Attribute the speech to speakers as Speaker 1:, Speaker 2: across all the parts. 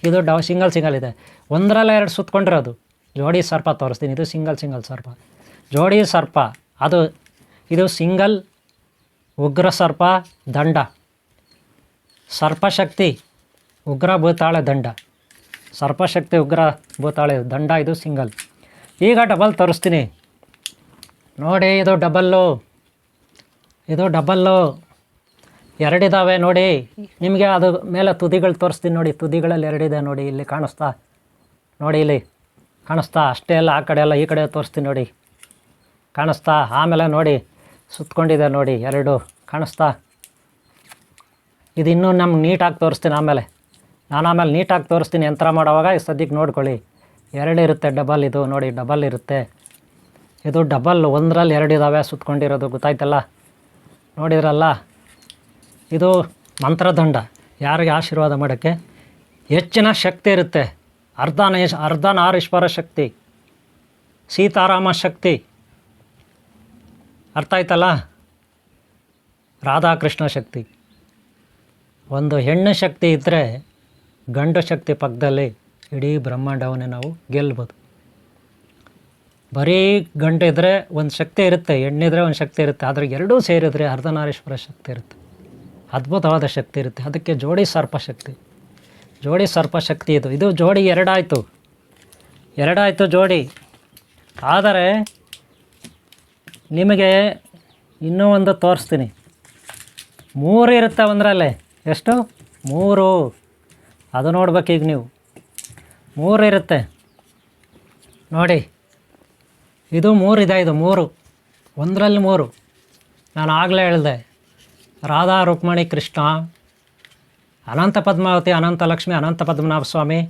Speaker 1: ಇದು ಸಿಂಗಲ್ ಇದೆ. ಒಂದರಲ್ಲ ಎರಡು ಸುತ್ತಕೊಂಡಿರೋದು ಜೋಡಿ ಸರ್ಪ ತೋರಿಸ್ತೀನಿ. ಇದು ಸಿಂಗಲ್ ಸರ್ಪ, ಜೋಡಿ ಸರ್ಪ. ಇದು ಸಿಂಗಲ್ ಉಗ್ರ ಸರ್ಪ ದಂಡ, ಸರ್ಪಶಕ್ತಿ ಉಗ್ರ ಭೂತಾಳೆ ದಂಡ, ಸರ್ಪಶಕ್ತಿ ಉಗ್ರ ಭೂತಾಳೆ ದಂಡ. ಇದು ಸಿಂಗಲ್. ಈಗ ಡಬಲ್ ತೋರಿಸ್ತೀನಿ ನೋಡಿ. ಇದು ಡಬಲ್ಲು ಎರಡಿದ್ದಾವೆ ನೋಡಿ. ನಿಮಗೆ ಅದು ಮೇಲೆ ತುದಿಗಳು ತೋರಿಸ್ತೀನಿ ನೋಡಿ. ತುದಿಗಳಲ್ಲಿ ಎರಡಿದೆ ನೋಡಿ, ಇಲ್ಲಿ ಕಾಣಿಸ್ತಾ ನೋಡಿ, ಇಲ್ಲಿ ಕಾಣಿಸ್ತಾ. ಅಷ್ಟೇ ಅಲ್ಲ, ಆ ಕಡೆ ಎಲ್ಲ ಈ ಕಡೆ ತೋರಿಸ್ತೀನಿ ನೋಡಿ, ಕಾಣಿಸ್ತಾ. ಆಮೇಲೆ ನೋಡಿ ಸುತ್ತಕೊಂಡಿದೆ ನೋಡಿ, ಎರಡು ಕಾಣಿಸ್ತಾ. ಇದು ಇನ್ನೂ ನಮ್ಗೆ ನೀಟಾಗಿ ತೋರಿಸ್ತೀನಿ ಆಮೇಲೆ. ನಾನು ಆಮೇಲೆ ನೀಟಾಗಿ ತೋರಿಸ್ತೀನಿ ಯಂತ್ರ ಮಾಡೋವಾಗ. ಸದ್ಯಕ್ಕೆ ನೋಡ್ಕೊಳ್ಳಿ, ಎರಡು ಇರುತ್ತೆ ಡಬಲ್. ಇದು ನೋಡಿ ಡಬಲ್ ಇರುತ್ತೆ. ಇದು ಡಬಲ್, ಒಂದರಲ್ಲಿ ಎರಡು ಇದ್ದಾವೆ ಸುತ್ತಕೊಂಡಿರೋದು, ಗೊತ್ತಾಯ್ತಲ್ಲ, ನೋಡಿದ್ರಲ್ಲ. ಇದು ಮಂತ್ರದಂಡ, ಯಾರಿಗೆ ಆಶೀರ್ವಾದ ಮಾಡೋಕ್ಕೆ ಹೆಚ್ಚಿನ ಶಕ್ತಿ ಇರುತ್ತೆ. ಅರ್ಧನಾರೀಶ್ವರ ಶಕ್ತಿ, ಸೀತಾರಾಮ ಶಕ್ತಿ, ಅರ್ಥ ಆಯ್ತಲ್ಲ, ರಾಧಾಕೃಷ್ಣ ಶಕ್ತಿ. ಒಂದು ಹೆಣ್ಣು ಶಕ್ತಿ ಇದ್ದರೆ ಗಂಡು ಶಕ್ತಿ ಪಕ್ಕದಲ್ಲಿ ಇಡೀ ಬ್ರಹ್ಮಾಂಡವನ್ನೇ ನಾವು ಗೆಲ್ಬೋದು. ಬರೀ ಗಂಡು ಇದ್ದರೆ ಒಂದು ಶಕ್ತಿ ಇರುತ್ತೆ, ಹೆಣ್ಣಿದ್ರೆ ಒಂದು ಶಕ್ತಿ ಇರುತ್ತೆ. ಆದರೆ ಎರಡೂ ಸೇರಿದರೆ ಅರ್ಧನಾರೀಶ್ವರ ಶಕ್ತಿ ಇರುತ್ತೆ, ಅದ್ಭುತವಾದ ಶಕ್ತಿ ಇರುತ್ತೆ. ಅದಕ್ಕೆ ಜೋಡಿ ಸರ್ಪಶಕ್ತಿ ಇದು ಜೋಡಿ ಎರಡಾಯಿತು ಜೋಡಿ. ಆದರೆ ನಿಮಗೆ ಇನ್ನೂ ಒಂದು ತೋರಿಸ್ತೀನಿ. 3 ಇರುತ್ತೆ ಒಂದರಲ್ಲೇ. ಎಷ್ಟು? 3. ಅದು ನೋಡ್ಬೇಕೀಗ ನೀವು. 3 ಇರುತ್ತೆ ನೋಡಿ. ಇದು 3 ಇದೆ. ಇದು 3, ಒಂದರಲ್ಲಿ 3. ನಾನು ಆಗಲೇ ಹೇಳಿದೆ, ರಾಧಾ ರುಕ್ಮಿಣಿ ಕೃಷ್ಣ, ಅನಂತ ಪದ್ಮಾವತಿ, ಅನಂತ ಲಕ್ಷ್ಮಿ, ಅನಂತ ಪದ್ಮನಾಭ ಸ್ವಾಮಿ,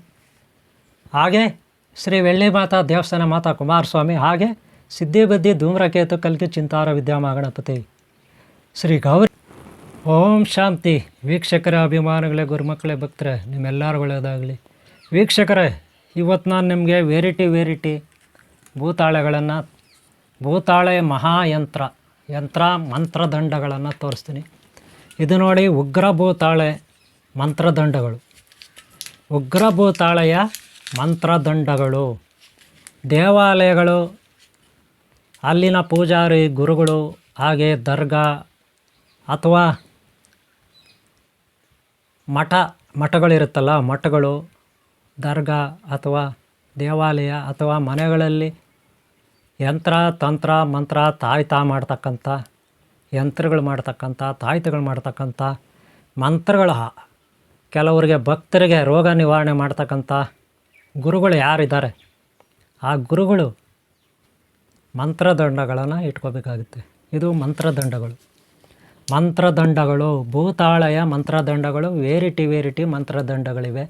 Speaker 1: ಹಾಗೆ ಶ್ರೀ ಬೆಳ್ಳಿ ಮಾತಾ ದೇವಸ್ಥಾನ ಮಾತಾ ಕುಮಾರಸ್ವಾಮಿ, ಹಾಗೆ ಸಿದ್ಧಿಬುದ್ಧಿ ಧೂಮ್ರಕೇತು ಕಲ್ಕಿ ಚಿಂತಾರ ವಿದ್ಯಾಮಹಾಗಣಪತಿ ಶ್ರೀ ಗೌರಿ. ಓಂ ಶಾಂತಿ. ವೀಕ್ಷಕರೇ, ಅಭಿಮಾನಿಗಳೇ, ಗುರುಮಕ್ಕಳೇ, ಭಕ್ತರೇ, ನಿಮ್ಮೆಲ್ಲರೂ ಒಳ್ಳೆಯದಾಗಲಿ. ವೀಕ್ಷಕರೇ, ಇವತ್ತು ನಾನು ನಿಮಗೆ ವೇರಿಟಿ ಭೂತಾಳೆ ಮಹಾಯಂತ್ರ ಮಂತ್ರದಂಡಗಳನ್ನು ತೋರಿಸ್ತೀನಿ. ಇದು ನೋಡಿ, ಉಗ್ರ ಭೂತಾಳೆ ಮಂತ್ರದಂಡಗಳು, ಉಗ್ರ ಭೂತಾಳೆಯ ಮಂತ್ರದಂಡಗಳು. ದೇವಾಲಯಗಳು, ಅಲ್ಲಿನ ಪೂಜಾರಿ ಗುರುಗಳು, ಹಾಗೆ ದರ್ಗಾ ಅಥವಾ ಮಠಗಳಿರುತ್ತಲ್ಲ, ಮಠಗಳು, ದರ್ಗಾ ಅಥವಾ ದೇವಾಲಯ ಅಥವಾ ಮನೆಗಳಲ್ಲಿ ಯಂತ್ರ ತಂತ್ರ ಮಂತ್ರ ತಾಯ್ತ ಮಾಡ್ತಕ್ಕಂಥ ಯಂತ್ರಗಳು ಮಾಡ್ತಕ್ಕಂಥ ತಾಯ್ತಗಳು ಮಾಡ್ತಕ್ಕಂಥ ಮಂತ್ರಗಳ, ಕೆಲವರಿಗೆ ಭಕ್ತರಿಗೆ ರೋಗ ನಿವಾರಣೆ ಮಾಡ್ತಕ್ಕಂಥ ಗುರುಗಳು ಯಾರಿದ್ದಾರೆ, ಆ ಗುರುಗಳು ಮಂತ್ರದಂಡಗಳನ್ನು ಇಟ್ಕೋಬೇಕಾಗುತ್ತೆ. ಇದು ಮಂತ್ರದಂಡಗಳು, ಭೂತಾಳೆಯ ಮಂತ್ರದಂಡಗಳು, ವೇರಿಟಿ ಮಂತ್ರದಂಡಗಳಿವೆ.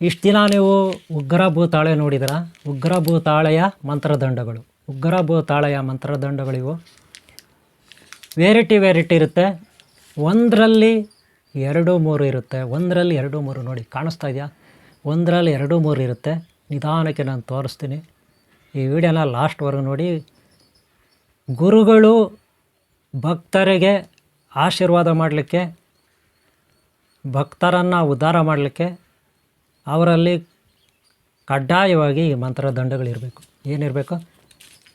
Speaker 1: ಇಷ್ಟು ದಿನ ನೀವು ಉಗ್ರ ಭೂತಾಳೆ ನೋಡಿದ್ರ, ಉಗ್ರ ಭೂತಾಳೆಯ ಮಂತ್ರದಂಡಗಳಿವು ವೇರಿಟಿ ಇರುತ್ತೆ. ಒಂದರಲ್ಲಿ 2-3 ಇರುತ್ತೆ. ಒಂದರಲ್ಲಿ 2-3 ನೋಡಿ, ಕಾಣಿಸ್ತಾ ಇದೆಯಾ? ಒಂದರಲ್ಲಿ 2-3 ಇರುತ್ತೆ. ನಿಧಾನಕ್ಕೆ ನಾನು ತೋರಿಸ್ತೀನಿ. ಈ ವಿಡಿಯೋನ ಲಾಸ್ಟ್ವರೆಗೂ ನೋಡಿ. ಗುರುಗಳು ಭಕ್ತರಿಗೆ ಆಶೀರ್ವಾದ ಮಾಡಲಿಕ್ಕೆ, ಭಕ್ತರನ್ನು ಉದ್ಧಾರ ಮಾಡಲಿಕ್ಕೆ ಅವರಲ್ಲಿ ಕಡ್ಡಾಯವಾಗಿ ಈ ಮಂತ್ರದಂಡಗಳಿರಬೇಕು. ಏನಿರಬೇಕು?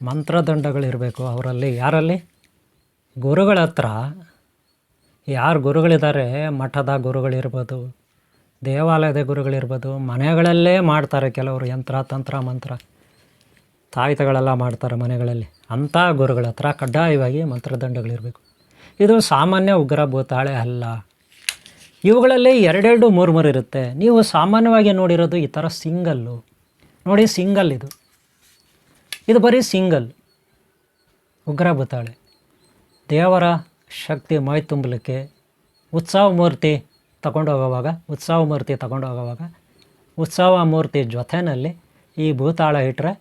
Speaker 1: ಮಂತ್ರದಂಡಗಳಿರಬೇಕು ಅವರಲ್ಲಿ. ಯಾರಲ್ಲಿ? ಗುರುಗಳ ಹತ್ರ. ಯಾರು ಗುರುಗಳಿದ್ದಾರೆ, ಮಠದ ಗುರುಗಳಿರ್ಬೋದು, ದೇವಾಲಯದ ಗುರುಗಳಿರ್ಬೋದು, ಮನೆಗಳಲ್ಲೇ ಮಾಡ್ತಾರೆ ಕೆಲವರು ಯಂತ್ರ ತಂತ್ರ ಮಂತ್ರ ತಾಯ್ತಗಳೆಲ್ಲ ಮಾಡ್ತಾರೆ ಮನೆಗಳಲ್ಲಿ. ಅಂಥ ಗುರುಗಳ ಹತ್ರ ಕಡ್ಡಾಯವಾಗಿ ಮಂತ್ರದಂಡಗಳಿರಬೇಕು. ಇದು ಸಾಮಾನ್ಯ ಉಗ್ರ ಭೂತಾಳೆ ಅಲ್ಲ. ಇವುಗಳಲ್ಲಿ 2-3 ಇರುತ್ತೆ. ನೀವು ಸಾಮಾನ್ಯವಾಗಿ ನೋಡಿರೋದು ಈ ಥರ ಸಿಂಗಲ್ಲು ನೋಡಿ. ಸಿಂಗಲ್ ಇದು ಬರೀ ಸಿಂಗಲ್ ಉಗ್ರ ಭೂತಾಳೆ. ದೇವರ ಶಕ್ತಿ ಮೈ ತುಂಬಲಿಕ್ಕೆ ಉತ್ಸವ ಮೂರ್ತಿ ತಗೊಂಡು ಹೋಗುವಾಗ ಉತ್ಸವ ಮೂರ್ತಿ ಜೊತೆಯಲ್ಲಿ ಈ ಭೂತಾಳ ಇಟ್ಟರೆ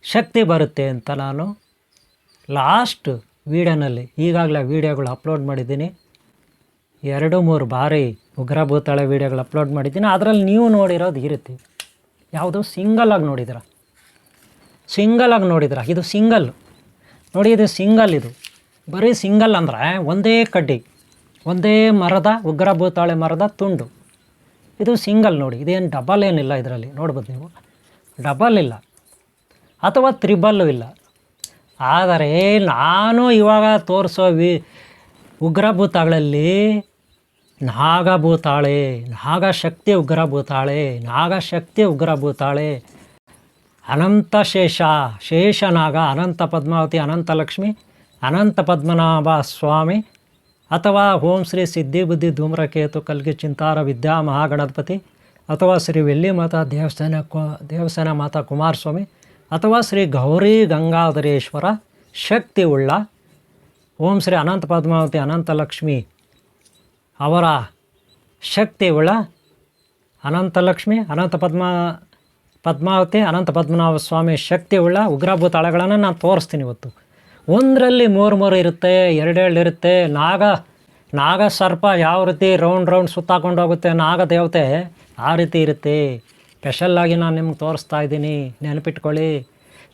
Speaker 1: ಶಕ್ತಿ ಬರುತ್ತೆ ಅಂತ ನಾನು ಲಾಸ್ಟ್ ವೀಡಿಯೋನಲ್ಲಿ ಈಗಾಗಲೇ ವೀಡಿಯೋಗಳು ಅಪ್ಲೋಡ್ ಮಾಡಿದ್ದೀನಿ. 2-3 ಬಾರಿ ಉಗ್ರ ಭೂತಾಳೆ ವೀಡಿಯೋಗಳು ಅಪ್ಲೋಡ್ ಮಾಡಿದ್ದೀನಿ. ಅದರಲ್ಲಿ ನೀವು ನೋಡಿರೋದು ಈ ರೀತಿ. ಯಾವುದು? ಸಿಂಗಲಾಗಿ ನೋಡಿದ್ರ? ಇದು ಸಿಂಗಲ್ ನೋಡಿ. ಇದು ಸಿಂಗಲ್. ಇದು ಬರೀ ಸಿಂಗಲ್ ಅಂದರೆ ಒಂದೇ ಕಡ್ಡಿ, ಒಂದೇ ಮರದ, ಉಗ್ರ ಭೂತಾಳೆ ಮರದ ತುಂಡು. ಇದು ಸಿಂಗಲ್ ನೋಡಿ, ಇದೇನು ಡಬಲ್ ಏನಿಲ್ಲ ಇದರಲ್ಲಿ, ನೋಡ್ಬೋದು ನೀವು, ಡಬಲ್ ಇಲ್ಲ ಅಥವಾ ತ್ರಿಬಲ್ಲು ಇಲ್ಲ. ಆದರೆ ನಾನು ಇವಾಗ ತೋರಿಸೋ ಉಗ್ರಭೂತಗಳಲ್ಲಿ ನಾಗಭೂತಾಳೆ, ನಾಗಶಕ್ತಿ ಉಗ್ರಭೂತಾಳೆ, ನಾಗಶಕ್ತಿ ಉಗ್ರಭೂತಾಳೆ, ಅನಂತ ಶೇಷನಾಗ, ಅನಂತ ಪದ್ಮಾವತಿ, ಅನಂತ ಲಕ್ಷ್ಮಿ, ಅನಂತ ಪದ್ಮನಾಭ ಸ್ವಾಮಿ, ಅಥವಾ ಓಂ ಶ್ರೀ ಸಿದ್ಧಿ ಬುದ್ಧಿ ಧೂಮ್ರಕೇತು ಕಲ್ಗಿ ಚಿಂತಾರ ವಿದ್ಯಾ ಮಹಾಗಣಪತಿ, ಅಥವಾ ಶ್ರೀ ವೆಳ್ಳಿ ಮಾತಾ ದೇವಸ್ಥಾನ ಮಾತಾ ಕುಮಾರಸ್ವಾಮಿ, ಅಥವಾ ಶ್ರೀ ಗೌರಿ ಗಂಗಾಧರೇಶ್ವರ ಶಕ್ತಿ ಉಳ್ಳ ಓಂ ಶ್ರೀ ಅನಂತ ಪದ್ಮಾವತಿ ಅನಂತ ಲಕ್ಷ್ಮಿ ಅವರ ಶಕ್ತಿ ಉಳ್ಳ ಅನಂತ ಲಕ್ಷ್ಮಿ, ಅನಂತ ಪದ್ಮಾವತಿ, ಅನಂತ ಪದ್ಮನಾಭ ಸ್ವಾಮಿ ಶಕ್ತಿ ಉಳ್ಳ ಉಗ್ರಭೂತಾಳಗಳನ್ನು ನಾನು ತೋರಿಸ್ತೀನಿ ಇವತ್ತು. ಒಂದರಲ್ಲಿ ಮೂರು ಇರುತ್ತೆ, ಎರಡೆರಡು ಇರುತ್ತೆ. ನಾಗ ಸರ್ಪ ಯಾವ ರೀತಿ ರೌಂಡ್ ಸುತ್ತಾಕೊಂಡು ಹೋಗುತ್ತೆ ನಾಗ ದೇವತೆ, ಆ ರೀತಿ ಇರುತ್ತೆ. ಸ್ಪೆಷಲ್ಲಾಗಿ ನಾನು ನಿಮ್ಗೆ ತೋರಿಸ್ತಾ ಇದ್ದೀನಿ, ನೆನಪಿಟ್ಕೊಳ್ಳಿ.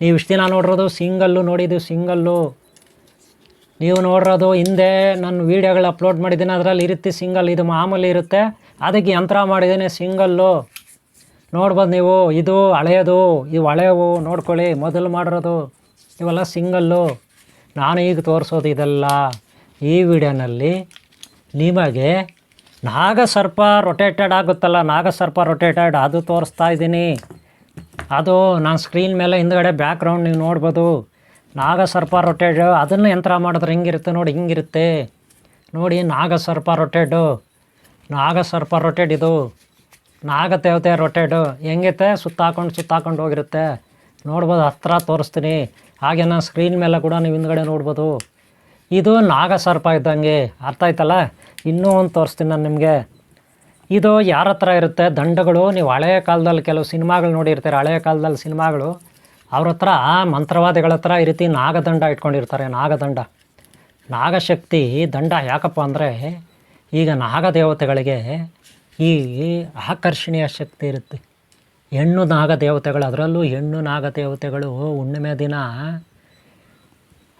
Speaker 1: ನೀವು ಇಷ್ಟು ದಿನ ನೋಡಿರೋದು ಸಿಂಗಲ್ಲು ನೋಡಿದ್ದೀವಿ, ಸಿಂಗಲ್ಲು ನೀವು ನೋಡಿರೋದು ಹಿಂದೆ ನನ್ನ ವೀಡಿಯೋಗಳು ಅಪ್ಲೋಡ್ ಮಾಡಿದ್ದೀನಿ, ಅದರಲ್ಲಿ ಇರುತ್ತೆ ಸಿಂಗಲ್. ಇದು ಮಾಮೂಲಿ ಇರುತ್ತೆ, ಅದಕ್ಕೆ ಯಂತ್ರ ಮಾಡಿದ್ದೀನಿ ಸಿಂಗಲ್ಲು, ನೋಡ್ಬೋದು ನೀವು. ಇದು ಹಳೆಯದು, ಇವು ಹಳೆಯವು ನೋಡ್ಕೊಳ್ಳಿ. ಮೊದಲು ಮಾಡಿರೋದು ಇವೆಲ್ಲ ಸಿಂಗಲ್ಲು. ನಾನು ಈಗ ತೋರಿಸೋದು ಇದೆಲ್ಲ ಈ ವಿಡಿಯೋನಲ್ಲಿ ನಿಮಗೆ ನಾಗಸರ್ಪ ರೊಟೇಟೆಡ್ ಆಗುತ್ತಲ್ಲ, ನಾಗಸರ್ಪ ರೊಟೇಟೆಡ್ ಅದು ತೋರಿಸ್ತಾ ಇದ್ದೀನಿ. ಅದು ನಾನು ಸ್ಕ್ರೀನ್ ಮೇಲೆ ಹಿಂದ್ಗಡೆ ಬ್ಯಾಕ್ಗ್ರೌಂಡ್ ನೀವು ನೋಡ್ಬೋದು. ನಾಗಸರ್ಪ ರೊಟೇಡ್ ಅದನ್ನು ಯಂತ್ರ ಮಾಡಿದ್ರೆ ಹಿಂಗಿರುತ್ತೆ ನೋಡಿ, ಹಿಂಗಿರುತ್ತೆ ನೋಡಿ. ನಾಗಸರ್ಪ ರೊಟೇಡ್ ಇದು ನಾಗದೇವತೆ ರೊಟೇಡು ಹೆಂಗೈತೆ, ಸುತ್ತಾಕೊಂಡು ಹೋಗಿರುತ್ತೆ, ನೋಡ್ಬೋದು. ಹತ್ರ ತೋರಿಸ್ತೀನಿ. ಹಾಗೆ ನಾನು ಸ್ಕ್ರೀನ್ ಮೇಲೆ ಕೂಡ ನೀವು ಹಿಂದ್ಗಡೆ ನೋಡ್ಬೋದು. ಇದು ನಾಗಸರ್ಪ ಇದ್ದಂಗೆ, ಅರ್ಥ ಆಯ್ತಲ್ಲ. ಇನ್ನೂ ಒಂದು ತೋರಿಸ್ತೀನಿ ನಾನು ನಿಮಗೆ. ಇದು ಯಾರ ಹತ್ರ ಇರುತ್ತೆ ದಂಡಗಳು, ನೀವು ಹಳೆಯ ಕಾಲದಲ್ಲಿ ಕೆಲವು ಸಿನಿಮಾಗಳು ನೋಡಿರ್ತೀರ, ಹಳೆಯ ಕಾಲದಲ್ಲಿ ಸಿನಿಮಾಗಳು, ಅವ್ರ ಹತ್ರ ಮಂತ್ರವಾದಿಗಳ ಹತ್ರ ಈ ರೀತಿ ನಾಗದಂಡ ಇಟ್ಕೊಂಡಿರ್ತಾರೆ. ನಾಗಶಕ್ತಿ ದಂಡ ಯಾಕಪ್ಪ ಅಂದರೆ, ಈಗ ನಾಗದೇವತೆಗಳಿಗೆ ಈ ಆಕರ್ಷಣೀಯ ಶಕ್ತಿ ಇರುತ್ತೆ. ಹೆಣ್ಣು ನಾಗದೇವತೆಗಳು, ಅದರಲ್ಲೂ ಹೆಣ್ಣು ನಾಗದೇವತೆಗಳು ಹುಣ್ಣಿಮೆ ದಿನ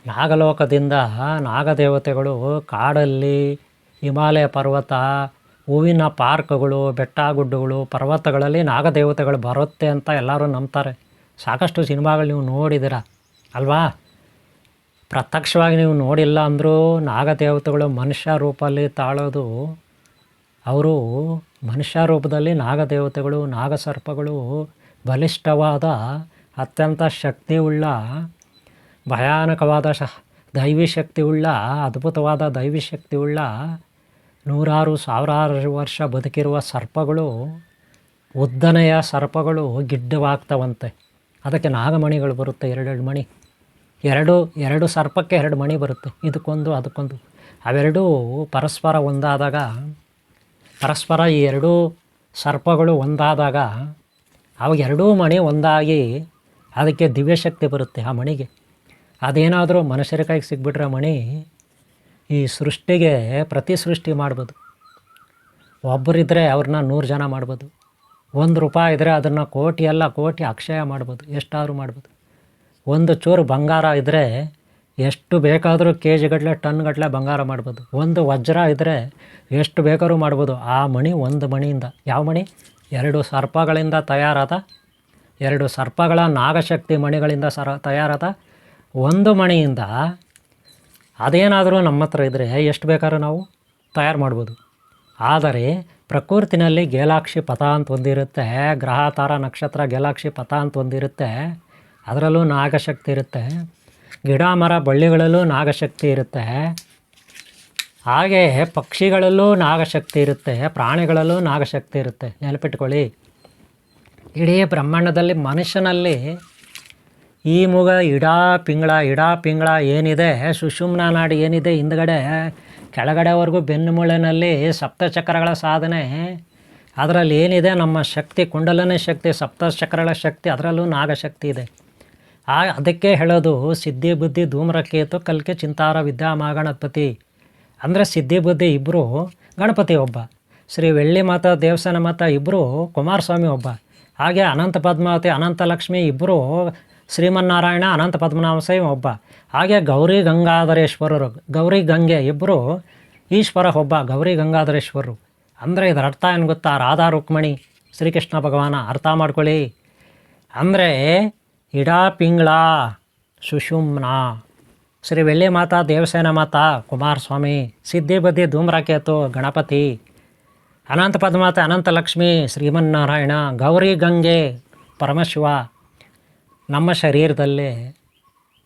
Speaker 1: ನಾಗಲೋಕದಿಂದ ನಾಗದೇವತೆಗಳು ಕಾಡಲ್ಲಿ, ಹಿಮಾಲಯ ಪರ್ವತ, ಹೂವಿನ ಪಾರ್ಕ್ಗಳು, ಬೆಟ್ಟ ಗುಡ್ಡಗಳು, ಪರ್ವತಗಳಲ್ಲಿ ನಾಗದೇವತೆಗಳು ಬರುತ್ತೆ ಅಂತ ಎಲ್ಲರೂ ನಂಬ್ತಾರೆ. ಸಾಕಷ್ಟು ಸಿನಿಮಾಗಳು ನೀವು ನೋಡಿದ್ದೀರ ಅಲ್ವಾ. ಪ್ರತ್ಯಕ್ಷವಾಗಿ ನೀವು ನೋಡಿಲ್ಲ ಅಂದರೂ ನಾಗದೇವತೆಗಳು ಮನುಷ್ಯ ರೂಪದಲ್ಲಿ ತಾಳೋದು, ಅವರು ಮನುಷ್ಯ ರೂಪದಲ್ಲಿ ನಾಗದೇವತೆಗಳು, ನಾಗಸರ್ಪಗಳು ಬಲಿಷ್ಠವಾದ, ಅತ್ಯಂತ ಶಕ್ತಿಯುಳ್ಳ, ಭಯಾನಕವಾದ ದೈವಿ ಶಕ್ತಿಯುಳ್ಳ, ಅದ್ಭುತವಾದ ದೈವಿ ಶಕ್ತಿಯುಳ್ಳ, ನೂರಾರು ಸಾವಿರಾರು ವರ್ಷ ಬದುಕಿರುವ ಸರ್ಪಗಳು, ಉದ್ದನೆಯ ಸರ್ಪಗಳು ಗಿಡ್ಡವಾಗ್ತವಂತೆ. ಅದಕ್ಕೆ ನಾಗಮಣಿಗಳು ಬರುತ್ತೆ, ಎರಡೆರಡು ಮಣಿ, ಎರಡು ಸರ್ಪಕ್ಕೆ 2 ಮಣಿ ಬರುತ್ತೆ, ಇದಕ್ಕೊಂದು ಅದಕ್ಕೊಂದು. ಅವೆರಡೂ ಪರಸ್ಪರ ಒಂದಾದಾಗ, ಪರಸ್ಪರ ಈ 2 ಸರ್ಪಗಳು ಒಂದಾದಾಗ ಅವು 2 ಮಣಿ ಒಂದಾಗಿ ಅದಕ್ಕೆ ದಿವ್ಯಶಕ್ತಿ ಬರುತ್ತೆ ಆ ಮಣಿಗೆ. ಅದೇನಾದರೂ ಮನುಷ್ಯರ ಕೈಗೆ ಸಿಗ್ಬಿಟ್ರೆ ಮಣಿ ಈ ಸೃಷ್ಟಿಗೆ ಪ್ರತಿ ಸೃಷ್ಟಿ ಮಾಡ್ಬೋದು. ಒಬ್ಬರಿದ್ದರೆ ಅವ್ರನ್ನ 100 ಜನ ಮಾಡ್ಬೋದು. ₹1 ಇದ್ದರೆ ಅದನ್ನು ಕೋಟಿ ಅಕ್ಷಯ ಮಾಡ್ಬೋದು, ಎಷ್ಟಾದರೂ ಮಾಡ್ಬೋದು. ಒಂದು ಚೂರು ಬಂಗಾರ ಇದ್ದರೆ ಎಷ್ಟು ಬೇಕಾದರೂ ಕೆಜಿಗಟ್ಟಲೆ ಟನ್ಗಟ್ಟಲೆ ಬಂಗಾರ ಮಾಡ್ಬೋದು. ಒಂದು ವಜ್ರ ಇದ್ದರೆ ಎಷ್ಟು ಬೇಕಾದ್ರೂ ಮಾಡ್ಬೋದು. ಆ ಮಣಿ ಒಂದು ಮಣಿಯಿಂದ, ಯಾವ ಮಣಿ, 2 ಸರ್ಪಗಳಿಂದ ತಯಾರಾದ, 2 ಸರ್ಪಗಳ ನಾಗಶಕ್ತಿ ಮಣಿಗಳಿಂದ ತಯಾರಾದ ಒಂದು ಮಣಿಯಿಂದ ಅದೇನಾದರೂ ನಮ್ಮ ಹತ್ರ ಇದ್ದರೆ ಎಷ್ಟು ಬೇಕಾದ್ರೂ ನಾವು ತಯಾರು ಮಾಡ್ಬೋದು. ಆದರೆ ಪ್ರಕೃತಿನಲ್ಲಿ ಗೇಲಾಕ್ಷಿ ಪಥ ಅಂತ ಒಂದಿರುತ್ತೆ, ಗ್ರಹ ತಾರ ನಕ್ಷತ್ರ ಗೇಲಾಕ್ಷಿ ಪಥ ಅಂತ ಒಂದಿರುತ್ತೆ, ಅದರಲ್ಲೂ ನಾಗಶಕ್ತಿ ಇರುತ್ತೆ. ಗಿಡ ಮರ ಬಳ್ಳಿಗಳಲ್ಲೂ ನಾಗಶಕ್ತಿ ಇರುತ್ತೆ. ಹಾಗೆ ಪಕ್ಷಿಗಳಲ್ಲೂ ನಾಗಶಕ್ತಿ ಇರುತ್ತೆ, ಪ್ರಾಣಿಗಳಲ್ಲೂ ನಾಗಶಕ್ತಿ ಇರುತ್ತೆ. ನೆನಪಿಟ್ಕೊಳ್ಳಿ. ಇಡೀ ಬ್ರಹ್ಮಾಂಡದಲ್ಲಿ ಮನುಷ್ಯನಲ್ಲಿ ಈ ಮುಗ ಇಡ ಪಿಂಗಳ ಏನಿದೆ, ಸುಷುಮ್ನ ನಾಡಿ ಏನಿದೆ, ಹಿಂದ್ಗಡೆ ಕೆಳಗಡೆವರೆಗೂ ಬೆನ್ನುಮೂಳೆನಲ್ಲಿ ಸಪ್ತಚಕ್ರಗಳ ಸಾಧನೆ, ಅದರಲ್ಲಿ ಏನಿದೆ ನಮ್ಮ ಶಕ್ತಿ, ಕುಂಡಲನೆ ಶಕ್ತಿ, ಸಪ್ತಚಕ್ರಗಳ ಶಕ್ತಿ, ಅದರಲ್ಲೂ ನಾಗಶಕ್ತಿ ಇದೆ. ಅದಕ್ಕೆ ಹೇಳೋದು ಸಿದ್ಧಿ ಬುದ್ಧಿ ಧೂಮ್ರಕೇತು ಕಲ್ಕೆ ಚಿಂತಾರ ವಿದ್ಯಾ ಮಹಾಗಣಪತಿ. ಅಂದರೆ ಸಿದ್ಧಿ ಬುದ್ಧಿ ಇಬ್ಬರು, ಗಣಪತಿ ಒಬ್ಬ, ಶ್ರೀ ವೆಳ್ಳಿ ಮಾತಾ ದೇವಸ್ಥಾನ ಮಾತಾ ಇಬ್ಬರು, ಕುಮಾರಸ್ವಾಮಿ ಒಬ್ಬ. ಹಾಗೆ ಅನಂತ ಪದ್ಮಾವತಿ ಅನಂತ ಲಕ್ಷ್ಮಿ ಇಬ್ಬರು, ಶ್ರೀಮನ್ನಾರಾಯಣ ಅನಂತ ಪದ್ಮನಾಭ ಸ್ವಾಮಿ ಒಬ್ಬ. ಹಾಗೆ ಗೌರಿ ಗಂಗಾಧರೇಶ್ವರರು, ಗೌರಿ ಗಂಗೆ ಇಬ್ಬರು, ಈಶ್ವರ ಒಬ್ಬ, ಗೌರಿ ಗಂಗಾಧರೇಶ್ವರರು. ಅಂದರೆ ಇದರ ಅರ್ಥ ಏನು ಗೊತ್ತಾ? ರಾಧಾ ರುಕ್ಮಿಣಿ ಶ್ರೀಕೃಷ್ಣ ಭಗವಾನ ಅರ್ಥ ಮಾಡ್ಕೊಳ್ಳಿ. ಅಂದರೆ ಇಡ ಪಿಂಗಳ ಸುಷುಮ್ನ, ಶ್ರೀ ಬೆಳ್ಳಿ ಮಾತಾ, ದೇವಸೇನ ಮಾತಾ, ಕುಮಾರಸ್ವಾಮಿ, ಸಿದ್ಧಿ ಬದ್ಧಿ ಧೂಮ್ರಾಕೇತು ಗಣಪತಿ, ಅನಂತ ಪದ್ಮಾತ, ಅನಂತ ಲಕ್ಷ್ಮಿ, ಶ್ರೀಮನ್ನಾರಾಯಣ, ಗೌರಿ ಗಂಗೆ, ಪರಮಶಿವ, ನಮ್ಮ ಶರೀರದಲ್ಲೇ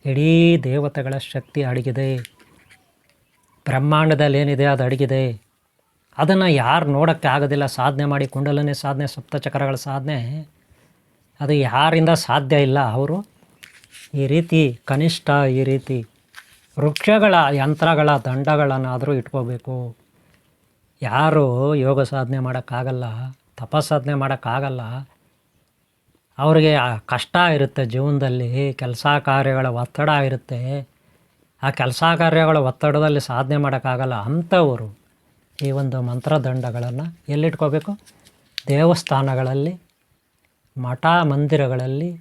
Speaker 1: ಇಡೀ ದೇವತೆಗಳ ಶಕ್ತಿ ಅಡಗಿದೆ. ಬ್ರಹ್ಮಾಂಡದಲ್ಲಿ ಏನಿದೆ ಅದು ಅಡಗಿದೆ. ಅದನ್ನು ಯಾರು ನೋಡೋಕ್ಕೆ ಆಗೋದಿಲ್ಲ. ಸಾಧನೆ ಮಾಡಿ ಕುಂಡಲನೆ ಸಾಧನೆ, ಸಪ್ತಚಕ್ರಗಳ ಸಾಧನೆ ಅದು ಯಾರಿಂದ ಸಾಧ್ಯ ಇಲ್ಲ. ಅವರು ಈ ರೀತಿ ಕನಿಷ್ಠ ಈ ರೀತಿ ವೃಕ್ಷಗಳ ಯಂತ್ರಗಳ ದಂಡಗಳನ್ನಾದರೂ ಇಟ್ಕೋಬೇಕು. ಯಾರು ಯೋಗ ಸಾಧನೆ ಮಾಡೋಕ್ಕಾಗಲ್ಲ, ತಪಸ್ಸಾಧನೆ ಮಾಡೋಕ್ಕಾಗಲ್ಲ, ಅವ್ರಿಗೆ ಕಷ್ಟ ಇರುತ್ತೆ ಜೀವನದಲ್ಲಿ, ಕೆಲಸ ಕಾರ್ಯಗಳ ಒತ್ತಡ ಇರುತ್ತೆ. ಆ ಕೆಲಸ ಕಾರ್ಯಗಳ ಒತ್ತಡದಲ್ಲಿ ಸಾಧನೆ ಮಾಡೋಕ್ಕಾಗಲ್ಲ ಅಂಥವರು ಈ ಒಂದು ಮಂತ್ರದಂಡಗಳನ್ನು ಎಲ್ಲಿಟ್ಕೋಬೇಕು? ದೇವಸ್ಥಾನಗಳಲ್ಲಿ, ಮಠ ಮಂದಿರಗಳಲ್ಲಿ,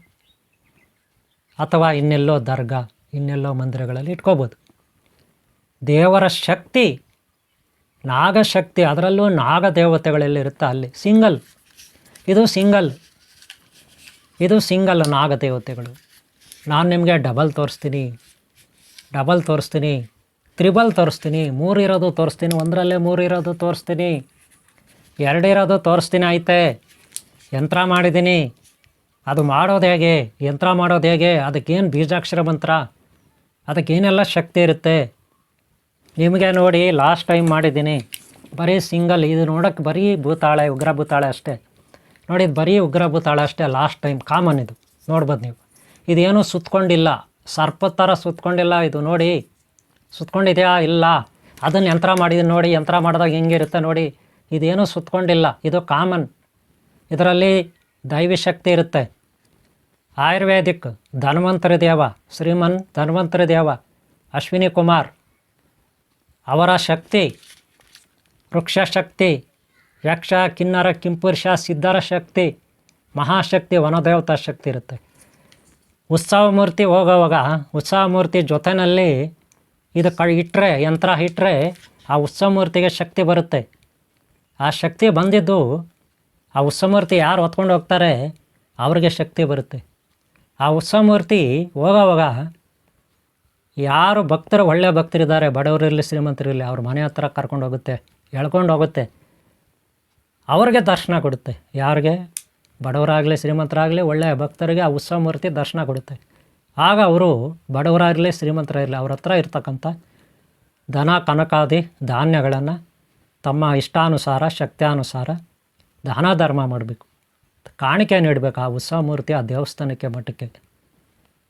Speaker 1: ಅಥವಾ ಇನ್ನೆಲ್ಲೋ ದರ್ಗಾ, ಇನ್ನೆಲ್ಲೋ ಮಂದಿರಗಳಲ್ಲಿ ಇಟ್ಕೋಬೋದು. ದೇವರ ಶಕ್ತಿ, ನಾಗಶಕ್ತಿ, ಅದರಲ್ಲೂ ನಾಗ ದೇವತೆಗಳೆಲ್ಲಿರುತ್ತೆ ಅಲ್ಲಿ ಸಿಂಗಲ್. ಇದು ಸಿಂಗಲ್ ನಾಗ ದೇವತೆಗಳು. ನಾನು ನಿಮಗೆ ಡಬಲ್ ತೋರಿಸ್ತೀನಿ, ತ್ರಿಬಲ್ ತೋರಿಸ್ತೀನಿ, 3 ಇರೋದು ತೋರಿಸ್ತೀನಿ, 1ರಲ್ಲೇ 3 ಇರೋದು ತೋರಿಸ್ತೀನಿ, 2 ಇರೋದು ತೋರಿಸ್ತೀನಿ. ಐತೆ ಯಂತ್ರ ಮಾಡಿದ್ದೀನಿ. ಅದು ಮಾಡೋದು ಹೇಗೆ? ಯಂತ್ರ ಮಾಡೋದು ಹೇಗೆ? ಅದಕ್ಕೇನು ಬೀಜಾಕ್ಷರ ಮಂತ್ರ, ಅದಕ್ಕೇನೆಲ್ಲ ಶಕ್ತಿ ಇರುತ್ತೆ ನಿಮಗೆ ನೋಡಿ. ಲಾಸ್ಟ್ ಟೈಮ್ ಮಾಡಿದ್ದೀನಿ ಬರೀ ಸಿಂಗಲ್. ಇದು ನೋಡೋಕ್ಕೆ ಬರೀ ಭೂತಾಳೆ, ಉಗ್ರ ಭೂತಾಳೆ ಅಷ್ಟೇ ನೋಡಿ. ಇದು ಬರೀ ಉಗ್ರ ಭೂತಾಳೆ ಅಷ್ಟೇ. ಲಾಸ್ಟ್ ಟೈಮ್ ಕಾಮನ್ ಇದು ನೋಡ್ಬೋದು ನೀವು. ಇದೇನು ಸುತ್ಕೊಂಡಿಲ್ಲ, ಸರ್ಪದ ಥರ ಸುತ್ಕೊಂಡಿಲ್ಲ. ಇದು ನೋಡಿ ಸುತ್ಕೊಂಡಿದೆಯಾ? ಇಲ್ಲ. ಅದನ್ನು ಯಂತ್ರ ಮಾಡಿದ್ದೀನಿ ನೋಡಿ. ಯಂತ್ರ ಮಾಡಿದಾಗ ಹೆಂಗಿರುತ್ತೆ ನೋಡಿ. ಇದೇನು ಸುತ್ಕೊಂಡಿಲ್ಲ, ಇದು ಕಾಮನ್. ಇದರಲ್ಲಿ ದೈವಿ ಶಕ್ತಿ ಇರುತ್ತೆ. ಆಯುರ್ವೇದಿಕ್ ಧನ್ವಂತರಿ ದೇವ, ಶ್ರೀಮನ್ ಧನ್ವಂತರಿ ದೇವ ಅಶ್ವಿನಿ ಕುಮಾರ್ ಅವರ ಶಕ್ತಿ, ವೃಕ್ಷ ಶಕ್ತಿ, ಯಕ್ಷ ಕಿನ್ನರ ಕಿಂಪುರುಷ ಸಿದ್ಧರ ಶಕ್ತಿ, ಮಹಾಶಕ್ತಿ, ವನದೇವತಾ ಶಕ್ತಿ ಇರುತ್ತೆ. ಉತ್ಸವ ಮೂರ್ತಿ ಹೋಗೋವಾಗ ಉತ್ಸವ ಮೂರ್ತಿ ಜೊತೆಯಲ್ಲಿ ಇದು ಇಟ್ಟರೆ, ಯಂತ್ರ ಇಟ್ಟರೆ ಆ ಉತ್ಸವ ಮೂರ್ತಿಗೆ ಶಕ್ತಿ ಬರುತ್ತೆ. ಆ ಶಕ್ತಿ ಬಂದಿದ್ದು ಆ ಉತ್ಸವ ಮೂರ್ತಿ ಯಾರು ಹೊತ್ಕೊಂಡು ಹೋಗ್ತಾರೆ ಅವ್ರಿಗೆ ಶಕ್ತಿ ಬರುತ್ತೆ. ಆ ಉತ್ಸವ ಮೂರ್ತಿ ಹೋಗೋವಾಗ ಯಾರು ಭಕ್ತರು, ಒಳ್ಳೆಯ ಭಕ್ತರಿದ್ದಾರೆ, ಬಡವರಿರಲಿ ಶ್ರೀಮಂತರಿರಲಿ, ಅವ್ರ ಮನೆ ಹತ್ರ ಕರ್ಕೊಂಡು ಹೋಗುತ್ತೆ, ಎಳ್ಕೊಂಡು ಹೋಗುತ್ತೆ, ಅವ್ರಿಗೆ ದರ್ಶನ ಕೊಡುತ್ತೆ. ಯಾರಿಗೆ? ಬಡವರಾಗಲಿ ಶ್ರೀಮಂತರಾಗಲಿ ಒಳ್ಳೆಯ ಭಕ್ತರಿಗೆ ಆ ಉತ್ಸವ ಮೂರ್ತಿ ದರ್ಶನ ಕೊಡುತ್ತೆ. ಆಗ ಅವರು ಬಡವರಾಗಲಿ ಶ್ರೀಮಂತರಾಗಲಿ ಅವ್ರ ಹತ್ರ ಇರ್ತಕ್ಕಂಥ ಧನ ಕನಕಾದಿ ಧಾನ್ಯಗಳನ್ನು ತಮ್ಮ ಇಷ್ಟಾನುಸಾರ ಶಕ್ತಿಯಾನುಸಾರ ದಾನ ಧರ್ಮ ಮಾಡಬೇಕು, ಕಾಣಿಕೆ ನೀಡಬೇಕು. ಆ ಉತ್ಸವ ಮೂರ್ತಿ ಆ ದೇವಸ್ಥಾನಕ್ಕೆ ಮಠಕ್ಕೆ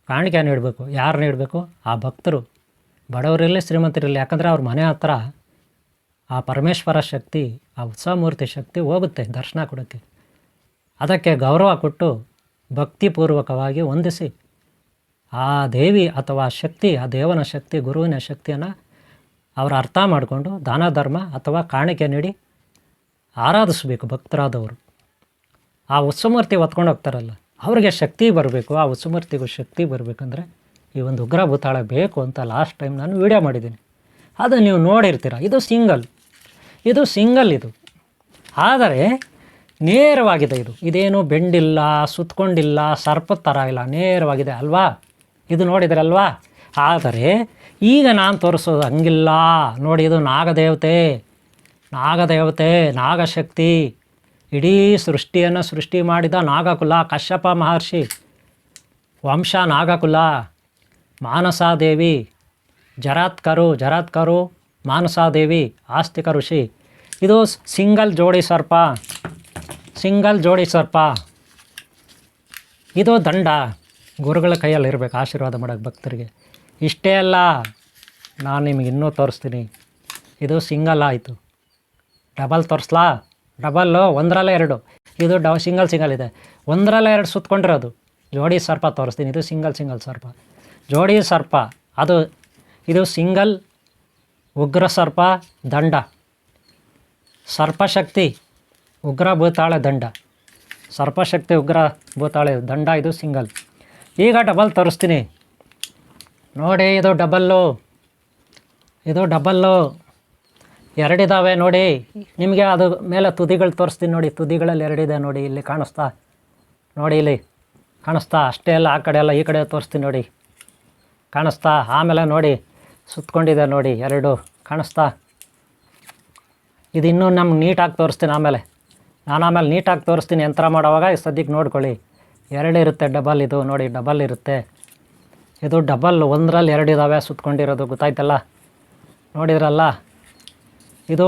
Speaker 1: ಕಾಣಿಕೆ ನೀಡಬೇಕು. ಯಾರು ನೀಡಬೇಕು? ಆ ಭಕ್ತರು, ಬಡವರಿರಲಿ ಶ್ರೀಮಂತರಿರಲಿ. ಯಾಕಂದರೆ ಅವ್ರ ಮನೆ ಹತ್ರ ಆ ಪರಮೇಶ್ವರ ಶಕ್ತಿ, ಆ ಉತ್ಸವ ಮೂರ್ತಿ ಶಕ್ತಿ ಹೋಗುತ್ತೆ ದರ್ಶನ ಕೊಡೋಕ್ಕೆ. ಅದಕ್ಕೆ ಗೌರವ ಕೊಟ್ಟು ಭಕ್ತಿಪೂರ್ವಕವಾಗಿ ವಂದಿಸಿ ಆ ದೇವಿ ಅಥವಾ ಶಕ್ತಿ, ಆ ದೇವನ ಶಕ್ತಿ, ಗುರುವಿನ ಶಕ್ತಿಯನ್ನು ಅವರು ಅರ್ಥ ಮಾಡಿಕೊಂಡು ದಾನ ಧರ್ಮ ಅಥವಾ ಕಾಣಿಕೆ ನೀಡಿ ಆರಾಧಿಸಬೇಕು ಭಕ್ತರಾದವರು. ಆ ಉತ್ಸವಮೂರ್ತಿ ಹೊತ್ಕೊಂಡು ಹೋಗ್ತಾರಲ್ಲ ಅವ್ರಿಗೆ ಶಕ್ತಿ ಬರಬೇಕು. ಆ ಉತ್ಸವಮೂರ್ತಿಗೂ ಶಕ್ತಿ ಬರಬೇಕಂದ್ರೆ ಈ ಒಂದು ಉಗ್ರ ಭೂತಾಳ ಬೇಕು ಅಂತ ಲಾಸ್ಟ್ ಟೈಮ್ ನಾನು ವಿಡಿಯೋ ಮಾಡಿದ್ದೀನಿ. ಅದು ನೀವು ನೋಡಿರ್ತೀರ. ಇದು ಸಿಂಗಲ್ ಇದು. ಆದರೆ ನೇರವಾಗಿದೆ. ಇದೇನು ಬೆಂಡಿಲ್ಲ, ಸುತ್ಕೊಂಡಿಲ್ಲ, ಸರ್ಪದ ಥರ ಇಲ್ಲ, ನೇರವಾಗಿದೆ ಅಲ್ವಾ? ಇದು ನೋಡಿದ್ರಲ್ವಾ? ಆದರೆ ಈಗ ನಾನು ತೋರಿಸೋದು ಹಂಗಿಲ್ಲ ನೋಡಿ. ಇದು ನಾಗದೇವತೆ, ನಾಗಶಕ್ತಿ, ಇಡೀ ಸೃಷ್ಟಿಯನ್ನು ಸೃಷ್ಟಿ ಮಾಡಿದ ನಾಗಕುಲ, ಕಶ್ಯಪ ಮಹರ್ಷಿ ವಂಶ ನಾಗಕುಲ, ಮಾನಸಾದೇವಿ, ಜರಾತ್ಕರು, ಮಾನಸಾದೇವಿ, ಆಸ್ತಿಕ ಋಷಿ. ಇದು ಸಿಂಗಲ್ ಜೋಡಿ ಸರ್ಪ. ಇದು ದಂಡ ಗುರುಗಳ ಕೈಯಲ್ಲಿ ಇರಬೇಕು ಆಶೀರ್ವಾದ ಮಾಡೋಕ್ಕೆ ಭಕ್ತರಿಗೆ. ಇಷ್ಟೇ ಅಲ್ಲ, ನಾನು ನಿಮಗೆ ಇನ್ನೂ ತೋರಿಸ್ತೀನಿ. ಇದು ಸಿಂಗಲ್ ಆಯಿತು. ಡಬಲ್ ತೋರಿಸ್ಲಾ? ಡಬಲ್ಲು 1ರಲ್ಲೇ 2. ಇದು ಸಿಂಗಲ್ ಇದೆ. 1ರಲ್ಲೇ 2 ಸುತ್ಕೊಂಡಿರೋದು ಜೋಡಿ ಸರ್ಪ ತೋರಿಸ್ತೀನಿ. ಇದು ಸಿಂಗಲ್ ಸರ್ಪ, ಜೋಡಿ ಸರ್ಪ. ಇದು ಸಿಂಗಲ್ ಉಗ್ರ ಸರ್ಪ ದಂಡ, ಸರ್ಪಶಕ್ತಿ ಉಗ್ರ ಭೂತಾಳೆ ದಂಡ, ಸರ್ಪಶಕ್ತಿ ಉಗ್ರ ಭೂತಾಳೆ ದಂಡ. ಇದು ಸಿಂಗಲ್. ಈಗ ಡಬಲ್ ತೋರಿಸ್ತೀನಿ ನೋಡಿ. ಇದು ಡಬಲ್ಲು. ಎರಡಿದ್ದಾವೆ ನೋಡಿ. ನಿಮಗೆ ಅದು ಮೇಲೆ ತುದಿಗಳು ತೋರಿಸ್ತೀನಿ ನೋಡಿ. ತುದಿಗಳಲ್ಲಿ ಎರಡಿದೆ ನೋಡಿ, ಇಲ್ಲಿ ಕಾಣಿಸ್ತಾ ನೋಡಿ, ಇಲ್ಲಿ ಕಾಣಿಸ್ತಾ? ಅಷ್ಟೇ ಅಲ್ಲ, ಆ ಕಡೆ ಎಲ್ಲ ಈ ಕಡೆ ತೋರಿಸ್ತೀನಿ ನೋಡಿ, ಕಾಣಿಸ್ತಾ? ಆಮೇಲೆ ನೋಡಿ ಸುತ್ಕೊಂಡಿದೆ ನೋಡಿ, ಎರಡು ಕಾಣಿಸ್ತಾ? ಇದು ಇನ್ನೂ ನಮ್ಗೆ ನೀಟಾಗಿ ತೋರಿಸ್ತೀನಿ ಆಮೇಲೆ. ನಾನು ಆಮೇಲೆ ನೀಟಾಗಿ ತೋರಿಸ್ತೀನಿ ಯಂತ್ರ ಮಾಡೋವಾಗ. ಸದ್ಯಕ್ಕೆ ನೋಡ್ಕೊಳ್ಳಿ, ಎರಡು ಇರುತ್ತೆ ಡಬಲ್. ಇದು ನೋಡಿ ಡಬಲ್ ಇರುತ್ತೆ, ಇದು ಡಬಲ್. ಒಂದರಲ್ಲಿ ಎರಡು ಇದ್ದಾವೆ ಸುತ್ಕೊಂಡಿರೋದು, ಗೊತ್ತಾಯ್ತಲ್ಲ? ನೋಡಿದ್ರಲ್ಲ? ಇದು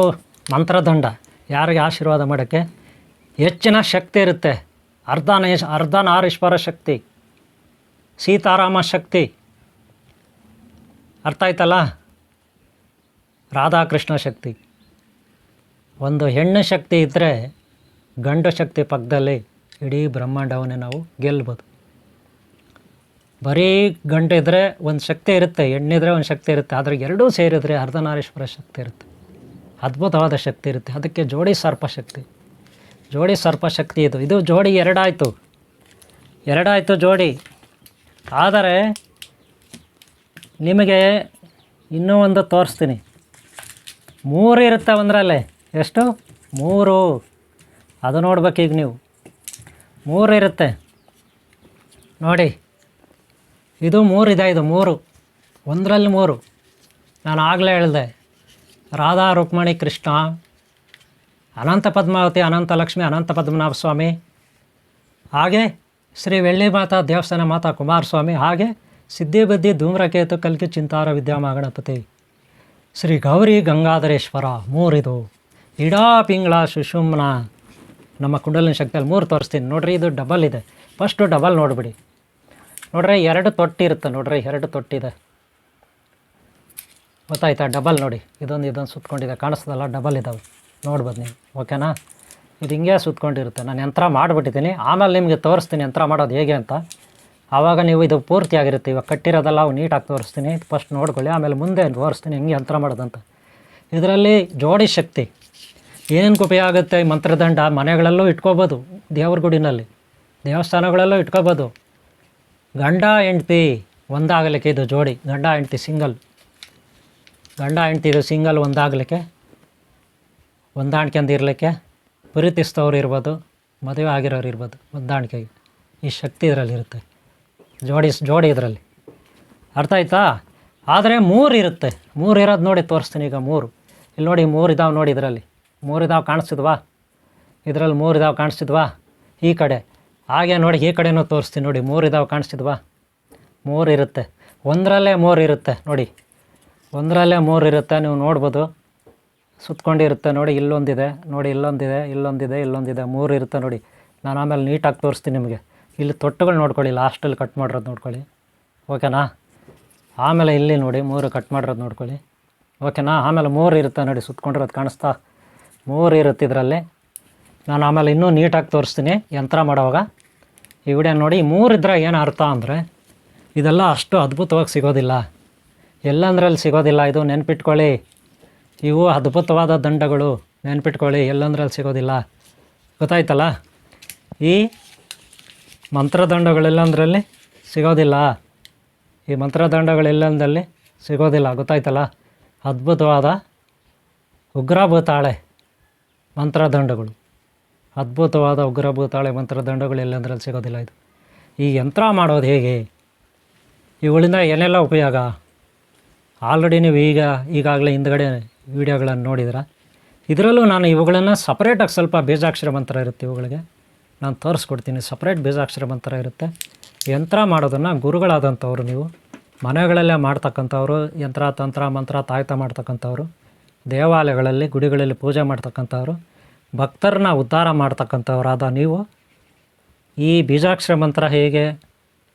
Speaker 1: ಮಂತ್ರದಂಡ. ಯಾರಿಗೆ ಆಶೀರ್ವಾದ ಮಾಡೋಕ್ಕೆ ಹೆಚ್ಚಿನ ಶಕ್ತಿ ಇರುತ್ತೆ. ಅರ್ಧನಾರೀಶ್ವರ ಶಕ್ತಿ, ಸೀತಾರಾಮ ಶಕ್ತಿ, ಅರ್ಥ ಆಯ್ತಲ್ಲ? ರಾಧಾಕೃಷ್ಣ ಶಕ್ತಿ. ಒಂದು ಹೆಣ್ಣು ಶಕ್ತಿ ಇದ್ದರೆ ಗಂಡು ಶಕ್ತಿ ಪಕ್ಕದಲ್ಲಿ ಇಡೀ ಬ್ರಹ್ಮಾಂಡವನ್ನೇ ನಾವು ಗೆಲ್ಬೋದು. ಬರೀ ಗಂಡು ಇದ್ದರೆ ಒಂದು ಶಕ್ತಿ ಇರುತ್ತೆ, ಹೆಣ್ಣಿದ್ರೆ ಒಂದು ಶಕ್ತಿ ಇರುತ್ತೆ. ಆದರೆ ಎರಡೂ ಸೇರಿದರೆ ಅರ್ಧನಾರೀಶ್ವರ ಶಕ್ತಿ ಇರುತ್ತೆ, ಅದ್ಭುತವಾದ ಶಕ್ತಿ ಇರುತ್ತೆ. ಅದಕ್ಕೆ ಜೋಡಿ ಸರ್ಪ ಶಕ್ತಿ. ಜೋಡಿ ಸರ್ಪ ಶಕ್ತಿ ಇದು ಜೋಡಿ ಎರಡಾಯಿತು ಜೋಡಿ. ಆದರೆ ನಿಮಗೆ ಇನ್ನೂ ಒಂದು ತೋರಿಸ್ತೀನಿ. ಮೂರು ಇರುತ್ತೆ ಒಂದರಲ್ಲೇ. ಎಷ್ಟು? ಮೂರು. ಅದು ನೋಡ್ಬೇಕೀಗ ನೀವು. ಮೂರು ಇರುತ್ತೆ ನೋಡಿ, ಇದು ಮೂರಿದೆ. ಇದು ಮೂರು, ಒಂದರಲ್ಲಿ ಮೂರು. ನಾನು ಆಗಲೇ ಹೇಳಿದೆ, ರಾಧಾ ರುಕ್ಮಿಣಿ ಕೃಷ್ಣ, ಅನಂತ ಪದ್ಮಾವತಿ, ಅನಂತ ಲಕ್ಷ್ಮಿ, ಅನಂತ ಪದ್ಮನಾಭ ಸ್ವಾಮಿ, ಹಾಗೆ ಶ್ರೀ ಬೆಳ್ಳಿ ಮಾತಾ ದೇವಸ್ಥಾನ ಮಾತಾ ಕುಮಾರಸ್ವಾಮಿ, ಹಾಗೆ ಸಿದ್ಧಿಬುದ್ಧಿ ಧೂಮ್ರಕೇತು ಕಲ್ಕಿ ಚಿಂತಾರ ವಿದ್ಯಾಮಗಣಪತಿ, ಶ್ರೀ ಗೌರಿ ಗಂಗಾಧರೇಶ್ವರ. ಮೂರಿದು. ಇಡಾ ಪಿಂಗಳ ಸುಷುಮ್ನ. ನಮ್ಮ ಕುಂಡಲಿನಿ ಶಕ್ತಿಯಲ್ಲಿ ಮೂರು ತೋರಿಸ್ತೀನಿ ನೋಡ್ರಿ. ಇದು ಡಬಲ್ ಇದೆ. ಫಸ್ಟು ಡಬಲ್ ನೋಡಿಬಿಡಿ. ನೋಡ್ರಿ, ಎರಡು ತೊಟ್ಟಿರುತ್ತೆ ನೋಡ್ರಿ, ಎರಡು ತೊಟ್ಟಿದೆ, ಗೊತ್ತಾಯ್ತಾ? ಡಬಲ್ ನೋಡಿ, ಇದೊಂದು ಸುತ್ಕೊಂಡಿದೆ, ಕಾಣಿಸ್ತದಲ್ಲ? ಡಬಲ್ ಇದ್ದಾವೆ, ನೋಡ್ಬೋದು ನೀವು. ಓಕೆನಾ? ಇದು ಹಿಂಗೆ ಸುತ್ಕೊಂಡಿರುತ್ತೆ. ನಾನು ಯಂತ್ರ ಮಾಡಿಬಿಟ್ಟಿದ್ದೀನಿ, ಆಮೇಲೆ ನಿಮಗೆ ತೋರಿಸ್ತೀನಿ ಯಂತ್ರ ಮಾಡೋದು ಹೇಗೆ ಅಂತ. ಆವಾಗ ನೀವು ಇದು ಪೂರ್ತಿ ಆಗಿರುತ್ತೆ. ಇವಾಗ ಕಟ್ಟಿರೋದೆಲ್ಲ ಅವು ನೀಟಾಗಿ ತೋರಿಸ್ತೀನಿ, ಫಸ್ಟ್ ನೋಡ್ಕೊಳ್ಳಿ. ಆಮೇಲೆ ಮುಂದೆ ತೋರಿಸ್ತೀನಿ ಹೆಂಗೆ ಯಂತ್ರ ಮಾಡೋದಂತ. ಇದರಲ್ಲಿ ಜೋಡಿ ಶಕ್ತಿ ಏನಕ್ಕೆ ಉಪಯೋಗ ಆಗುತ್ತೆ? ಈ ಮಂತ್ರದಂಡ ಮನೆಗಳಲ್ಲೂ ಇಟ್ಕೋಬೋದು, ದೇವ್ರ ಗುಡಿನಲ್ಲಿ, ದೇವಸ್ಥಾನಗಳಲ್ಲೂ ಇಟ್ಕೋಬೋದು. ಗಂಡ ಹೆಂಡ್ತಿ ಒಂದಾಗಲಿಕ್ಕೆ ಇದು ಜೋಡಿ. ಗಂಡ ಹೆಂಡ್ತಿ ಸಿಂಗಲ್, ಗಂಡ ಹೆಂಡ್ತಿ ಇದು ಸಿಂಗಲ್ ಒಂದಾಗಲಿಕ್ಕೆ, ಹೊಂದಾಣಿಕೆಂದು ಇರಲಿಕ್ಕೆ, ಪ್ರೀತಿಸ್ತವ್ರು ಇರ್ಬೋದು, ಮದುವೆ ಆಗಿರೋರು ಇರ್ಬೋದು, ಹೊಂದಾಣಿಕೆಗೆ ಈ ಶಕ್ತಿ ಇದರಲ್ಲಿರುತ್ತೆ. ಜೋಡಿ ಇದರಲ್ಲಿ, ಅರ್ಥ ಆಯ್ತಾ? ಆದರೆ ಮೂರು ಇರುತ್ತೆ. ಮೂರು ಇರೋದು ನೋಡಿ ತೋರಿಸ್ತೀನಿ ಈಗ. ಮೂರು ಇಲ್ಲಿ ನೋಡಿ, ಮೂರು ಇದಾವೆ ನೋಡಿ. ಇದರಲ್ಲಿ ಮೂರು ಇದಾವೆ, ಕಾಣಿಸ್ತಿದ್ವಾ? ಇದರಲ್ಲಿ ಮೂರು ಇದಾವೆ, ಕಾಣಿಸ್ತಿದ್ವಾ? ಈ ಕಡೆ ಹಾಗೆ ನೋಡಿ, ಈ ಕಡೆನೂ ತೋರಿಸ್ತೀನಿ ನೋಡಿ. ಮೂರು ಇದಾವೆ, ಕಾಣಿಸ್ತಿದ್ವಾ? ಮೂರು ಇರುತ್ತೆ. ಒಂದರಲ್ಲೇ ಮೂರು ಇರುತ್ತೆ ನೋಡಿ, ಒಂದರಲ್ಲೇ ಮೂರು ಇರುತ್ತೆ. ನೀವು ನೋಡ್ಬೋದು, ಸುತ್ಕೊಂಡಿರುತ್ತೆ ನೋಡಿ. ಇಲ್ಲೊಂದಿದೆ ನೋಡಿ, ಇಲ್ಲೊಂದಿದೆ, ಮೂರು ಇರುತ್ತೆ ನೋಡಿ. ನಾನು ಆಮೇಲೆ ನೀಟಾಗಿ ತೋರಿಸ್ತೀನಿ ನಿಮಗೆ. ಇಲ್ಲಿ ತೊಟ್ಟುಗಳು ನೋಡ್ಕೊಳ್ಳಿ, ಲಾಸ್ಟಲ್ಲಿ ಕಟ್ ಮಾಡಿರೋದು ನೋಡ್ಕೊಳ್ಳಿ, ಓಕೆನಾ? ಆಮೇಲೆ ಇಲ್ಲಿ ನೋಡಿ, ಮೂರು ಕಟ್ ಮಾಡಿರೋದು ನೋಡ್ಕೊಳ್ಳಿ, ಓಕೆನಾ? ಆಮೇಲೆ ಮೂರು ಇರುತ್ತೆ ನೋಡಿ, ಸುತ್ಕೊಂಡಿರೋದು ಕಾಣಿಸ್ತಾ? ಮೂರು ಇರುತ್ತೆ ಇದರಲ್ಲಿ. ನಾನು ಆಮೇಲೆ ಇನ್ನೂ ನೀಟಾಗಿ ತೋರಿಸ್ತೀನಿ ಯಂತ್ರ ಮಾಡೋವಾಗ. ಈ ವಿಡಿಯೋ ನೋಡಿ. ಮೂರು ಇದ್ದರೆ ಏನು ಅರ್ಥ ಅಂದರೆ, ಇದೆಲ್ಲ ಅಷ್ಟು ಅದ್ಭುತವಾಗಿ ಸಿಗೋದಿಲ್ಲ, ಎಲ್ಲಂದ್ರಲ್ಲಿ ಸಿಗೋದಿಲ್ಲ. ಇದು ನೆನ್ಪಿಟ್ಕೊಳ್ಳಿ, ಇವು ಅದ್ಭುತವಾದ ದಂಡಗಳು, ನೆನ್ಪಿಟ್ಕೊಳ್ಳಿ. ಎಲ್ಲಂದ್ರಲ್ಲಿ ಸಿಗೋದಿಲ್ಲ, ಗೊತ್ತಾಯ್ತಲ್ಲ? ಈ ಮಂತ್ರದಂಡಗಳೆಲ್ಲಂದ್ರಲ್ಲಿ ಸಿಗೋದಿಲ್ಲ, ಈ ಮಂತ್ರದಂಡಗಳೆಲ್ಲಂದಲ್ಲಿ ಸಿಗೋದಿಲ್ಲ, ಗೊತ್ತಾಯ್ತಲ್ಲ? ಅದ್ಭುತವಾದ ಉಗ್ರಭೂತಾಳೆ ಮಂತ್ರದಂಡಗಳು, ಅದ್ಭುತವಾದ ಉಗ್ರಭೂತಾಳೆ ಮಂತ್ರದಂಡಗಳು ಎಲ್ಲಂದ್ರಲ್ಲಿ ಸಿಗೋದಿಲ್ಲ. ಇದು ಈ ಯಂತ್ರ ಮಾಡೋದು ಹೇಗೆ, ಇವುಗಳಿಂದ ಏನೆಲ್ಲ ಉಪಯೋಗ, ಆಲ್ರೆಡಿ ನೀವು ಈಗಾಗಲೇ ಹಿಂದ್ಗಡೆ ವೀಡಿಯೋಗಳನ್ನು ನೋಡಿದ್ರೆ. ಇದರಲ್ಲೂ ನಾನು ಇವುಗಳನ್ನು ಸಪ್ರೇಟಾಗಿ ಸ್ವಲ್ಪ ಬೀಜಾಕ್ಷರ ಮಂತ್ರ ಇರುತ್ತೆ, ಇವುಗಳಿಗೆ ನಾನು ತೋರಿಸ್ಕೊಡ್ತೀನಿ. ಸಪ್ರೇಟ್ ಬೀಜಾಕ್ಷರ ಮಂತ್ರ ಇರುತ್ತೆ. ಯಂತ್ರ ಮಾಡೋದನ್ನು ಗುರುಗಳಾದಂಥವ್ರು, ನೀವು ಮನೆಗಳಲ್ಲೇ ಮಾಡ್ತಕ್ಕಂಥವ್ರು, ಯಂತ್ರ ತಂತ್ರ ಮಂತ್ರ ತಾಯ್ತ ಮಾಡ್ತಕ್ಕಂಥವ್ರು, ದೇವಾಲಯಗಳಲ್ಲಿ ಗುಡಿಗಳಲ್ಲಿ ಪೂಜೆ ಮಾಡ್ತಕ್ಕಂಥವ್ರು, ಭಕ್ತರನ್ನ ಉದ್ಧಾರ ಮಾಡ್ತಕ್ಕಂಥವ್ರಾದ ನೀವು ಈ ಬೀಜಾಕ್ಷರ ಮಂತ್ರ ಹೇಗೆ,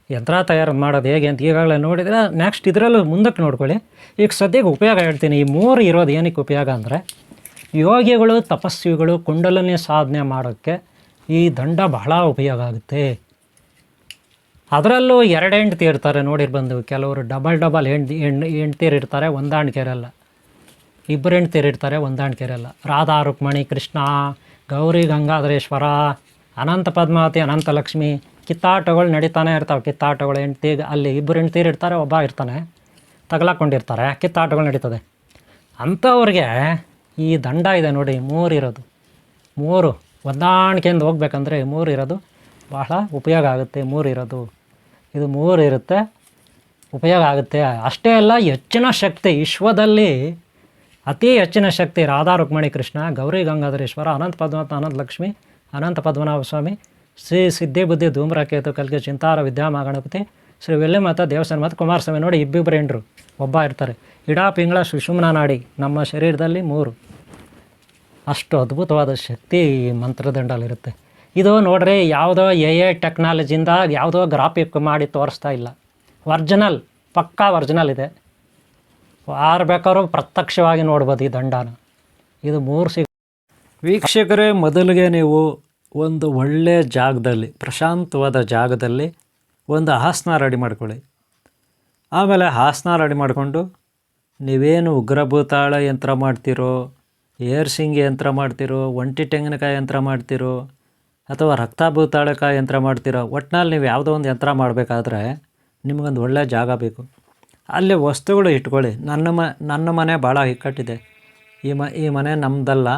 Speaker 1: ಯಂತ್ರ ತಯಾರು ಮಾಡೋದು ಹೇಗೆ ಅಂತ ಈಗಾಗಲೇ ನೋಡಿದರೆ, ನೆಕ್ಸ್ಟ್ ಇದರಲ್ಲೂ ಮುಂದಕ್ಕೆ ನೋಡ್ಕೊಳ್ಳಿ. ಈಗ ಸದ್ಯಕ್ಕೆ ಉಪಯೋಗ ಹೇಳ್ತೀನಿ. ಈ ಮೂರು ಇರೋದು ಏನಕ್ಕೆ ಉಪಯೋಗ ಅಂದರೆ, ಯೋಗಿಗಳು, ತಪಸ್ವಿಗಳು ಕುಂಡಲಿನಿ ಸಾಧನೆ ಮಾಡೋಕ್ಕೆ ಈ ದಂಡ ಬಹಳ ಉಪಯೋಗ ಆಗುತ್ತೆ. ಅದರಲ್ಲೂ ಎರಡು ಹೆಂಡ್ತಿ ಇರ್ತಾರೆ ನೋಡಿರ್ಬಂದು, ಕೆಲವರು ಡಬಲ್ ಹೆಂಡ್ತೀರು ಇರ್ತಾರೆ, ಹೊಂದಾಣಿಕೆ ಇರಲ್ಲ. ಇಬ್ಬರು ಹೆಂಡ್ತೀರು ಇರ್ತಾರೆ, ಹೊಂದಾಣಿಕೆ ಇರಲ್ಲ. ರಾಧಾ ರುಕ್ಮಿಣಿ ಕೃಷ್ಣ, ಗೌರಿ ಗಂಗಾಧರೇಶ್ವರ, ಅನಂತ ಪದ್ಮಾವತಿ, ಅನಂತ ಲಕ್ಷ್ಮಿ, ಕಿತ್ತಾಟಗಳು ನಡೀತಾನೆ ಇರ್ತಾವೆ. ಕಿತ್ತಾಟಗಳು ಹೆಂಡ್ತಿಗೆ ಅಲ್ಲಿ ಇಬ್ಬರು ಹೆಂಡ್ತೀರು ಇರ್ತಾರೆ, ಒಬ್ಬ ಇರ್ತಾನೆ, ತಗಲಾಕೊಂಡಿರ್ತಾರೆ, ಕಿತ್ತಾಟಗಳು ನಡೀತದೆ. ಅಂಥವ್ರಿಗೆ ಈ ದಂಡ ಇದೆ ನೋಡಿ 3 ಇರೋದು, 3 ಹೊಂದಾಣಿಕೆಯಿಂದ ಹೋಗ್ಬೇಕಂದ್ರೆ 3 ಇರೋದು ಬಹಳ ಉಪಯೋಗ ಆಗುತ್ತೆ. 3 ಇರೋದು ಇದು 3 ಇರುತ್ತೆ, ಉಪಯೋಗ ಆಗುತ್ತೆ. ಅಷ್ಟೇ ಅಲ್ಲ, ಹೆಚ್ಚಿನ ಶಕ್ತಿ ವಿಶ್ವದಲ್ಲಿ ಅತಿ ಹೆಚ್ಚಿನ ಶಕ್ತಿ ರಾಧಾ ರುಕ್ಮಿಣಿ ಕೃಷ್ಣ, ಗೌರಿ ಗಂಗಾಧರೇಶ್ವರ, ಅನಂತ ಪದ್ಮನಾಥ, ಅನಂತ ಲಕ್ಷ್ಮಿ, ಅನಂತ ಪದ್ಮನಾಭ ಸ್ವಾಮಿ, ಶ್ರೀ ಸಿದ್ಧಿ ಬುದ್ಧಿ ಧೂಮ್ರಕೇತು ಕಲ್ಗೆ ಚಿಂತಾರ ವಿದ್ಯಾಮ ಗಣಪತಿ, ಶ್ರೀ ವೆಲ್ಲಿಮಾತ ದೇವಸ್ಥಾನ ಮತ್ತು ಕುಮಾರಸ್ವಾಮಿ. ನೋಡಿ ಇಬ್ಬಿಬ್ಬರು ಹೆಂಡ್ರು, ಒಬ್ಬ ಇರ್ತಾರೆ. ಇಡಾ ಪಿಂಗಳ ಸುಷುಮ್ನ ನಾಡಿ ನಮ್ಮ ಶರೀರದಲ್ಲಿ 3. ಅಷ್ಟು ಅದ್ಭುತವಾದ ಶಕ್ತಿ ಈ ಮಂತ್ರದಂಡಲ್ಲಿರುತ್ತೆ. ಇದು ನೋಡ್ರಿ, ಯಾವುದೋ ಟೆಕ್ನಾಲಜಿಯಿಂದ ಯಾವುದೋ ಗ್ರಾಫಿಕ್ ಮಾಡಿ ತೋರಿಸ್ತಾ ಇಲ್ಲ. ಒರ್ಜಿನಲ್, ಪಕ್ಕಾ ಒರ್ಜಿನಲ್ ಇದೆ. ಯಾರು ಬೇಕಾದ್ರೂ ಪ್ರತ್ಯಕ್ಷವಾಗಿ ನೋಡ್ಬೋದು ಈ ದಂಡನ. ಇದು 3 ವೀಕ್ಷಕರೇ, ಮೊದಲಿಗೆ ನೀವು ಒಂದು ಒಳ್ಳೆಯ ಜಾಗದಲ್ಲಿ, ಪ್ರಶಾಂತವಾದ ಜಾಗದಲ್ಲಿ ಒಂದು ಆಸನ ರೆಡಿ ಮಾಡ್ಕೊಳ್ಳಿ. ಆಮೇಲೆ ಆಸನ ರೆಡಿ ಮಾಡಿಕೊಂಡು ನೀವೇನು ಉಗ್ರಭೂತಾಳ ಯಂತ್ರ ಮಾಡ್ತೀರೋ, ಏರ್ಸಿಂಗ್ ಯಂತ್ರ ಮಾಡ್ತೀರೋ, ಒಂಟಿ ತೆಂಗಿನಕಾಯಿ ಯಂತ್ರ ಮಾಡ್ತೀರೋ, ಅಥವಾ ರಕ್ತಭೂತಾಳಕಾಯಿ ಯಂತ್ರ ಮಾಡ್ತೀರೋ, ಒಟ್ಟಿನಲ್ಲಿ ನೀವು ಯಾವುದೋ ಒಂದು ಯಂತ್ರ ಮಾಡಬೇಕಾದ್ರೆ ನಿಮಗೊಂದು ಒಳ್ಳೆಯ ಜಾಗ ಬೇಕು. ಅಲ್ಲಿ ವಸ್ತುಗಳು ಇಟ್ಕೊಳ್ಳಿ. ನನ್ನ ಮನೆ ಭಾಳ ಇಕ್ಕಟ್ಟಿದೆ. ಈ ಮನೆ ನಮ್ಮದಲ್ಲ,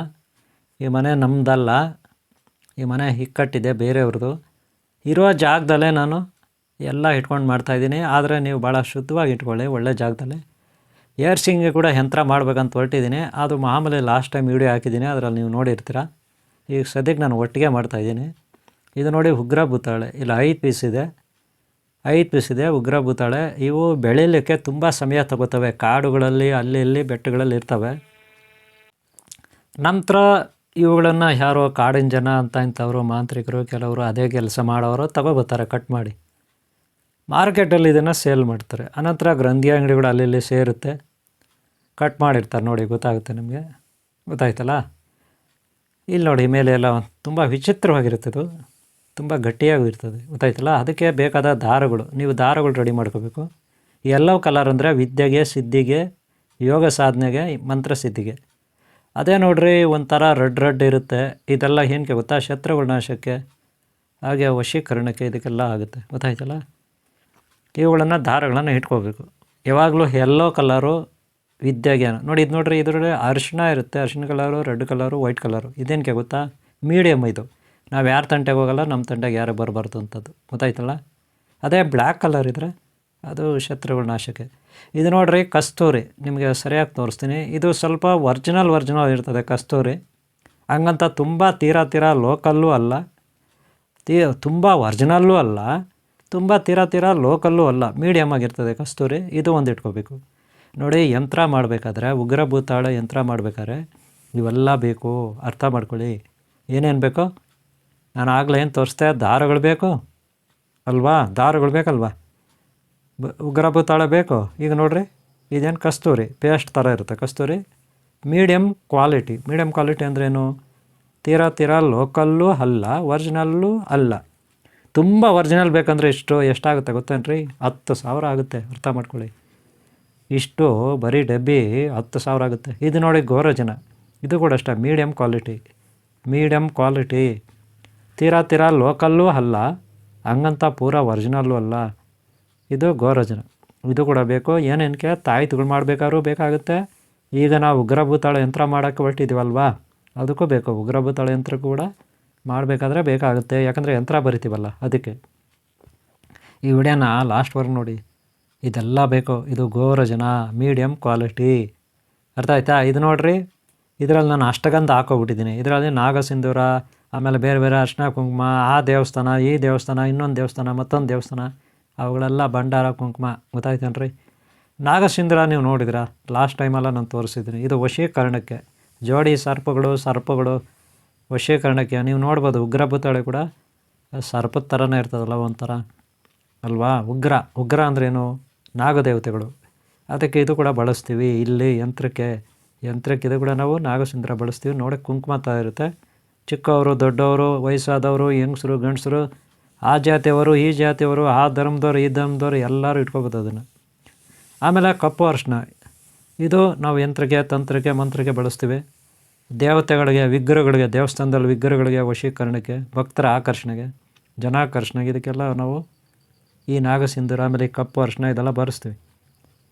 Speaker 1: ಈ ಮನೆ ಇಕ್ಕಟ್ಟಿದೆ, ಬೇರೆಯವ್ರದ್ದು. ಇರೋ ಜಾಗದಲ್ಲೇ ನಾನು ಎಲ್ಲ ಇಟ್ಕೊಂಡು ಮಾಡ್ತಾಯಿದ್ದೀನಿ. ಆದರೆ ನೀವು ಭಾಳ ಶುದ್ಧವಾಗಿ ಇಟ್ಕೊಳ್ಳಿ, ಒಳ್ಳೆ ಜಾಗದಲ್ಲಿ. ಏರ್ಸಿಂಗ್ಗೆ ಕೂಡ ಯಂತ್ರ ಮಾಡ್ಬೇಕಂತ ಹೊರಟಿದ್ದೀನಿ. ಅದು ಮಾಮೂಲಿ ಲಾಸ್ಟ್ ಟೈಮ್ ವೀಡಿಯೋ ಹಾಕಿದ್ದೀನಿ, ಅದರಲ್ಲಿ ನೀವು ನೋಡಿರ್ತೀರ. ಈಗ ಸದ್ಯಕ್ಕೆ ನಾನು ಒಟ್ಟಿಗೆ ಮಾಡ್ತಾಯಿದ್ದೀನಿ. ಇದು ನೋಡಿ ಉಗ್ರಭೂತಾಳೆ, ಇಲ್ಲಿ 5 ಪೀಸ್ ಇದೆ, 5 ಪೀಸ್ ಇದೆ ಉಗ್ರಭೂತಾಳೆ. ಇವು ಬೆಳೀಲಿಕ್ಕೆ ತುಂಬ ಸಮಯ ತಗೋತವೆ. ಕಾಡುಗಳಲ್ಲಿ ಅಲ್ಲಿ ಇಲ್ಲಿ ಬೆಟ್ಟಗಳಲ್ಲಿ ಇರ್ತವೆ. ನಂತರ ಇವುಗಳನ್ನು ಯಾರೋ ಕಾಡಿನ ಜನ ಅಂತ ಇಂಥವರು ಮಾಂತ್ರಿಕರು, ಕೆಲವರು ಅದೇ ಕೆಲಸ ಮಾಡೋರು ತಗೋಬರ್ತಾರೆ ಕಟ್ ಮಾಡಿ. ಮಾರ್ಕೆಟಲ್ಲಿ ಇದನ್ನು ಸೇಲ್ ಮಾಡ್ತಾರೆ. ಅನಂತರ ಗ್ರಂಥಿ ಅಂಗಡಿಗಳು ಅಲ್ಲಿ ಇಲ್ಲಿ ಸೇರುತ್ತೆ, ಕಟ್ ಮಾಡಿರ್ತಾರೆ. ನೋಡಿ ಗೊತ್ತಾಗುತ್ತೆ ನಿಮಗೆ, ಗೊತ್ತಾಯ್ತಲ್ಲ. ಇಲ್ಲಿ ನೋಡಿ ಮೇಲೆ ಎಲ್ಲ ತುಂಬ ವಿಚಿತ್ರವಾಗಿರುತ್ತೆ, ಇದು ತುಂಬ ಗಟ್ಟಿಯಾಗಿರ್ತದೆ, ಗೊತ್ತಾಯ್ತಲ್ಲ. ಅದಕ್ಕೆ ಬೇಕಾದ ದಾರಗಳು, ನೀವು ದಾರಗಳು ರೆಡಿ ಮಾಡ್ಕೋಬೇಕು. ಯೆಲ್ಲೋ ಕಲರ್ ಅಂದರೆ ವಿದ್ಯೆಗೆ, ಸಿದ್ಧಿಗೆ, ಯೋಗ ಸಾಧನೆಗೆ, ಮಂತ್ರ ಸಿದ್ಧಿಗೆ. ಅದೇ ನೋಡ್ರಿ ಒಂಥರ ರೆಡ್ ಇರುತ್ತೆ. ಇದೆಲ್ಲ ಏನಕ್ಕೆ ಗೊತ್ತಾ? ಶತ್ರುಗಳ ನಾಶಕ್ಕೆ, ಹಾಗೆ ವಶೀಕರಣಕ್ಕೆ, ಇದಕ್ಕೆಲ್ಲ ಆಗುತ್ತೆ, ಗೊತ್ತಾಯ್ತಲ್ಲ. ಇವುಗಳನ್ನು ದಾರಗಳನ್ನು ಇಟ್ಕೋಬೇಕು ಯಾವಾಗಲೂ. ಯೆಲ್ಲೋ ಕಲರು ವಿದ್ಯೆಗೆ ನೋಡಿ. ಇದು ನೋಡ್ರಿ, ಇದರಲ್ಲಿ ಅರಿಶಿಣ ಇರುತ್ತೆ, ಅರಿಶಿಣ colour, red colour, white colour. ಇದೇನಕ್ಕೆ ಗೊತ್ತಾ? ಮೀಡಿಯಮ್ ಇದು. ನಾವು ಯಾರ ತಂಟೆಗೆ ಹೋಗಲ್ಲ, ನಮ್ಮ ತಂಟೆಗೆ ಯಾರು ಬರಬಾರ್ದು ಅಂಥದ್ದು, ಗೊತ್ತಾಯ್ತಲ್ಲ. ಅದೇ ಬ್ಲ್ಯಾಕ್ ಕಲರ್ ಇದ್ದರೆ ಅದು ಶತ್ರುಗಳ ನಾಶಕ್ಕೆ. ಇದು ನೋಡ್ರಿ ಕಸ್ತೂರಿ, ನಿಮಗೆ ಸರಿಯಾಗಿ ತೋರಿಸ್ತೀನಿ. ಇದು ಸ್ವಲ್ಪ ಒರ್ಜಿನಲ್ ಇರ್ತದೆ ಕಸ್ತೂರಿ. ಹಂಗಂತ ತುಂಬ ತೀರಾ ಲೋಕಲ್ಲೂ ಅಲ್ಲ, ತುಂಬ ಒರ್ಜಿನಲ್ಲೂ ಅಲ್ಲ, ತುಂಬ ತೀರಾ ಲೋಕಲ್ಲೂ ಅಲ್ಲ, ಮೀಡಿಯಮ್ ಆಗಿರ್ತದೆ ಕಸ್ತೂರಿ. ಇದು ಒಂದು ಇಟ್ಕೋಬೇಕು. ನೋಡಿ, ಯಂತ್ರ ಮಾಡಬೇಕಾದ್ರೆ, ಉಗ್ರಭೂತಾಳ ಯಂತ್ರ ಮಾಡಬೇಕಾದ್ರೆ ಇವೆಲ್ಲ ಬೇಕು, ಅರ್ಥ ಮಾಡ್ಕೊಳ್ಳಿ. ಏನೇನು ಬೇಕೋ ನಾನು ಆಗಲೇ ಏನು ತೋರಿಸ್ದೆ, ದಾರಗಳು ಬೇಕು ಅಲ್ವಾ, ದಾರಗಳು ಬೇಕಲ್ವಾ. ಉಗ್ರಭೂತಾಳ ಬೇಕು. ಈಗ ನೋಡಿರಿ, ಇದೇನು ಕಸ್ತೂರಿ ಪೇಸ್ಟ್ ಥರ ಇರುತ್ತೆ ಕಸ್ತೂರಿ. ಮೀಡಿಯಮ್ ಕ್ವಾಲಿಟಿ ಅಂದ್ರೇನು? ತೀರಾ ಲೋಕಲ್ಲೂ ಅಲ್ಲ, ಒರಿಜಿನಲ್ಲೂ ಅಲ್ಲ. ತುಂಬ ಒರಿಜಿನಲ್ ಬೇಕಂದರೆ ಎಷ್ಟಾಗುತ್ತೆ ಗೊತ್ತೇನ್ರಿ? 10,000 ಆಗುತ್ತೆ, ಅರ್ಥ ಮಾಡ್ಕೊಳ್ಳಿ. ಇಷ್ಟು ಬರೀ ಡಬ್ಬಿ 10,000 ಆಗುತ್ತೆ. ಇದು ನೋಡಿ ಗೋರೋಜನ, ಇದು ಕೂಡ ಅಷ್ಟೇ ಮೀಡಿಯಮ್ ಕ್ವಾಲಿಟಿ. ತೀರಾ ಲೋಕಲ್ಲೂ ಅಲ್ಲ, ಹಂಗಂತ ಪೂರಾ ಒರಿಜಿನಲ್ಲೂ ಅಲ್ಲ. ಇದು ಗೋರೋಜನ, ಇದು ಕೂಡ ಬೇಕು. ಏನೇನಕ್ಕೆ ತಾಯಿತುಗಳು ಮಾಡಬೇಕಾದ್ರೂ ಬೇಕಾಗುತ್ತೆ. ಈಗ ನಾವು ಉಗ್ರಭೂತಾಳ ಯಂತ್ರ ಮಾಡೋಕ್ಕೆ ಹೊರಟಿದ್ದೀವಲ್ವಾ, ಅದಕ್ಕೂ ಬೇಕು. ಉಗ್ರಭೂತಾಳ ಯಂತ್ರ ಕೂಡ ಮಾಡಬೇಕಾದ್ರೆ ಬೇಕಾಗುತ್ತೆ, ಯಾಕಂದರೆ ಯಂತ್ರ ಬರಿತೀವಲ್ಲ ಅದಕ್ಕೆ. ಈ ವಿಡಿಯೋನ ಲಾಸ್ಟ್ವರೆಗೆ ನೋಡಿ, ಇದೆಲ್ಲ ಬೇಕು. ಇದು ಗೋರೋಜನ ಮೀಡಿಯಮ್ ಕ್ವಾಲಿಟಿ, ಅರ್ಥ ಆಯ್ತಾ? ಇದು ನೋಡಿರಿ, ಇದರಲ್ಲಿ ನಾನು ಅಷ್ಟಗಂಧ ಹಾಕೋಬಿಟ್ಟಿದ್ದೀನಿ. ಇದರಲ್ಲಿ ನಾಗಸಿಂಧೂರ, ಆಮೇಲೆ ಬೇರೆ ಅರ್ಶಿನ ಕುಂಕುಮ, ಆ ದೇವಸ್ಥಾನ, ಈ ದೇವಸ್ಥಾನ, ಇನ್ನೊಂದು ದೇವಸ್ಥಾನ, ಮತ್ತೊಂದು ದೇವಸ್ಥಾನ, ಅವುಗಳೆಲ್ಲ ಭಂಡಾರ ಕುಂಕುಮ, ಗೊತ್ತಾಯ್ತೇನ್ರಿ? ನಾಗಸಿಂಧೂರ ನೀವು ನೋಡಿದ್ರ ಲಾಸ್ಟ್ ಟೈಮೆಲ್ಲ ನಾನು ತೋರಿಸಿದ್ದೀನಿ. ಇದು ವಶೀಕರಣಕ್ಕೆ, ಜೋಡಿ ಸರ್ಪಗಳು ವಶೀಕರಣಕ್ಕೆ. ನೀವು ನೋಡ್ಬೋದು ಉಗ್ರಭೂತಾಳೆ ಕೂಡ ಸರ್ಪದ ಥರನೇ ಇರ್ತದಲ್ಲ ಒಂಥರ ಅಲ್ವಾ. ಉಗ್ರ ಅಂದ್ರೇನು? ನಾಗದೇವತೆಗಳು. ಅದಕ್ಕೆ ಇದು ಕೂಡ ಬಳಸ್ತೀವಿ ಇಲ್ಲಿ ಯಂತ್ರಕ್ಕೆ ಇದು ಕೂಡ ನಾವು ನಾಗಸಿಂಧೂರ ಬಳಸ್ತೀವಿ. ನೋಡೋಕ್ಕೆ ಕುಂಕುಮ ಥರ ಇರುತ್ತೆ. ಚಿಕ್ಕವರು, ದೊಡ್ಡವರು, ವಯಸ್ಸಾದವರು, ಹೆಂಗಸರು, ಗಂಡಸರು, ಆ ಜಾತಿಯವರು, ಈ ಜಾತಿಯವರು, ಆ ಧರ್ಮದವರು, ಈ ಧರ್ಮದವರು ಎಲ್ಲರೂ ಇಟ್ಕೋಬೋದು ಅದನ್ನು. ಆಮೇಲೆ ಕಪ್ಪು ಅರಿಶಿನ, ಇದು ನಾವು ಯಂತ್ರಕ್ಕೆ, ತಂತ್ರಕ್ಕೆ, ಮಂತ್ರಕ್ಕೆ ಬಳಸ್ತೀವಿ. ದೇವತೆಗಳಿಗೆ, ವಿಗ್ರಹಗಳಿಗೆ, ದೇವಸ್ಥಾನದಲ್ಲಿ ವಿಗ್ರಹಗಳಿಗೆ ವಶೀಕರಣಕ್ಕೆ, ಭಕ್ತರ ಆಕರ್ಷಣೆಗೆ, ಜನಾಕರ್ಷಣೆಗೆ, ಇದಕ್ಕೆಲ್ಲ ನಾವು ಈ ನಾಗಸಿಂಧೂರ, ಆಮೇಲೆ ಈ ಕಪ್ಪು ಅರಿಶಿನ ಇದೆಲ್ಲ ಬಳಸ್ತೀವಿ.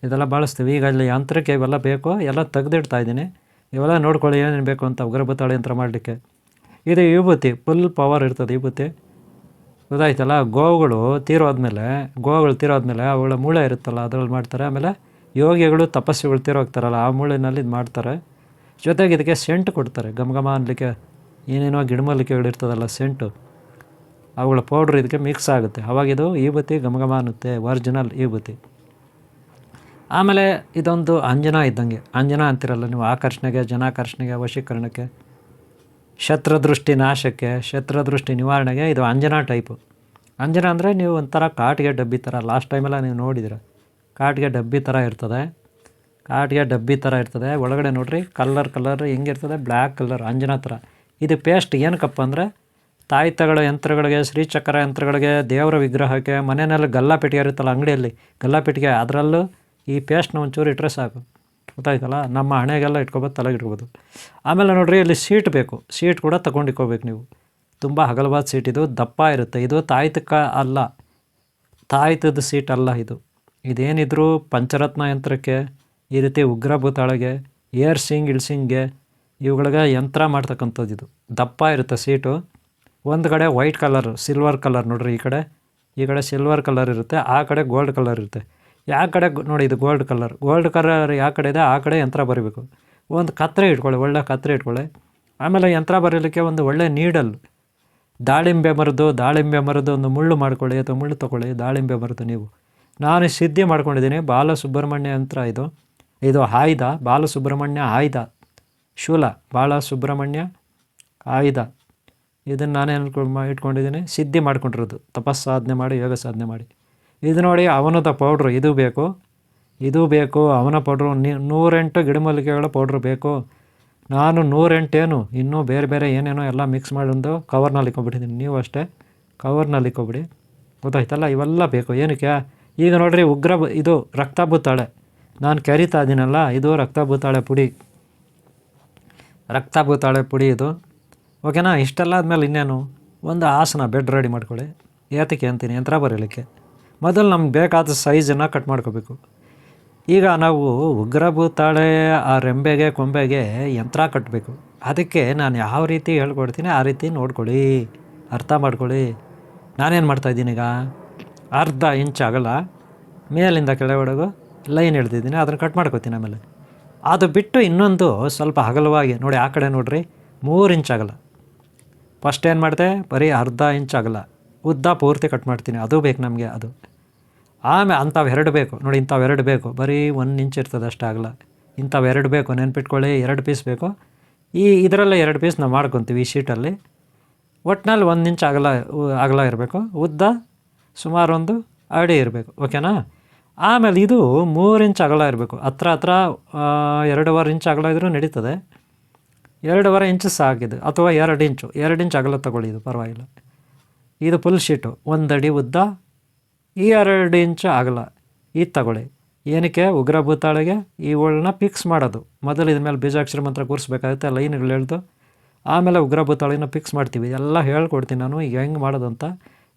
Speaker 1: ಈಗ ಅಲ್ಲಿ ಯಂತ್ರಕ್ಕೆ ಇವೆಲ್ಲ ಬೇಕು, ಎಲ್ಲ ತೆಗೆದಿಡ್ತಾಯಿದ್ದೀನಿ.
Speaker 2: ಇವೆಲ್ಲ ನೋಡ್ಕೊಳ್ಳಿ ಏನೇನು ಬೇಕು ಅಂತ ಉಗ್ರ ಭೂತಾಳೆ ಯಂತ್ರ ಮಾಡಲಿಕ್ಕೆ. ಇದು ವಿಭೂತಿ ಫುಲ್ ಪವರ್ ಇರ್ತದೆ ವಿಭೂತಿ, ಗೊತ್ತಾಯ್ತಲ್ಲ. ಗೋವುಗಳು ತೀರೋದ್ಮೇಲೆ ಅವುಗಳ ಮೂಳೆ ಇರುತ್ತಲ್ಲ ಅದರಲ್ಲಿ ಮಾಡ್ತಾರೆ. ಆಮೇಲೆ ಯೋಗಿಗಳು ತಪಸ್ಸುಗಳು ತೀರೋಗ್ತಾರಲ್ಲ ಆ ಮೂಳೆನಲ್ಲಿ ಇದು ಮಾಡ್ತಾರೆ. ಜೊತೆಗೆ ಇದಕ್ಕೆ ಸೆಂಟ್ ಕೊಡ್ತಾರೆ, ಘಮ ಅನ್ನಲಿಕ್ಕೆ ಏನೇನೋ ಗಿಡಮೂಲಿಕೆಗಳು ಇರ್ತದಲ್ಲ ಸೆಂಟು, ಅವುಗಳ ಪೌಡ್ರ್ ಇದಕ್ಕೆ ಮಿಕ್ಸ್ ಆಗುತ್ತೆ. ಅವಾಗಿದು ವಿಭೂತಿ ಘಮ ಅನ್ನುತ್ತೆ, ಒರಿಜಿನಲ್ ವಿಭೂತಿ. ಆಮೇಲೆ ಇದೊಂದು ಅಂಜನಾ ಇದ್ದಂಗೆ, ಅಂಜನಾ ಅಂತಿರಲ್ಲ ನೀವು, ಆಕರ್ಷಣೆಗೆ, ಜನಾಕರ್ಷಣೆಗೆ, ವಶೀಕರಣಕ್ಕೆ, ಶತ್ರುದೃಷ್ಟಿ ನಾಶಕ್ಕೆ, ಶತ್ರುದೃಷ್ಟಿ ನಿವಾರಣೆಗೆ ಇದು ಅಂಜನಾ ಟೈಪು. ಅಂಜನಾ ಅಂದರೆ ನೀವು ಒಂಥರ ಕಾಟಿಗೆ ಡಬ್ಬಿ ಥರ, ಲಾಸ್ಟ್ ಟೈಮೆಲ್ಲ ನೀವು ನೋಡಿದಿರ, ಕಾಟಿಗೆ ಡಬ್ಬಿ ಥರ ಇರ್ತದೆ, ಒಳಗಡೆ ನೋಡ್ರಿ ಕಲರ್ ಹೆಂಗಿರ್ತದೆ, ಬ್ಲ್ಯಾಕ್ ಕಲರ್ ಅಂಜನಾ ಥರ. ಇದು ಪೇಸ್ಟ್ ಏನಕ್ಕಪ್ಪ ಅಂದರೆ ತಾಯ್ತಗಳ ಯಂತ್ರಗಳಿಗೆ, ಶ್ರೀಚಕ್ರ ಯಂತ್ರಗಳಿಗೆ, ದೇವರ ವಿಗ್ರಹಕ್ಕೆ, ಮನೆಯಲ್ಲಿ ಗಲ್ಲಾಪೆಟ್ಟಿಗೆ ಇರುತ್ತಲ್ಲ ಅಂಗಡಿಯಲ್ಲಿ ಗಲ್ಲಾಪೆಟ್ಟಿಗೆ, ಅದರಲ್ಲೂ ಈ ಪೇಸ್ಟ್ನ ಒಂಚೂರು ಇಟ್ಟರೆ ಸಾಕು, ಗೊತ್ತಾಯ್ತಲ್ಲ. ನಮ್ಮ ಹಣೆಗೆಲ್ಲ ಇಟ್ಕೊಬೋದು, ತಲೆಗೆ ಇಟ್ಕೊಬೋದು. ಆಮೇಲೆ ನೋಡ್ರಿ ಇಲ್ಲಿ ಸೀಟ್ ಬೇಕು, ಸೀಟ್ ಕೂಡ ತೊಗೊಂಡಿಕ್ಕೋಬೇಕು ನೀವು. ತುಂಬ ಹಗಲವಾದ ಸೀಟ್, ಇದು ದಪ್ಪ ಇರುತ್ತೆ. ಇದು ತಾಯ್ತದ ಸೀಟ್ ಅಲ್ಲ ಇದು. ಇದೇನಿದ್ರು ಪಂಚರತ್ನ ಯಂತ್ರಕ್ಕೆ, ಈ ರೀತಿ ಉಗ್ರ ಭೂತಾಳೆಗೆ, ಏರ್ಸಿಂಗ್ ಇಳ್ಸಿಂಗ್ಗೆ ಇವುಗಳಿಗೆ ಯಂತ್ರ ಮಾಡ್ತಕ್ಕಂಥದ್ದು. ಇದು ದಪ್ಪ ಇರುತ್ತೆ ಸೀಟು. ಒಂದು ಕಡೆ ವೈಟ್ ಕಲರ್, ಸಿಲ್ವರ್ ಕಲರ್ ನೋಡ್ರಿ, ಈ ಕಡೆ ಸಿಲ್ವರ್ ಕಲರ್ ಇರುತ್ತೆ, ಆ ಕಡೆ ಗೋಲ್ಡ್ ಕಲರ್ ಇರುತ್ತೆ. ಯಾವ ಕಡೆ ನೋಡಿ ಇದು ಗೋಲ್ಡ್ ಕಲರ್ ಯಾವ ಕಡೆ ಇದೆ ಆ ಕಡೆ ಯಂತ್ರ ಬರೀಬೇಕು. ಒಂದು ಕತ್ತರಿ ಇಟ್ಕೊಳ್ಳಿ, ಒಳ್ಳೆ ಕತ್ತರಿ ಇಟ್ಕೊಳ್ಳಿ. ಆಮೇಲೆ ಯಂತ್ರ ಬರೀಲಿಕ್ಕೆ ಒಂದು ಒಳ್ಳೆ ನೀಡಲ್, ದಾಳಿಂಬೆ ಮರದ್ದು ಒಂದು ಮುಳ್ಳು ಮಾಡ್ಕೊಳ್ಳಿ, ಅಥವಾ ಮುಳ್ಳು ತೊಗೊಳ್ಳಿ, ದಾಳಿಂಬೆ ಮರದ್ದು. ನಾನು ಸಿದ್ಧಿ ಮಾಡ್ಕೊಂಡಿದ್ದೀನಿ, ಬಾಲಸುಬ್ರಹ್ಮಣ್ಯ ಯಂತ್ರ ಇದು ಆಯುಧ, ಬಾಲಸುಬ್ರಹ್ಮಣ್ಯ ಆಯುಧ ಶೂಲ, ಬಾಲಸುಬ್ರಹ್ಮಣ್ಯ ಆಯುಧ. ಇದನ್ನು ನಾನೇನು ಇಟ್ಕೊಂಡಿದ್ದೀನಿ, ಸಿದ್ಧಿ ಮಾಡ್ಕೊಂಡಿರೋದು, ತಪಸ್ಸಾಧನೆ ಮಾಡಿ, ಯೋಗ ಸಾಧನೆ ಮಾಡಿ. ಇದು ನೋಡಿ ಅವನದ ಪೌಡ್ರು, ಇದು ಬೇಕು, ಅವನ ಪೌಡ್ರು 108 ಗಿಡಮೂಲಿಕೆಗಳ ಪೌಡ್ರು ಬೇಕು. ನಾನು 108 ಇನ್ನೂ ಬೇರೆ ಏನೇನೋ ಎಲ್ಲ ಮಿಕ್ಸ್ ಮಾಡಿದ್ದು ಕವರ್ನಲ್ಲಿ ಇಕ್ಕೊಬಿಟ್ಟಿದ್ದೀನಿ. ನೀವು ಅಷ್ಟೇ ಕವರ್ನಲ್ಲಿ ಇಕ್ಕೊಬಿಡಿ, ಗೊತ್ತಾಯ್ತಲ್ಲ. ಇವೆಲ್ಲ ಬೇಕು ಏನಕ್ಕೆ. ಈಗ ನೋಡ್ರಿ ಇದು ರಕ್ತಭೂತಾಳೆ ನಾನು ಕರಿತಾ ಇದ್ದೀನಲ್ಲ, ಇದು ರಕ್ತಭೂತಾಳೆ ಪುಡಿ ಇದು, ಓಕೆನಾ. ಇಷ್ಟೆಲ್ಲ ಆದಮೇಲೆ ಇನ್ನೇನು, ಒಂದು ಆಸನ ಬೆಡ್ ರೆಡಿ ಮಾಡ್ಕೊಳ್ಳಿ. ಏತಕ್ಕೆ ಅಂತೀನಿ, ಯಂತ್ರ ಬರೀಲಿಕ್ಕೆ. ಮೊದಲು ನಮ್ಗೆ ಬೇಕಾದ ಸೈಜನ್ನು ಕಟ್ ಮಾಡ್ಕೋಬೇಕು. ಈಗ ನಾವು ಉಗ್ರ ಭೂತಾಳೆ ಆ ರೆಂಬೆಗೆ ಕೊಂಬೆಗೆ ಯಂತ್ರ ಕಟ್ಟಬೇಕು. ಅದಕ್ಕೆ ನಾನು ಯಾವ ರೀತಿ ಹೇಳ್ಕೊಡ್ತೀನಿ ಆ ರೀತಿ ನೋಡ್ಕೊಳ್ಳಿ, ಅರ್ಥ ಮಾಡ್ಕೊಳ್ಳಿ. ನಾನೇನು ಮಾಡ್ತಾಯಿದ್ದೀನಿ, ಈಗ ಅರ್ಧ ಇಂಚ್ ಅಗಲ ಮೇಲಿಂದ ಕೆಳಗಡೆಗೂ ಲೈನ್ ಎಳ್ದಿದ್ದೀನಿ, ಅದನ್ನು ಕಟ್ ಮಾಡ್ಕೋತೀನಿ. ಆಮೇಲೆ ಅದು ಬಿಟ್ಟು ಇನ್ನೊಂದು ಸ್ವಲ್ಪ ಅಗಲವಾಗಿ ನೋಡಿ, ಆ ಕಡೆ ನೋಡ್ರಿ 3 ಇಂಚ್ ಅಗಲ. ಫಸ್ಟ್ ಏನು ಮಾಡಿದೆ, ಬರೀ ಅರ್ಧ ಇಂಚ್ ಅಗಲ, ಉದ್ದ ಪೂರ್ತಿ ಕಟ್ ಮಾಡ್ತೀನಿ. ಅದು ಬೇಕು ನಮಗೆ. ಅದು ಆಮೇಲೆ ಅಂಥವು ಬೇಕು ನೋಡಿ, ಇಂಥವು ಬೇಕು. ಬರೀ 1 ಇಂಚ್ ಇರ್ತದೆ ಅಷ್ಟೇ ಆಗಲ್ಲ, ಇಂಥವು ಬೇಕು, ನೆನ್ಪಿಟ್ಕೊಳ್ಳಿ. 2 ಪೀಸ್ ಬೇಕು. ಇದರಲ್ಲೇ 2 ಪೀಸ್ ನಾವು ಮಾಡ್ಕೊತೀವಿ ಈ ಶೀಟಲ್ಲಿ. ಒಟ್ಟಿನಲ್ಲಿ 1 ಇಂಚ್ ಅಗಲ ಇರಬೇಕು, ಉದ್ದ ಸುಮಾರು 1 ಅಡಿ ಇರಬೇಕು, ಓಕೆನಾ. ಆಮೇಲೆ ಇದು 3 ಇಂಚ್ ಅಗಲ ಇರಬೇಕು, ಹತ್ರ 2.5 ಇಂಚ್ ಅಗಲ ಇದ್ರೂ ನಡೀತದೆ. 2.5 ಇಂಚ್ ಸಾಕಿದೆ, ಅಥವಾ 2 ಇಂಚ್ ಅಗಲ ತೊಗೊಳ್ಳಿ, ಇದು ಪರವಾಗಿಲ್ಲ. ಇದು ಫುಲ್ ಶೀಟು, 1 ಅಡಿ ಉದ್ದ, 2 ಇಂಚ್ ಅಗಲ ಇದು ತಗೊಳ್ಳಿ. ಏನಕ್ಕೆ, ಉಗ್ರ ಭೂತಾಳೆಗೆ ಇವುಗಳನ್ನ ಫಿಕ್ಸ್ ಮಾಡೋದು. ಮೊದಲು ಇದ್ರ ಮೇಲೆ ಬೀಜಾಕ್ಷರ ಮಂತ್ರ ಕೂರಿಸ್ಬೇಕಾಗುತ್ತೆ, ಲೈನ್ಗಳು ಹೇಳ್ದು. ಆಮೇಲೆ ಉಗ್ರ ಭೂತಾಳೆನ ಫಿಕ್ಸ್ ಮಾಡ್ತೀವಿ. ಎಲ್ಲ ಹೇಳ್ಕೊಡ್ತೀನಿ ನಾನು ಈಗ ಹೆಂಗೆ ಮಾಡೋದು ಅಂತ.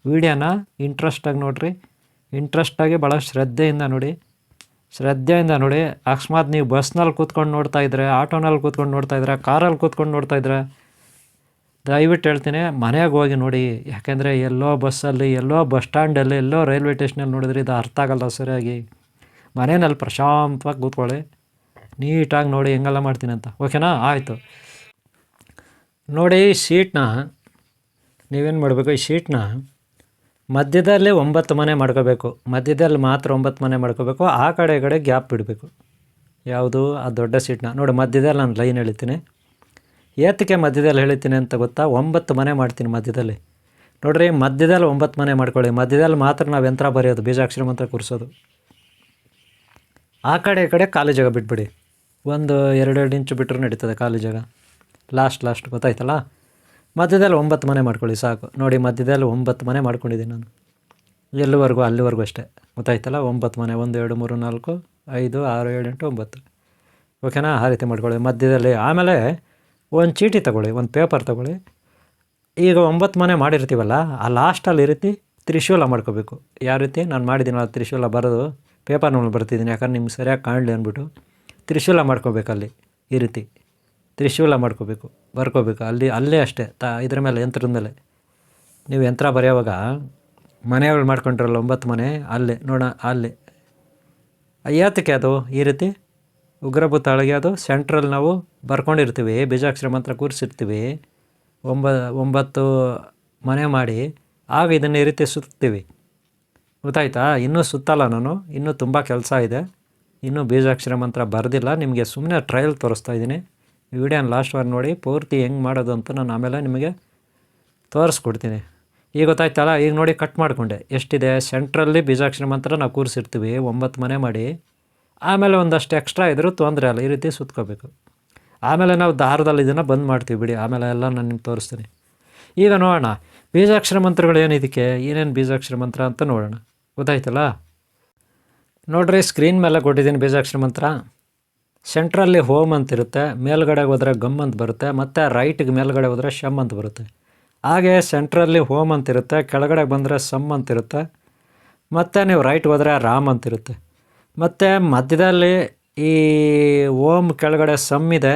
Speaker 2: ವೀಡಿಯೋನ ಇಂಟ್ರೆಸ್ಟಾಗಿ ನೋಡಿರಿ, ಇಂಟ್ರೆಸ್ಟಾಗಿ ಭಾಳ ಶ್ರದ್ಧೆಯಿಂದ ನೋಡಿ. ಅಕಸ್ಮಾತ್ ನೀವು ಬಸ್ನಲ್ಲಿ ಕೂತ್ಕೊಂಡು ನೋಡ್ತಾಯಿದ್ರೆ, ಆಟೋನಲ್ಲಿ ಕೂತ್ಕೊಂಡು ನೋಡ್ತಾಯಿದ್ರೆ, ಕಾರಲ್ಲಿ ಕೂತ್ಕೊಂಡು ನೋಡ್ತಾಯಿದ್ರೆ, ದಯವಿಟ್ಟು ಹೇಳ್ತೀನಿ ಮನೆಗೆ ಹೋಗಿ ನೋಡಿ. ಯಾಕೆಂದರೆ ಎಲ್ಲೋ ಬಸ್ಸಲ್ಲಿ, ಎಲ್ಲೋ ಬಸ್ ಸ್ಟ್ಯಾಂಡಲ್ಲಿ, ಎಲ್ಲೋ ರೈಲ್ವೆ ಸ್ಟೇಷನಲ್ಲಿ ನೋಡಿದ್ರೆ ಇದು ಅರ್ಥ ಆಗಲ್ಲ ಸರಿಯಾಗಿ. ಮನೆಯಲ್ಲಿ ಪ್ರಶಾಂತವಾಗಿ ಕೂತ್ಕೊಳ್ಳಿ, ನೀಟಾಗಿ ನೋಡಿ ಹೆಂಗೆಲ್ಲ ಮಾಡ್ತೀನಿ ಅಂತ, ಓಕೆನಾ. ಆಯಿತು ನೋಡಿ. ಶೀಟ್ನ ನೀವೇನು ಮಾಡಬೇಕು, ಈ ಶೀಟ್ನ ಮಧ್ಯದಲ್ಲಿ 9 ಮನೆ ಮಾಡ್ಕೋಬೇಕು. ಮಧ್ಯದಲ್ಲಿ ಮಾತ್ರ 9 ಮನೆ ಮಾಡ್ಕೋಬೇಕು. ಆ ಕಡೆ ಈ ಕಡೆ ಗ್ಯಾಪ್ ಬಿಡಬೇಕು. ಯಾವುದು, ಆ ದೊಡ್ಡ ಶೀಟ್ನ ನೋಡಿ ಮಧ್ಯದಲ್ಲಿ ನಾನು ಲೈನ್ ಹೇಳ್ತೀನಿ. ಏತಕ್ಕೆ ಮಧ್ಯದಲ್ಲಿ ಹೇಳ್ತೀನಿ ಅಂತ ಗೊತ್ತಾ, 9 ಮನೆ ಮಾಡ್ತೀನಿ ಮಧ್ಯದಲ್ಲಿ. ನೋಡಿರಿ, ಮಧ್ಯದಲ್ಲಿ 9 ಮನೆ ಮಾಡ್ಕೊಳ್ಳಿ. ಮಧ್ಯದಲ್ಲಿ ಮಾತ್ರ ನಾವು ಯಂತ್ರ ಬರೆಯೋದು, ಬೀಜಾಕ್ಷರ ಮಂತ್ರ ಕೂರಿಸೋದು. ಆ ಕಡೆ ಈ ಕಡೆ ಖಾಲಿ ಜಾಗ ಬಿಟ್ಬಿಡಿ. 1-2 ಇಂಚು ಬಿಟ್ಟರು ನಡೀತದೆ ಖಾಲಿ ಜಾಗ, ಲಾಸ್ಟ್ ಗೊತ್ತಾಯ್ತಲ್ಲ. ಮಧ್ಯದಲ್ಲಿ 9 ಮನೆ ಮಾಡ್ಕೊಳ್ಳಿ ಸಾಕು. ನೋಡಿ ಮಧ್ಯದಲ್ಲಿ 9 ಮನೆ ಮಾಡ್ಕೊಂಡಿದ್ದೀನಿ ನಾನು, ಅಲ್ಲಿವರೆಗೂ ಅಷ್ಟೇ, ಗೊತ್ತಾಯ್ತಲ್ಲ. 9 ಮನೆ, 1 2 3 4 5 6 7 8 9, ಓಕೆನಾ. ಆ ರೀತಿ ಮಾಡ್ಕೊಳ್ಳಿ ಮಧ್ಯದಲ್ಲಿ. ಆಮೇಲೆ ಒಂದು ಚೀಟಿ ತೊಗೊಳ್ಳಿ, ಒಂದು ಪೇಪರ್ ತೊಗೊಳ್ಳಿ. ಈಗ 9 ಮನೆ ಮಾಡಿರ್ತೀವಲ್ಲ, ಆ ಲಾಸ್ಟಲ್ಲಿ ಈ ರೀತಿ ತ್ರಿಶೂಲ ಮಾಡ್ಕೋಬೇಕು. ಯಾವ ರೀತಿ ನಾನು ಮಾಡಿದ್ದೀನಲ್ಲ, ತ್ರಿಶೂಲ ಬರೋದು ಪೇಪರ್ ಮೇಲೆ ಬರ್ತಿದ್ದೀನಿ, ಯಾಕಂದ್ರೆ ನಿಮ್ಗೆ ಸರಿಯಾಗಿ ಕಾಣಲಿ ಅಂದ್ಬಿಟ್ಟು ತ್ರಿಶೂಲ ಮಾಡ್ಕೋಬೇಕಲ್ಲಿ ಈ ರೀತಿ. ತ್ರಿಶೂಲ ಮಾಡ್ಕೋಬೇಕು, ಬರ್ಕೋಬೇಕು. ಅಲ್ಲೇ ಅಷ್ಟೇ ಇದ್ರ ಮೇಲೆ, ಯಂತ್ರದ ಮೇಲೆ. ನೀವು ಯಂತ್ರ ಬರೆಯೋವಾಗ ಮನೆಗಳು ಮಾಡ್ಕೊಂಡ್ರಲ್ಲ 9 ಮನೆ, ಅಲ್ಲೇ ನೋಡ, ಅಲ್ಲೇ ಯಾತಕ್ಕೆ ಅದು ಈ ರೀತಿ ಉಗ್ರಭೂತ ಅಳಗೆ ಅದು ಸೆಂಟ್ರಲ್ಲಿ ನಾವು ಬರ್ಕೊಂಡಿರ್ತೀವಿ, ಬೀಜಾಕ್ಷರ ಮಂತ್ರ ಕೂರಿಸಿರ್ತೀವಿ, 9 ಮನೆ ಮಾಡಿ, ಆಗ ಇದನ್ನು ಈ ರೀತಿ ಸುತ್ತೀವಿ. ಗೊತ್ತಾಯ್ತಾ? ಇನ್ನೂ ಸುತ್ತಲ್ಲ ನಾನು, ಇನ್ನೂ ತುಂಬ ಕೆಲಸ ಇದೆ, ಇನ್ನೂ ಬೀಜಾಕ್ಷರ ಮಂತ್ರ ಬರೆದಿಲ್ಲ. ನಿಮಗೆ ಸುಮ್ಮನೆ ಟ್ರಯಲ್ ತೋರಿಸ್ತಾ ಇದ್ದೀನಿ. ಈ ವಿಡಿಯೋನ ಲಾಸ್ಟ್ವರೆಗೆ ನೋಡಿ, ಪೂರ್ತಿ ಹೆಂಗೆ ಮಾಡೋದು ಅಂತ ನಾನು ಆಮೇಲೆ ನಿಮಗೆ ತೋರಿಸ್ಕೊಡ್ತೀನಿ. ಈಗ ಗೊತ್ತಾಯ್ತಲ್ಲ? ಈಗ ನೋಡಿ ಕಟ್ ಮಾಡಿಕೊಂಡೆ. ಎಷ್ಟಿದೆ ಸೆಂಟ್ರಲ್ಲಿ ಬೀಜಾಕ್ಷರ ಮಂತ್ರ ನಾವು ಕೂರಿಸಿರ್ತೀವಿ, 9 ಮನೆ ಮಾಡಿ. ಆಮೇಲೆ ಒಂದಷ್ಟು ಎಕ್ಸ್ಟ್ರಾ ಇದ್ರೂ ತೊಂದರೆ ಅಲ್ಲ, ಈ ರೀತಿ ಸುತ್ಕೋಬೇಕು. ಆಮೇಲೆ ನಾವು ದಾರದಲ್ಲಿ ಇದನ್ನು ಬಂದ್ ಮಾಡ್ತೀವಿ ಬಿಡಿ, ಆಮೇಲೆ ಎಲ್ಲ ನಾನು ನಿಮ್ಗೆ ತೋರಿಸ್ತೀನಿ. ಈಗ ನೋಡೋಣ ಬೀಜಾಕ್ಷರ ಮಂತ್ರಗಳು ಏನಿದಕ್ಕೆ, ಏನೇನು ಬೀಜಾಕ್ಷರ ಮಂತ್ರ ಅಂತ ನೋಡೋಣ. ಗೊತ್ತಾಯ್ತಲ್ಲ? ನೋಡ್ರಿ, ಸ್ಕ್ರೀನ್ ಮೇಲೆ ಕೊಟ್ಟಿದ್ದೀನಿ ಬೀಜಾಕ್ಷರ ಮಂತ್ರ. ಸೆಂಟ್ರಲ್ಲಿ ಹೋಮ್ ಅಂತಿರುತ್ತೆ, ಮೇಲ್ಗಡೆಗೆ ಹೋದರೆ ಗಮ್ ಅಂತ ಬರುತ್ತೆ, ಮತ್ತು ರೈಟಿಗೆ ಮೇಲ್ಗಡೆ ಹೋದರೆ ಶಮ್ ಅಂತ ಬರುತ್ತೆ. ಹಾಗೆ ಸೆಂಟ್ರಲ್ಲಿ ಹೋಮ್ ಅಂತಿರುತ್ತೆ, ಕೆಳಗಡೆ ಬಂದರೆ ಸಮ್ ಅಂತಿರುತ್ತೆ, ಮತ್ತು ನೀವು ರೈಟ್ಗೆ ಹೋದರೆ ರಾಮ್ ಅಂತಿರುತ್ತೆ. ಮತ್ತು ಮಧ್ಯದಲ್ಲಿ ಈ ಓಮ್ ಕೆಳಗಡೆ ಸಮ್ ಇದೆ,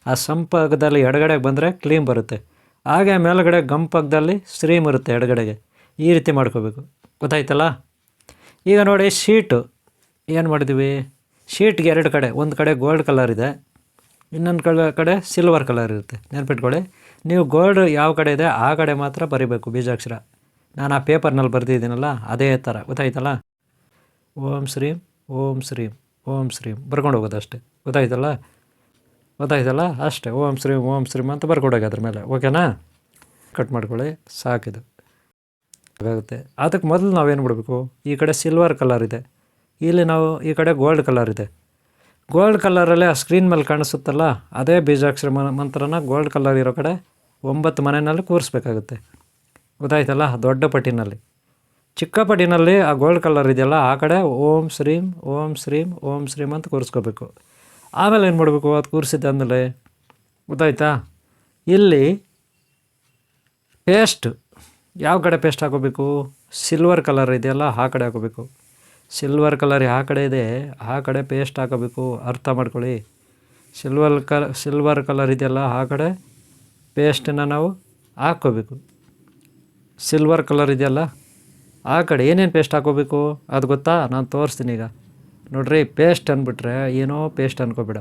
Speaker 2: ಆ ಸಮ್ ಪಕ್ಕದಲ್ಲಿ ಎಡಗಡೆಗೆ ಬಂದರೆ ಕ್ಲೀಮ್ ಬರುತ್ತೆ. ಹಾಗೆ ಮೇಲ್ಗಡೆ ಗಮ್ ಪಕ್ಕದಲ್ಲಿ ಶ್ರೀಮ್ ಇರುತ್ತೆ ಎಡಗಡೆಗೆ. ಈ ರೀತಿ ಮಾಡ್ಕೋಬೇಕು. ಗೊತ್ತಾಯ್ತಲ್ಲ? ಈಗ ನೋಡಿ, ಶೀಟು ಏನು ಮಾಡಿದ್ದೀವಿ, ಶೀಟ್ಗೆ 2 ಕಡೆ, ಒಂದು ಕಡೆ ಗೋಲ್ಡ್ ಕಲರ್ ಇದೆ, ಇನ್ನೊಂದು ಕಡೆ ಸಿಲ್ವರ್ ಕಲರ್ ಇರುತ್ತೆ. ನೆನ್ಪಿಟ್ಕೊಳ್ಳಿ, ನೀವು ಗೋಲ್ಡ್ ಯಾವ ಕಡೆ ಇದೆ ಆ ಕಡೆ ಮಾತ್ರ ಬರಿಬೇಕು ಬೀಜಾಕ್ಷರ. ನಾನು ಆ ಪೇಪರ್ನಲ್ಲಿ ಬರೆದಿದ್ದೀನಲ್ಲ ಅದೇ ಥರ. ಗೊತ್ತಾಯ್ತಲ್ಲ? ಓಂ ಶ್ರೀಂ ಓಂ ಶ್ರೀಂ ಓಂ ಶ್ರೀಂ ಬರ್ಕೊಂಡು ಹೋಗೋದು ಅಷ್ಟೇ. ಗೊತ್ತಾಯ್ತಲ್ಲ? ಅಷ್ಟೇ. ಓಂ ಶ್ರೀಂ ಅಂತ ಬರ್ಕೊಡೋಕೆ ಅದ್ರ ಮೇಲೆ. ಓಕೆನಾ? ಕಟ್ ಮಾಡ್ಕೊಳ್ಳಿ, ಸಾಕಿದು ಆಗುತ್ತೆ. ಅದಕ್ಕೆ ಮೊದಲು ನಾವೇನು ಮಾಡಬೇಕು, ಈ ಕಡೆ ಸಿಲ್ವರ್ ಕಲರ್ ಇದೆ, ಇಲ್ಲಿ ನಾವು ಈ ಕಡೆ ಗೋಲ್ಡ್ ಕಲರ್ ಇದೆ. ಗೋಲ್ಡ್ ಕಲರಲ್ಲೇ ಆ ಸ್ಕ್ರೀನ್ ಮೇಲೆ ಕಾಣಿಸುತ್ತಲ್ಲ, ಅದೇ ಬೀಜಾಕ್ಷರ ಮಂತ್ರನ ಗೋಲ್ಡ್ ಕಲರ್ ಇರೋ ಕಡೆ 9 ಮನೆಯಲ್ಲಿ ಕೂರಿಸ್ಬೇಕಾಗುತ್ತೆ. ಗೊತ್ತಾಯ್ತಲ್ಲ? ದೊಡ್ಡ ಪಟ್ಟಿನಲ್ಲಿ. ಚಿಕ್ಕ ಪಟ್ಟಿನಲ್ಲಿ ಆ ಗೋಲ್ಡ್ ಕಲರ್ ಇದೆಯಲ್ಲ, ಆ ಕಡೆ ಓಂ ಶ್ರೀಂ ಓಂ ಶ್ರೀಂ ಓಂ ಶ್ರೀಂ ಅಂತ ಕೂರಿಸ್ಕೋಬೇಕು. ಆಮೇಲೆ ಏನು ಮಾಡಬೇಕು, ಅದು ಕೂರಿಸಿದ್ದಾದಮೇಲೆ ಗೊತ್ತಾಯ್ತಾ, ಇಲ್ಲಿ ಪೇಸ್ಟ್ ಯಾವ ಕಡೆ ಪೇಸ್ಟ್ ಹಾಕೋಬೇಕು, ಸಿಲ್ವರ್ ಕಲರ್ ಇದೆಯಲ್ಲ ಆ ಕಡೆ ಹಾಕೋಬೇಕು. ಸಿಲ್ವರ್ ಕಲರ್ ಯಾವ ಕಡೆ ಇದೆ ಆ ಕಡೆ ಪೇಸ್ಟ್ ಹಾಕೋಬೇಕು. ಅರ್ಥ ಮಾಡ್ಕೊಳ್ಳಿ. ಸಿಲ್ವರ್ ಕಲರ್ ಇದೆಯಲ್ಲ ಆ ಕಡೆ ಪೇಸ್ಟನ್ನು ನಾವು ಹಾಕ್ಕೋಬೇಕು. ಸಿಲ್ವರ್ ಕಲರ್ ಇದೆಯಲ್ಲ ಆ ಕಡೆ ಏನೇನು ಪೇಸ್ಟ್ ಹಾಕೋಬೇಕು ಅದು ಗೊತ್ತಾ? ನಾನು ತೋರಿಸ್ತೀನಿ ಈಗ. ನೋಡ್ರಿ, ಪೇಸ್ಟ್ ಅಂದ್ಬಿಟ್ರೆ ಏನೋ ಪೇಸ್ಟ್ ಅನ್ಕೋಬೇಡ.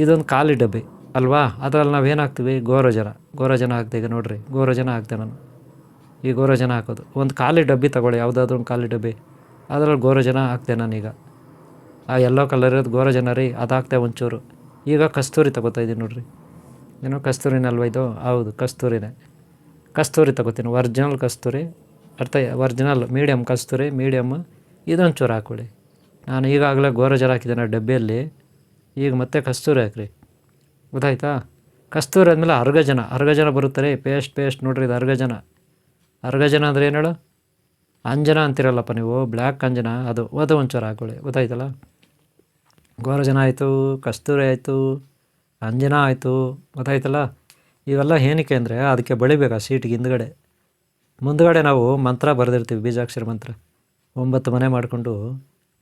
Speaker 2: ಇದೊಂದು ಖಾಲಿ ಡಬ್ಬಿ ಅಲ್ವಾ, ಅದರಲ್ಲಿ ನಾವು ಏನು ಹಾಕ್ತೀವಿ, ಗೋರೋಜನ ಹಾಕ್ತೆ. ಈಗ ನೋಡ್ರಿ, ಗೋರೋಜನ ಹಾಕ್ತೆ ನಾನು. ಈ ಗೋರೋಜನ ಹಾಕೋದು ಒಂದು ಖಾಲಿ ಡಬ್ಬಿ ತಗೊಳ್ಳಿ, ಯಾವುದಾದ್ರೂ ಒಂದು ಖಾಲಿ ಡಬ್ಬಿ, ಅದರಲ್ಲಿ ಗೋರೋಜನ ಹಾಕ್ತೆ ನಾನೀಗ. ಆ ಯೆಲ್ಲೋ ಕಲರ್ ಇರೋದು ಗೋರೋಜನ ರೀ, ಅದು ಹಾಕ್ತೆ ಒಂಚೂರು. ಈಗ ಕಸ್ತೂರಿ ತಗೋತಾಯಿದ್ದೀನಿ ನೋಡ್ರಿ. ಏನೋ ಕಸ್ತೂರಿನಲ್ವ ಇದು? ಹೌದು, ಕಸ್ತೂರಿ ತಗೋತೀನಿ. ಒರ್ಜಿನಲ್ ಕಸ್ತೂರಿ, ಒರ್ಜಿನಲ್ ಮೀಡಿಯಮ್ ಕಸ್ತೂರಿ, ಮೀಡಿಯಮ್. ಇದೊಂದು ಚೂರು ಹಾಕ್ಕೊಳ್ಳಿ. ನಾನು ಈಗಾಗಲೇ ಗೋರೋಜನ ಹಾಕಿದ್ದೇನೆ ಡಬ್ಬಿಯಲ್ಲಿ, ಈಗ ಮತ್ತೆ ಕಸ್ತೂರಿ ಹಾಕ್ರಿ. ಗೊತ್ತಾಯ್ತಾ? ಕಸ್ತೂರಿ ಆದಮೇಲೆ ಅರ್ಗಜನ ಬರುತ್ತೆ ರೀ. ಪೇಸ್ಟ್ ನೋಡ್ರಿ, ಇದು ಅರ್ಗಜನ ಅಂದರೆ ಏನು ಹೇಳು? ಅಂಜನ ಅಂತಿರಲ್ಲಪ್ಪ ನೀವು, ಬ್ಲ್ಯಾಕ್ ಅಂಜನ, ಅದು ಒಂಚೂರು ಹಾಕ್ಕೊಳ್ಳಿ. ಗೊತ್ತಾಯ್ತಲ್ಲ? ಗೋರೋಜನ ಆಯಿತು, ಕಸ್ತೂರಿ ಆಯಿತು, ಅಂಜನ ಆಯಿತು. ಗೊತ್ತಾಯ್ತಲ್ಲ? ಇವೆಲ್ಲ ಏನಕ್ಕೆ ಅಂದರೆ ಅದಕ್ಕೆ ಬಳಿಬೇಕು ಆ ಸೀಟಿಗೆ ಮುಂದುಗಡೆ ನಾವು ಮಂತ್ರ ಬರೆದಿರ್ತೀವಿ, ಬೀಜಾಕ್ಷರ ಮಂತ್ರ. 9 ಮನೆ ಮಾಡಿಕೊಂಡು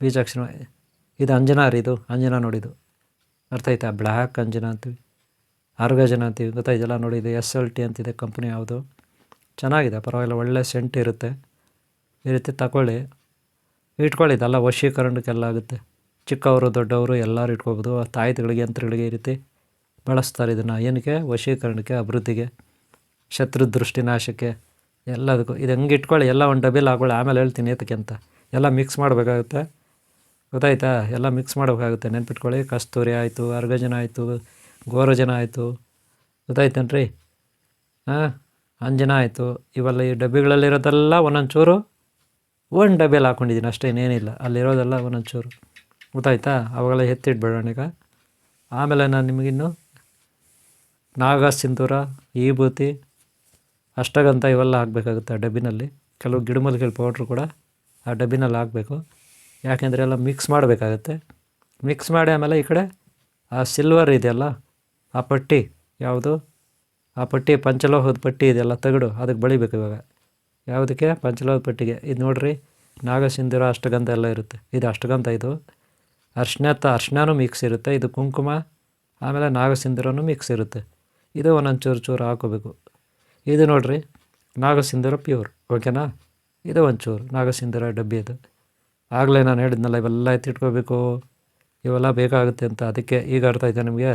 Speaker 2: ಬೀಜಾಕ್ಷರ. ಇದು ಅಂಜನ ರೀ, ಇದು ಅಂಜನ ನೋಡಿದು. ಅರ್ಥ ಆಯ್ತಾ? ಬ್ಲ್ಯಾಕ್ ಅಂಜನ ಅಂತೀವಿ, ಅರ್ಗಜನ ಅಂತೀವಿ. ಗೊತ್ತಾಯ್ತಲ್ಲ? ನೋಡಿ, ಇದು SLT ಅಂತಿದೆ ಕಂಪ್ನಿ. ಯಾವುದು ಚೆನ್ನಾಗಿದೆ, ಪರವಾಗಿಲ್ಲ, ಒಳ್ಳೆ ಸೆಂಟ್ ಇರುತ್ತೆ. ಈ ರೀತಿ ತಗೊಳ್ಳಿ, ಇಟ್ಕೊಳ್ಳಿ. ಇದೆಲ್ಲ ವಶೀಕರಣಕ್ಕೆಲ್ಲ ಆಗುತ್ತೆ. ಚಿಕ್ಕವರು ದೊಡ್ಡವರು ಎಲ್ಲರೂ ಇಟ್ಕೋಬೋದು. ತಾಯ್ತಿಗಳಿಗೆ ಯಂತ್ರಗಳಿಗೆ ಈ ರೀತಿ ಬಳಸ್ತಾರೆ ಇದನ್ನು. ಏನಕ್ಕೆ? ವಶೀಕರಣಕ್ಕೆ, ಅಭಿವೃದ್ಧಿಗೆ, ಶತ್ರು ದೃಷ್ಟಿ ನಾಶಕ್ಕೆ, ಎಲ್ಲದಕ್ಕೂ. ಇದು ಹಂಗೆ ಇಟ್ಕೊಳ್ಳಿ, ಎಲ್ಲ ಒಂದು ಡಬ್ಬಿಲಿ ಹಾಕೊಳ್ಳಿ. ಆಮೇಲೆ ಹೇಳ್ತೀನಿ ಏತಕ್ಕೆ ಅಂತ. ಎಲ್ಲ ಮಿಕ್ಸ್ ಮಾಡಬೇಕಾಗುತ್ತೆ. ಗೊತ್ತಾಯ್ತಾ? ಎಲ್ಲ ಮಿಕ್ಸ್ ಮಾಡಬೇಕಾಗುತ್ತೆ, ನೆನ್ಪಿಟ್ಕೊಳ್ಳಿ. ಕಸ್ತೂರಿ ಆಯಿತು, ಅರ್ಗಜನ ಆಯಿತು, ಗೋರೋಜನ ಆಯಿತು. ಗೊತ್ತಾಯ್ತೇನ್ರಿ? ಅಂಜನ ಆಯಿತು. ಇವೆಲ್ಲ ಈ ಡಬ್ಬಿಗಳಲ್ಲಿರೋದೆಲ್ಲ ಒಂದೊಂದು ಚೂರು ಒಂದು ಡಬ್ಬಿಯಲ್ಲಿ ಹಾಕ್ಕೊಂಡಿದ್ದೀನಿ ಅಷ್ಟೇ, ಇನ್ನೇನಿಲ್ಲ. ಅಲ್ಲಿರೋದೆಲ್ಲ ಒಂದೊಂದು ಚೂರು. ಗೊತ್ತಾಯ್ತಾ? ಅವಾಗೆಲ್ಲ ಎತ್ತಿಟ್ಬೇಡೋಣ ಈಗ. ಆಮೇಲೆ ನಾನು ನಿಮಗಿನ್ನು ನಾಗ ಸಿಂಧೂರ, ವಿಭೂತಿ, ಅಷ್ಟಗಂತ ಇವೆಲ್ಲ ಹಾಕಬೇಕಾಗುತ್ತೆ ಆ ಡಬ್ಬಿನಲ್ಲಿ. ಕೆಲವು ಗಿಡಮೂಲಿಕೆಗಳ ಪೌಡ್ರು ಕೂಡ ಆ ಡಬ್ಬಿನಲ್ಲಿ ಹಾಕಬೇಕು. ಯಾಕೆಂದರೆ ಎಲ್ಲ ಮಿಕ್ಸ್ ಮಾಡಬೇಕಾಗತ್ತೆ. ಮಿಕ್ಸ್ ಮಾಡಿ ಆಮೇಲೆ ಈ ಕಡೆ ಆ ಸಿಲ್ವರ್ ಇದೆಯಲ್ಲ, ಆ ಪಟ್ಟಿ ಯಾವುದು, ಆ ಪಟ್ಟಿ ಪಂಚಲೋಹದ ಪಟ್ಟಿ ಇದೆಯಲ್ಲ, ತಗಡು, ಅದಕ್ಕೆ ಬಳಿಬೇಕು ಇವಾಗ. ಯಾವುದಕ್ಕೆ? ಪಂಚಲೋಹದ ಪಟ್ಟಿಗೆ. ಇದು ನೋಡಿರಿ, ನಾಗಸಿಂಧೂರ, ಅಷ್ಟಗಂಧ ಎಲ್ಲ ಇರುತ್ತೆ. ಇದು ಅಷ್ಟಗಂಧ. ಇದು ಅರ್ಶಿಣನೂ ಮಿಕ್ಸ್ ಇರುತ್ತೆ. ಇದು ಕುಂಕುಮ, ಆಮೇಲೆ ನಾಗಸಿಂಧೂರನೂ ಮಿಕ್ಸ್ ಇರುತ್ತೆ. ಇದು ಒಂದೊಂದು ಚೂರು ಚೂರು ಹಾಕೋಬೇಕು. ಇದು ನೋಡಿರಿ ನಾಗಸಿಂಧೂರ ಪ್ಯೂರ್, ಓಕೆನಾ. ಇದು ಒಂಚೂರು ನಾಗಸಿಂಧೂರ ಡಬ್ಬಿ ಅದು. ಆಗಲೇ ನಾನು ಹೇಳಿದ್ನಲ್ಲ ಇವೆಲ್ಲ ಎತ್ತಿಟ್ಕೋಬೇಕು, ಇವೆಲ್ಲ ಬೇಕಾಗುತ್ತೆ ಅಂತ. ಅದಕ್ಕೆ ಈಗ ಅರ್ಥ ಆಯ್ತಾ ನಿಮಗೆ?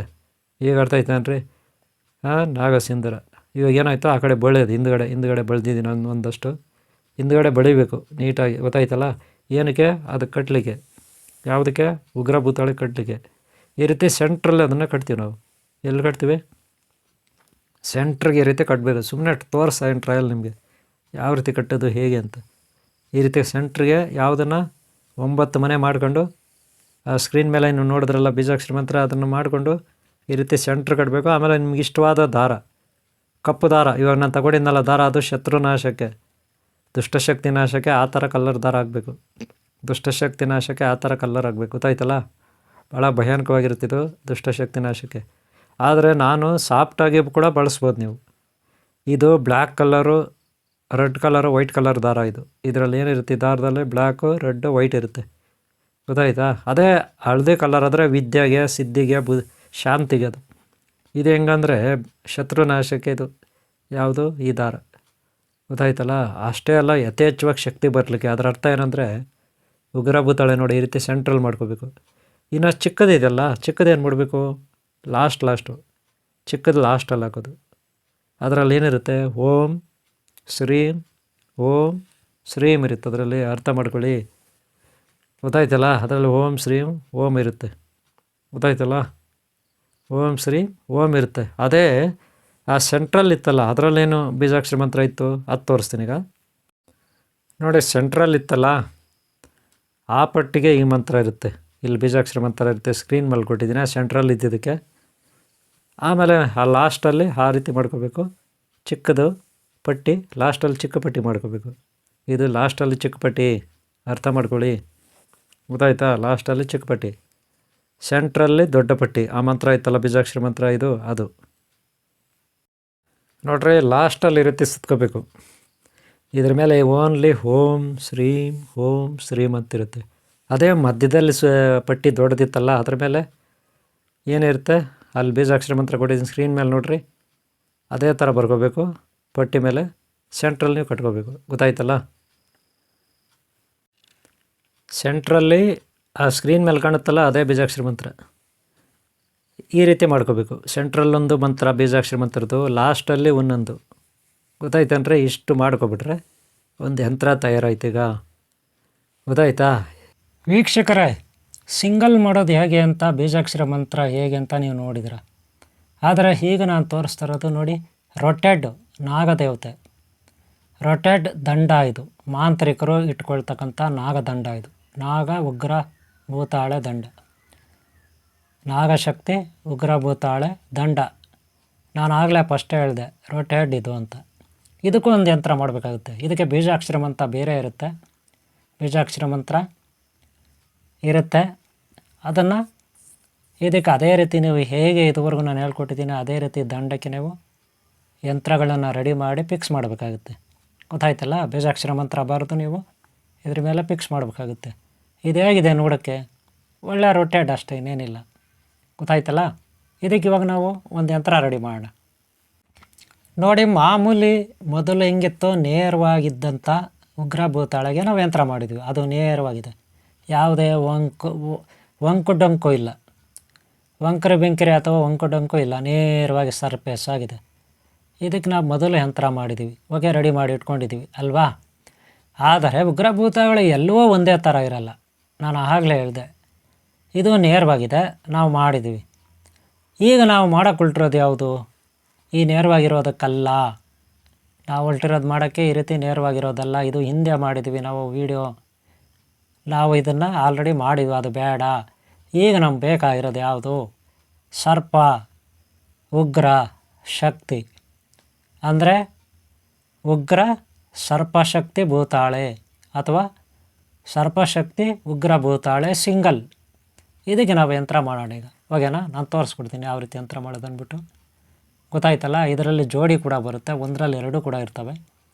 Speaker 2: ಈಗ ಅರ್ಥ ಆಯ್ತಾನ್ರಿ? ನಾಗಸಿಂಧೂರ ಇವಾಗ ಏನಾಯ್ತು, ಆ ಕಡೆ ಬೆಳೆಯೋದು ಹಿಂದ್ಗಡೆ ಬೆಳೆದಿದ್ದೀನಿ ನಾನು ಒಂದಷ್ಟು. ಹಿಂದ್ಗಡೆ ಬೆಳಿಬೇಕು ನೀಟಾಗಿ, ಗೊತ್ತಾಯ್ತಲ್ಲ. ಏನಕ್ಕೆ? ಅದು ಕಟ್ಟಲಿಕ್ಕೆ, ಯಾವುದಕ್ಕೆ? ಉಗ್ರ ಭೂತಾಳಿ ಕಟ್ಟಲಿಕ್ಕೆ. ಈ ರೀತಿ ಸೆಂಟ್ರಲ್ಲಿ ಅದನ್ನು ಕಟ್ತೀವಿ ನಾವು. ಎಲ್ಲಿ ಕಟ್ತೀವಿ? ಸೆಂಟ್ರಿಗೆ ಈ ರೀತಿ ಕಟ್ಟಬೇಕು. ಸುಮ್ಮನೆ ತೋರಿಸ್ತಾ ಟ್ರಯಲ್ ನಿಮಗೆ ಯಾವ ರೀತಿ ಕಟ್ಟೋದು ಹೇಗೆ ಅಂತ. ಈ ರೀತಿ ಸೆಂಟ್ರಿಗೆ ಯಾವುದನ್ನು 9 ಮನೆ ಮಾಡ್ಕೊಂಡು, ಆ ಸ್ಕ್ರೀನ್ ಮೇಲೆ ನೀವು ನೋಡಿದ್ರಲ್ಲ ಬೀಜಾಕ್ಷರ ಮಂತ್ರ, ಅದನ್ನು ಮಾಡಿಕೊಂಡು ಈ ರೀತಿ ಸೆಂಟ್ರ್ ಕಟ್ಟಬೇಕು. ಆಮೇಲೆ ನಿಮ್ಗೆ ಇಷ್ಟವಾದ ದಾರ, ಕಪ್ಪು ದಾರ, ಇವಾಗ ನಾನು ತಗೊಂಡಿದ್ನಲ್ಲ ದಾರ, ಅದು ಶತ್ರುನಾಶಕ್ಕೆ, ದುಷ್ಟಶಕ್ತಿ ನಾಶಕ್ಕೆ ಆ ಥರ ಕಲ್ಲರ್ ದಾರ ಆಗಬೇಕು. ದುಷ್ಟಶಕ್ತಿ ನಾಶಕ್ಕೆ ಆ ಥರ ಕಲ್ಲರ್ ಆಗಬೇಕು, ಗೊತ್ತಾಯ್ತಲ್ಲ. ಭಾಳ ಭಯಾನಕವಾಗಿರ್ತಿದ್ದು ದುಷ್ಟಶಕ್ತಿ ನಾಶಕ್ಕೆ. ಆದರೆ ನಾನು ಸಾಫ್ಟಾಗಿ ಕೂಡ ಬಳಸ್ಬೋದು ನೀವು. ಇದು black colour, red colour, white colour ದಾರ. ಇದರಲ್ಲಿ ಏನಿರುತ್ತೆ, ದಾರದಲ್ಲಿ ಬ್ಲ್ಯಾಕು, ರೆಡ್ಡು, ವೈಟ್ ಇರುತ್ತೆ, ಗೊತ್ತಾಯ್ತಾ. ಅದೇ ಹಳದಿ ಕಲರ್ ಆದರೆ ವಿದ್ಯೆಗೆ, ಸಿದ್ಧಿಗೆ, ಶಾಂತಿಗೆ ಅದು. ಇದು ಹೆಂಗಂದರೆ ಶತ್ರುನಾಶಕ್ಕೆ ಇದು ಯಾವುದು ಈ ದಾರ, ಗೊತ್ತಾಯ್ತಲ್ಲ. ಅಷ್ಟೇ ಅಲ್ಲ, ಯಥೇಚ್ಛವಾಗಿ ಶಕ್ತಿ ಬರಲಿಕ್ಕೆ. ಅದರ ಅರ್ಥ ಏನಂದರೆ ಉಗ್ರ ಭೂತಾಳೆ ನೋಡಿ ಈ ರೀತಿ ಸೆಂಟ್ರಲ್ ಮಾಡ್ಕೋಬೇಕು. ಇನ್ನು ಚಿಕ್ಕದಿದೆಯಲ್ಲ, ಚಿಕ್ಕದೇನು ಮಾಡಬೇಕು? ಲಾಸ್ಟು ಚಿಕ್ಕದು ಲಾಸ್ಟಲ್ಲಿ ಹಾಕೋದು. ಅದರಲ್ಲಿ ಏನಿರುತ್ತೆ? ಓಂ ಶ್ರೀಂ ಇರುತ್ತೆ ಅದರಲ್ಲಿ, ಅರ್ಥ ಮಾಡ್ಕೊಳ್ಳಿ, ಗೊತ್ತಾಯ್ತಲ್ಲ. ಅದರಲ್ಲಿ ಓಂ ಇರುತ್ತೆ, ಗೊತ್ತಾಯ್ತಲ್ಲ. ಓಂ ಇರುತ್ತೆ. ಅದೇ ಆ ಸೆಂಟ್ರಲ್ ಇತ್ತಲ್ಲ, ಅದರಲ್ಲೇನು ಬೀಜಾಕ್ಷರ ಮಂತ್ರ ಇತ್ತು ಅದು ತೋರಿಸ್ತೀನಿ ಈಗ ನೋಡಿ. ಸೆಂಟ್ರಲ್ ಇತ್ತಲ್ಲ, ಆ ಪಟ್ಟಿಗೆ ಈ ಮಂತ್ರ ಇರುತ್ತೆ, ಇಲ್ಲಿ ಬೀಜಾಕ್ಷರ ಮಂತ್ರ ಇರುತ್ತೆ. ಸ್ಕ್ರೀನ್ ಮೇಲೆ ಕೊಟ್ಟಿದ್ದೀನಿ ಆ ಸೆಂಟ್ರಲ್ ಇದ್ದಿದ್ದಕ್ಕೆ. ಆಮೇಲೆ ಆ ಲಾಸ್ಟಲ್ಲಿ ಆ ರೀತಿ ಮಾಡ್ಕೋಬೇಕು, ಚಿಕ್ಕದು ಪಟ್ಟಿ, ಲಾಸ್ಟಲ್ಲಿ ಚಿಕ್ಕ ಪಟ್ಟಿ ಮಾಡ್ಕೋಬೇಕು. ಇದು ಲಾಸ್ಟಲ್ಲಿ ಚಿಕ್ಕ ಪಟ್ಟಿ, ಅರ್ಥ ಮಾಡ್ಕೊಳ್ಳಿ, ಗೊತ್ತಾಯ್ತಾ. ಲಾಸ್ಟಲ್ಲಿ ಚಿಕ್ಕ ಪಟ್ಟಿ, ಸೆಂಟ್ರಲ್ಲಿ ದೊಡ್ಡ ಪಟ್ಟಿ. ಆ ಮಂತ್ರ ಇತ್ತಲ್ಲ ಬೀಜಾಕ್ಷರ ಮಂತ್ರ, ಇದು ಅದು ನೋಡ್ರಿ. ಲಾಸ್ಟಲ್ಲಿ ಈ ರೀತಿ ಸುತ್ಕೋಬೇಕು. ಇದ್ರ ಮೇಲೆ ಓನ್ಲಿ ಓಂ ಶ್ರೀಂ ಅಂತಿರುತ್ತೆ. ಅದೇ ಮಧ್ಯದಲ್ಲಿ ಪಟ್ಟಿ ದೊಡ್ಡದಿತ್ತಲ್ಲ, ಅದ್ರ ಮೇಲೆ ಏನಿರುತ್ತೆ, ಅಲ್ಲಿ ಬೀಜಾಕ್ಷರ ಮಂತ್ರ ಕೊಟ್ಟಿದ್ದೀನಿ ಸ್ಕ್ರೀನ್ ಮೇಲೆ ನೋಡ್ರಿ. ಅದೇ ಥರ ಬರ್ಕೋಬೇಕು ಪಟ್ಟಿ ಮೇಲೆ, ಸೆಂಟ್ರಲ್ಲಿ ನೀವು ಕಟ್ಕೋಬೇಕು, ಗೊತ್ತಾಯ್ತಲ್ಲ. ಸೆಂಟ್ರಲ್ಲಿ ಆ ಸ್ಕ್ರೀನ್ ಮೇಲೆ ಕಾಣುತ್ತಲ್ಲ, ಅದೇ ಬೀಜಾಕ್ಷರ ಮಂತ್ರ. ಈ ರೀತಿ ಮಾಡ್ಕೋಬೇಕು. ಸೆಂಟ್ರಲ್ಲೊಂದು ಮಂತ್ರ ಬೀಜಾಕ್ಷರ ಮಂತ್ರದ್ದು, ಲಾಸ್ಟಲ್ಲಿ ಒಂದೊಂದು, ಗೊತ್ತಾಯ್ತಂದ್ರೆ. ಇಷ್ಟು ಮಾಡ್ಕೊಬಿಟ್ರೆ ಒಂದು ಯಂತ್ರ ತಯಾರಾಯ್ತು ಈಗ, ಗೊತ್ತಾಯ್ತಾ.
Speaker 1: ವೀಕ್ಷಕರೇ, ಸಿಂಗಲ್ ಮಾಡೋದು ಹೇಗೆ ಅಂತ, ಬೀಜಾಕ್ಷರ ಮಂತ್ರ ಹೇಗೆ ಅಂತ ನೀವು ನೋಡಿದ್ರ. ಆದರೆ ಈಗ ನಾನು ತೋರಿಸ್ತಾ ಇರೋದು ನೋಡಿ, ರೊಟೆಡ್ ನಾಗದೇವತೆ, ರೊಟೆಡ್ ದಂಡ. ಇದು ಮಾಂತ್ರಿಕರು ಇಟ್ಕೊಳ್ತಕ್ಕಂಥ ನಾಗದಂಡ. ಇದು ನಾಗ ಉಗ್ರ ಭೂತಾಳೆ ದಂಡ, ನಾಗಶಕ್ತಿ ಉಗ್ರ ಭೂತಾಳೆ ದಂಡ. ನಾನು ಆಗಲೇ ಫಸ್ಟೇ ಹೇಳಿದೆ ರೊಟೆಡ್ ಇದು ಅಂತ. ಇದಕ್ಕೂ ಒಂದು ಯಂತ್ರ ಮಾಡಬೇಕಾಗುತ್ತೆ. ಇದಕ್ಕೆ ಬೀಜಾಕ್ಷರ ಮಂತ್ರ ಬೇರೆ ಇರುತ್ತೆ, ಬೀಜಾಕ್ಷರ ಮಂತ್ರ ಇರುತ್ತೆ. ಅದನ್ನು ಇದಕ್ಕೆ ಅದೇ ರೀತಿ ನೀವು ಹೇಗೆ ಇದುವರೆಗೂ ನಾನು ಹೇಳ್ಕೊಟ್ಟಿದ್ದೀನಿ ಅದೇ ರೀತಿ ದಂಡಕ್ಕೆ ನೀವು ಯಂತ್ರಗಳನ್ನು ರೆಡಿ ಮಾಡಿ ಫಿಕ್ಸ್ ಮಾಡಬೇಕಾಗುತ್ತೆ, ಗೊತ್ತಾಯ್ತಲ್ಲ. ಬೀಜಾಕ್ಷರ ಮಂತ್ರ ಬರೆದು ನೀವು ಇದ್ರ ಮೇಲೆ ಫಿಕ್ಸ್ ಮಾಡಬೇಕಾಗುತ್ತೆ. ಇದು ಹೇಗಿದೆ ನೋಡೋಕ್ಕೆ, ಒಳ್ಳೆ ರೊಟೆಡ್ ಅಷ್ಟೇ, ಇನ್ನೇನಿಲ್ಲ, ಗೊತ್ತಾಯ್ತಲ್ಲ. ಇದಕ್ಕೆ ಇವಾಗ ನಾವು ಒಂದು ಯಂತ್ರ ರೆಡಿ ಮಾಡೋಣ ನೋಡಿ. ಮಾಮೂಲಿ ಮೊದಲು ಹೆಂಗಿತ್ತು, ನೇರವಾಗಿದ್ದಂಥ ಉಗ್ರ ಭೂತಾಳೆಗೆ ನಾವು ಯಂತ್ರ ಮಾಡಿದ್ವಿ. ಅದು ನೇರವಾಗಿದೆ, ಯಾವುದೇ ವಂಕು ಡೊಂಕು ಇಲ್ಲ, ವಂಕರೆ ಬೆಂಕರೆ ಅಥವಾ ವಂಕು ಡೊಂಕು ಇಲ್ಲ, ನೇರವಾಗಿ ಸರ್ಫೇಸ್ ಆಗಿದೆ. ಇದಕ್ಕೆ ನಾವು ಮೊದಲು ಯಂತ್ರ ಮಾಡಿದ್ದೀವಿ, ಹೊಗೆ ರೆಡಿ ಮಾಡಿ ಇಟ್ಕೊಂಡಿದ್ದೀವಿ ಅಲ್ವಾ. ಆದರೆ ಉಗ್ರ ಭೂತಾಗಳು ಎಲ್ಲವೂ ಒಂದೇ ಥರ ಇರಲ್ಲ. ನಾನು ಆಗಲೇ ಹೇಳಿದೆ, ಇದು ನೇರವಾಗಿದೆ, ನಾವು ಮಾಡಿದ್ದೀವಿ. ಈಗ ನಾವು ಮಾಡೋಕ್ಕೆ ಹೊರಟಿರೋದು ಯಾವುದು, ಈ ನೇರವಾಗಿರೋದಕ್ಕಲ್ಲ. ನಾವು ಹೊರಟಿರೋದು ಮಾಡೋಕ್ಕೆ ಈ ರೀತಿ ನೇರವಾಗಿರೋದಲ್ಲ. ಇದು ಹಿಂದೆ ಮಾಡಿದ್ವಿ ನಾವು ವಿಡಿಯೋ, ನಾವು ಇದನ್ನು ಆಲ್ರೆಡಿ ಮಾಡಿದ್ವಿ, ಅದು ಬೇಡ. ಈಗ ನಮ್ಗೆ ಬೇಕಾಗಿರೋದು ಯಾವುದು, ಸರ್ಪ ಉಗ್ರ ಶಕ್ತಿ, ಅಂದರೆ ಉಗ್ರ ಸರ್ಪಶಕ್ತಿ ಭೂತಾಳೆ ಅಥವಾ ಸರ್ಪಶಕ್ತಿ ಉಗ್ರ ಭೂತಾಳೆ ಸಿಂಗಲ್. ಇದಕ್ಕೆ ನಾವು ಯಂತ್ರ ಮಾಡೋಣ ಈಗ, ಓಕೆನಾ. ನಾನು ತೋರಿಸ್ಬಿಡ್ತೀನಿ ಯಾವ ರೀತಿ ಯಂತ್ರ ಮಾಡೋದು ಅಂದ್ಬಿಟ್ಟು, ಗೊತ್ತಾಯ್ತಲ್ಲ. ಇದರಲ್ಲಿ ಜೋಡಿ ಕೂಡ ಬರುತ್ತೆ, ಒಂದರಲ್ಲಿ 2 ಕೂಡ ಇರ್ತವೆ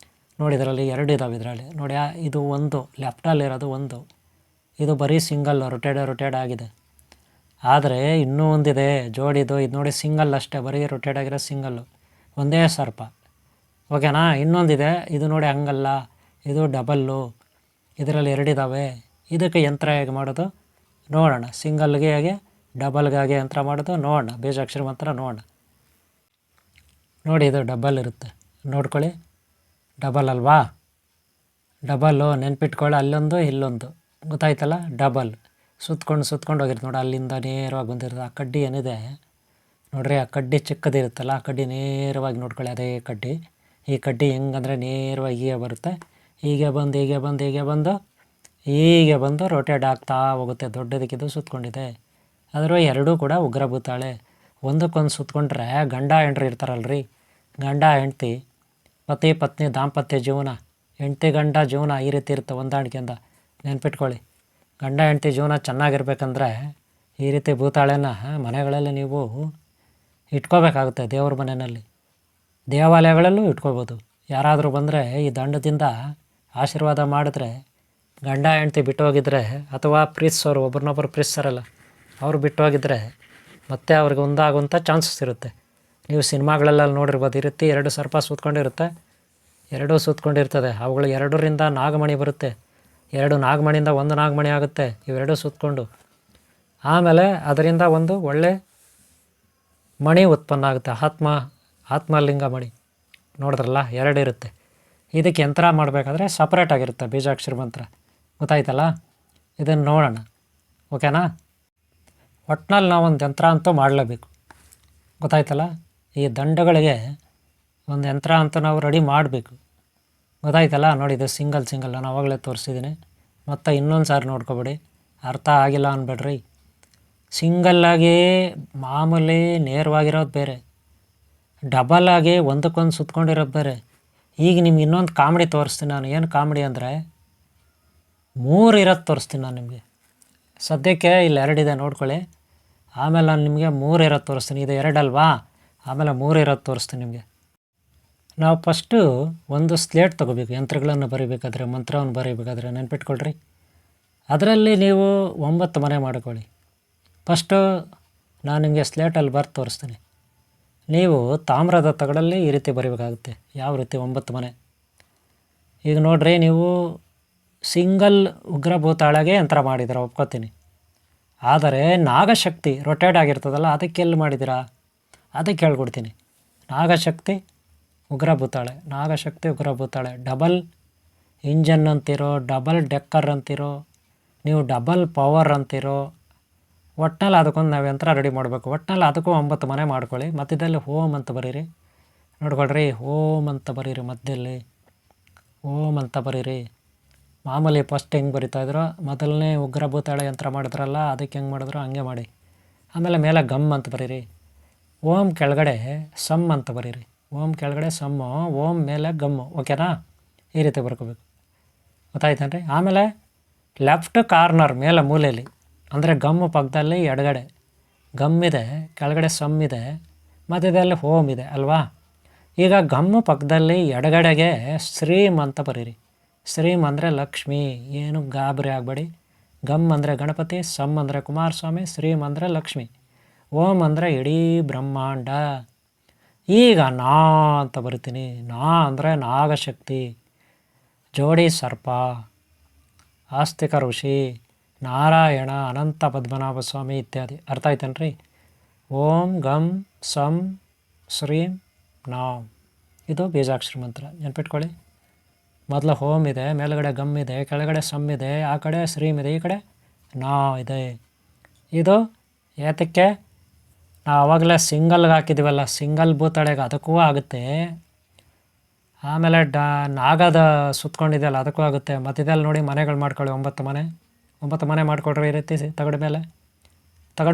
Speaker 1: ನೋಡಿ. ಇದರಲ್ಲಿ 2 ಇದ್ದಾವೆ ಇದರಲ್ಲಿ ನೋಡಿ. ಇದು ಒಂದು ಲೆಫ್ಟಲ್ಲಿರೋದು ಒಂದು, ಇದು ಬರೀ ಸಿಂಗಲ್ ರೊಟೇಡ್ ಆಗಿದೆ. ಆದರೆ ಇನ್ನೂ ಒಂದಿದೆ ಜೋಡಿದು, ಇದು ನೋಡಿ ಸಿಂಗಲ್ ಅಷ್ಟೇ, ಬರೀ ರೊಟೇಟ್ ಆಗಿರೋ ಸಿಂಗಲ್ಲು, ಒಂದೇ ಸರ್ಪ. ಓಕೆನಾ? ಇನ್ನೊಂದಿದೆ, ಇದು ನೋಡಿ ಹಂಗಲ್ಲ, ಇದು ಡಬಲ್ಲು, ಇದರಲ್ಲಿ ಎರಡಿದ್ದಾವೆ. ಇದಕ್ಕೆ ಯಂತ್ರ ಹೇಗೆ ಮಾಡೋದು ನೋಡೋಣ. ಸಿಂಗಲ್ಗೆ ಹೇಗೆ, ಡಬಲ್ಗೆ ಹೇಗೆ ಯಂತ್ರ ಮಾಡೋದು ನೋಡೋಣ. ಬೀಜಾಕ್ಷರ ಮಂತ್ರ ನೋಡೋಣ. ನೋಡಿ, ಇದು ಡಬಲ್ ಇರುತ್ತೆ, ನೋಡ್ಕೊಳ್ಳಿ. ಡಬಲ್ ಅಲ್ವಾ? ಡಬಲ್ಲು ನೆನ್ಪಿಟ್ಕೊಳ್ಳಿ, ಅಲ್ಲೊಂದು ಇಲ್ಲೊಂದು, ಗೊತ್ತಾಯ್ತಲ್ಲ? ಡಬಲ್ ಸುತ್ಕೊಂಡು ಹೋಗಿರುತ್ತೆ ನೋಡಿ, ಅಲ್ಲಿಂದ ನೇರವಾಗಿ ಬಂದಿರುತ್ತೆ. ಆ ಕಡ್ಡಿ ಏನಿದೆ ನೋಡ್ರಿ, ಆ ಕಡ್ಡಿ ಚಿಕ್ಕದಿರುತ್ತಲ್ಲ, ಆ ಕಡ್ಡಿ ನೇರವಾಗಿ ನೋಡ್ಕೊಳ್ಳಿ, ಅದೇ ಕಡ್ಡಿ. ಈ ಕಡ್ಡಿ ಹೆಂಗಂದರೆ ನೇರವಾಗಿ ಹೀಗೆ ಬರುತ್ತೆ, ಹೀಗೆ ಬಂದು ರೊಟೇಟ್ ಆಗ್ತಾ ಹೋಗುತ್ತೆ. ದೊಡ್ಡದಕ್ಕಿದು ಸುತ್ಕೊಂಡಿದೆ. ಆದರೂ ಎರಡೂ ಕೂಡ ಉಗ್ರ ಭೂತಾಳೆ. ಒಂದಕ್ಕೊಂದು ಸುತ್ಕೊಂಡ್ರೆ ಗಂಡ ಹೆಂಡ್ರು ಇರ್ತಾರಲ್ರಿ, ಗಂಡ ಹೆಂಡ್ತಿ, ಪತಿ ಪತ್ನಿ ದಾಂಪತ್ಯ ಜೀವನ, ಹೆಂಡ್ತಿ ಗಂಡ ಜೀವನ ಈ ರೀತಿ ಇರುತ್ತೆ ಹೊಂದಾಣಿಕೆಯಿಂದ. ನೆನ್ಪಿಟ್ಕೊಳ್ಳಿ, ಗಂಡ ಹೆಂಡ್ತಿ ಜೀವನ ಚೆನ್ನಾಗಿರ್ಬೇಕಂದ್ರೆ ಈ ರೀತಿ ಭೂತಾಳೆನ ಮನೆಗಳಲ್ಲಿ ನೀವು ಇಟ್ಕೋಬೇಕಾಗುತ್ತೆ. ದೇವ್ರ ಮನೆಯಲ್ಲಿ, ದೇವಾಲಯಗಳಲ್ಲೂ ಇಟ್ಕೋಬೋದು. ಯಾರಾದರೂ ಬಂದರೆ ಈ ದಂಡದಿಂದ ಆಶೀರ್ವಾದ ಮಾಡಿದ್ರೆ, ಗಂಡ ಹೆಂಡ್ತಿ ಬಿಟ್ಟು ಹೋಗಿದ್ರೆ, ಅಥವಾ ಪ್ರೀತಿಸೋರು ಒಬ್ರನ್ನೊಬ್ರು ಪ್ರೀತಿಸ್ತಾರಲ್ಲ, ಅವ್ರು ಬಿಟ್ಟು ಹೋಗಿದ್ರೆ ಮತ್ತೆ ಅವ್ರಿಗೆ ಒಂದಾಗುವಂಥ ಚಾನ್ಸಸ್ ಇರುತ್ತೆ. ನೀವು ಸಿನಿಮಾಗಳೆಲ್ಲ ನೋಡಿರ್ಬೋದು, ಈ ರೀತಿ ಎರಡು ಸರ್ಪ ಸುತ್ಕೊಂಡಿರುತ್ತೆ, ಎರಡೂ ಸುತ್ಕೊಂಡಿರ್ತದೆ. ಅವುಗಳು ಎರಡರಿಂದ ನಾಗಮಣಿ ಬರುತ್ತೆ, ಎರಡು ನಾಗಮಣಿಯಿಂದ ಒಂದು ನಾಗಮಣಿ ಆಗುತ್ತೆ, ಇವೆರಡೂ ಸುತ್ಕೊಂಡು. ಆಮೇಲೆ ಅದರಿಂದ ಒಂದು ಒಳ್ಳೆ ಮಣಿ ಉತ್ಪನ್ನ ಆಗುತ್ತೆ, ಆತ್ಮಲಿಂಗ ಮಣಿ. ನೋಡಿದ್ರಲ್ಲ, ಎರಡಿರುತ್ತೆ. ಇದಕ್ಕೆ ಯಂತ್ರ ಮಾಡಬೇಕಾದ್ರೆ ಸಪ್ರೇಟಾಗಿರುತ್ತೆ ಬೀಜಾಕ್ಷರ ಮಂತ್ರ, ಗೊತ್ತಾಯ್ತಲ್ಲ? ಇದನ್ನು ನೋಡೋಣ, ಓಕೆನಾ? ಒಟ್ಟಿನಲ್ಲಿ ನಾವೊಂದು ಯಂತ್ರ ಅಂತೂ ಮಾಡಲೇಬೇಕು, ಗೊತ್ತಾಯ್ತಲ್ಲ? ಈ ದಂಡಗಳಿಗೆ ಒಂದು ಯಂತ್ರ ಅಂತೂ ನಾವು ರೆಡಿ ಮಾಡಬೇಕು, ಗೊತ್ತಾಯ್ತಲ್ಲ? ನೋಡಿ, ಇದು ಸಿಂಗಲ್ ನಾನು ಆವಾಗಲೇ ತೋರಿಸಿದ್ದೀನಿ. ಮತ್ತು ಇನ್ನೊಂದು ಸಾರಿ ನೋಡ್ಕೊಬೇಡಿ, ಅರ್ಥ ಆಗಿಲ್ಲ ಅನ್ಬೇಡ್ರಿ. ಸಿಂಗಲ್ಲಾಗಿ ಮಾಮೂಲಿ ನೇರವಾಗಿರೋದು ಬೇರೆ, ಡಬಲ್ಲಾಗಿ ಒಂದಕ್ಕೊಂದು ಸುತ್ಕೊಂಡಿರೋದು ಬೇರೆ. ಈಗ ನಿಮ್ಗೆ ಇನ್ನೊಂದು ಕಾಮಿಡಿ ತೋರಿಸ್ತೀನಿ ನಾನು. ಏನು ಕಾಮಿಡಿ ಅಂದರೆ, 3 ಇರೋದು ತೋರಿಸ್ತೀನಿ ನಾನು ನಿಮಗೆ. ಸದ್ಯಕ್ಕೆ ಇಲ್ಲಿ 2 ಇದೆ ನೋಡ್ಕೊಳ್ಳಿ, ಆಮೇಲೆ ನಾನು ನಿಮಗೆ 3 ಇರೋದು ತೋರಿಸ್ತೀನಿ. ಇದು 2 ಅಲ್ವಾ, ಆಮೇಲೆ 3 ಇರೋದು ತೋರಿಸ್ತೀನಿ ನಿಮಗೆ. ನಾವು ಫಸ್ಟು ಒಂದು ಸ್ಲೇಟ್ ತೊಗೋಬೇಕು, ಯಂತ್ರಗಳನ್ನು ಬರೀಬೇಕಾದ್ರೆ, ಮಂತ್ರವನ್ನು ಬರೀಬೇಕಾದ್ರೆ. ನೆನ್ಪಿಟ್ಕೊಳ್ರಿ, ಅದರಲ್ಲಿ ನೀವು 9 ಮನೆ ಮಾಡ್ಕೊಳ್ಳಿ. ಫಸ್ಟು ನಾನು ನಿಮಗೆ ಸ್ಲೇಟಲ್ಲಿ ಬರ್ದು ತೋರಿಸ್ತೀನಿ. ನೀವು ತಾಮ್ರದ ತಗಡಲ್ಲಿ ಈ ರೀತಿ ಬರೀಬೇಕಾಗುತ್ತೆ. ಯಾವ ರೀತಿ? 9 ಮನೆ. ಈಗ ನೋಡ್ರಿ, ನೀವು ಸಿಂಗಲ್ ಉಗ್ರ ಭೂತಾಳೆಗೆ ಯಂತ್ರ ಮಾಡಿದ್ದೀರ, ಒಪ್ಕೋತೀನಿ. ಆದರೆ ನಾಗಶಕ್ತಿ ರೊಟೇಟ್ ಆಗಿರ್ತದಲ್ಲ, ಅದಕ್ಕೆ ಎಲ್ಲಿ ಮಾಡಿದ್ದೀರಾ? ಅದಕ್ಕೆ ಹೇಳ್ಕೊಡ್ತೀನಿ. ನಾಗಶಕ್ತಿ ಉಗ್ರ ಭೂತಾಳೆ, ಡಬಲ್ ಇಂಜನ್ ಅಂತಿರೋ, ಡಬಲ್ ಡೆಕ್ಕರ್ ಅಂತಿರೋ, ನೀವು ಡಬಲ್ ಪವರ್ ಅಂತಿರೋ, ಒಟ್ಟಿನಲ್ಲಿ ಅದಕ್ಕೊಂದು ನಾವು ಯಂತ್ರ ರೆಡಿ ಮಾಡಬೇಕು. ಒಟ್ಟಿನಲ್ಲಿ ಅದಕ್ಕೂ 9 ಮನೆ ಮಾಡ್ಕೊಳ್ಳಿ. ಮಧ್ಯದಲ್ಲಿ ಓಮ್ ಅಂತ ಬರೀರಿ, ನೋಡ್ಕೊಳ್ರಿ, ಓಮ್ ಅಂತ ಬರೀರಿ, ಮಧ್ಯದಲ್ಲಿ ಓಮ್ ಅಂತ ಬರೀರಿ. ಮಾಮೂಲಿ ಫಸ್ಟ್ ಹೆಂಗೆ ಬರಿತಾಯಿದ್ರು, ಮೊದಲನೇ ಉಗ್ರ ಭೂತಾಳೆ ಯಂತ್ರ ಮಾಡಿದ್ರಲ್ಲ, ಅದಕ್ಕೆ ಹೆಂಗೆ ಮಾಡಿದ್ರು ಹಂಗೆ ಮಾಡಿ. ಆಮೇಲೆ ಮೇಲೆ ಗಮ್ ಅಂತ ಬರೀರಿ, ಓಮ್ ಕೆಳಗಡೆ ಸಮ್ ಅಂತ ಬರೀರಿ, ಓಮ್ ಕೆಳಗಡೆ ಸಮ್ಮು, ಓಮ್ ಮೇಲೆ ಗಮ್ಮು, ಓಕೆನಾ? ಈ ರೀತಿ ಬರ್ಕೋಬೇಕು, ಗೊತ್ತಾಯ್ತೇನ್ರಿ? ಆಮೇಲೆ ಲೆಫ್ಟ್ ಕಾರ್ನರ್ ಮೇಲೆ ಮೂಲೆಯಲ್ಲಿ, ಅಂದರೆ ಗಮ್ಮು ಪಕ್ಕದಲ್ಲಿ ಎಡಗಡೆ ಗಮ್ ಇದೆ, ಕೆಳಗಡೆ ಸಮ್ ಇದೆ, ಮಧ್ಯದಲ್ಲಿ ಓಮ್ ಇದೆ ಅಲ್ವಾ? ಈಗ ಗಮ್ಮು ಪಕ್ಕದಲ್ಲಿ ಎಡಗಡೆಗೆ ಶ್ರೀಮ್ ಅಂತ ಬರೀರಿ. ಶ್ರೀಮ್ ಅಂದರೆ ಲಕ್ಷ್ಮಿ, ಏನು ಗಾಬರಿ ಆಗಬೇಡಿ. ಗಮ್ ಅಂದರೆ ಗಣಪತಿ, ಸಮ್ ಅಂದರೆ ಕುಮಾರಸ್ವಾಮಿ, ಶ್ರೀಮ್ ಅಂದರೆ ಲಕ್ಷ್ಮಿ, ಓಂ ಅಂದರೆ ಇಡೀ ಬ್ರಹ್ಮಾಂಡ. ಈಗ ನಾ ಅಂತ ಬರಿತೀನಿ. ನಾ ಅಂದರೆ ನಾಗಶಕ್ತಿ, ಜೋಡಿ ಸರ್ಪ, ಆಸ್ತಿಕ ಋಷಿ, ನಾರಾಯಣ, ಅನಂತ ಪದ್ಮನಾಭ ಸ್ವಾಮಿ ಇತ್ಯಾದಿ. ಅರ್ಥ ಆಯ್ತೇನ್ರಿ? ಓಂ ಗಂ ಸಂ ಶ್ರೀಂ ನಾಂ, ಇದು ಬೀಜಾಕ್ಷರ ಮಂತ್ರ. ನೆನ್ಪಿಟ್ಕೊಳ್ಳಿ. ಮೊದಲು ಹೋಮ್ ಇದೆ, ಮೇಲುಗಡೆ ಗಮ್ ಇದೆ, ಕೆಳಗಡೆ ಸಮ್ ಇದೆ, ಆ ಕಡೆ ಶ್ರೀಮ್ ಇದೆ, ಈ ಕಡೆ ನಾ ಇದೆ. ಇದು ಏತಕ್ಕೆ? ನಾವು ಆವಾಗಲೇ ಸಿಂಗಲ್ಗೆ ಹಾಕಿದ್ದೀವಲ್ಲ, ಸಿಂಗಲ್ ಭೂತಾಳೆಗೆ, ಅದಕ್ಕೂ ಆಗುತ್ತೆ. ಆಮೇಲೆ ನಾಗದ ಸುತ್ಕೊಂಡಿದೆಯಲ್ಲ, ಅದಕ್ಕೂ ಆಗುತ್ತೆ. ಮಧ್ಯದಲ್ಲಿ ನೋಡಿ ಮನೆಗಳು ಮಾಡ್ಕೊಳ್ಳಿ, 9 ಮನೆ ಮಾಡ್ಕೊಳ್ರಿ. ಈ ರೀತಿ ತಗಡ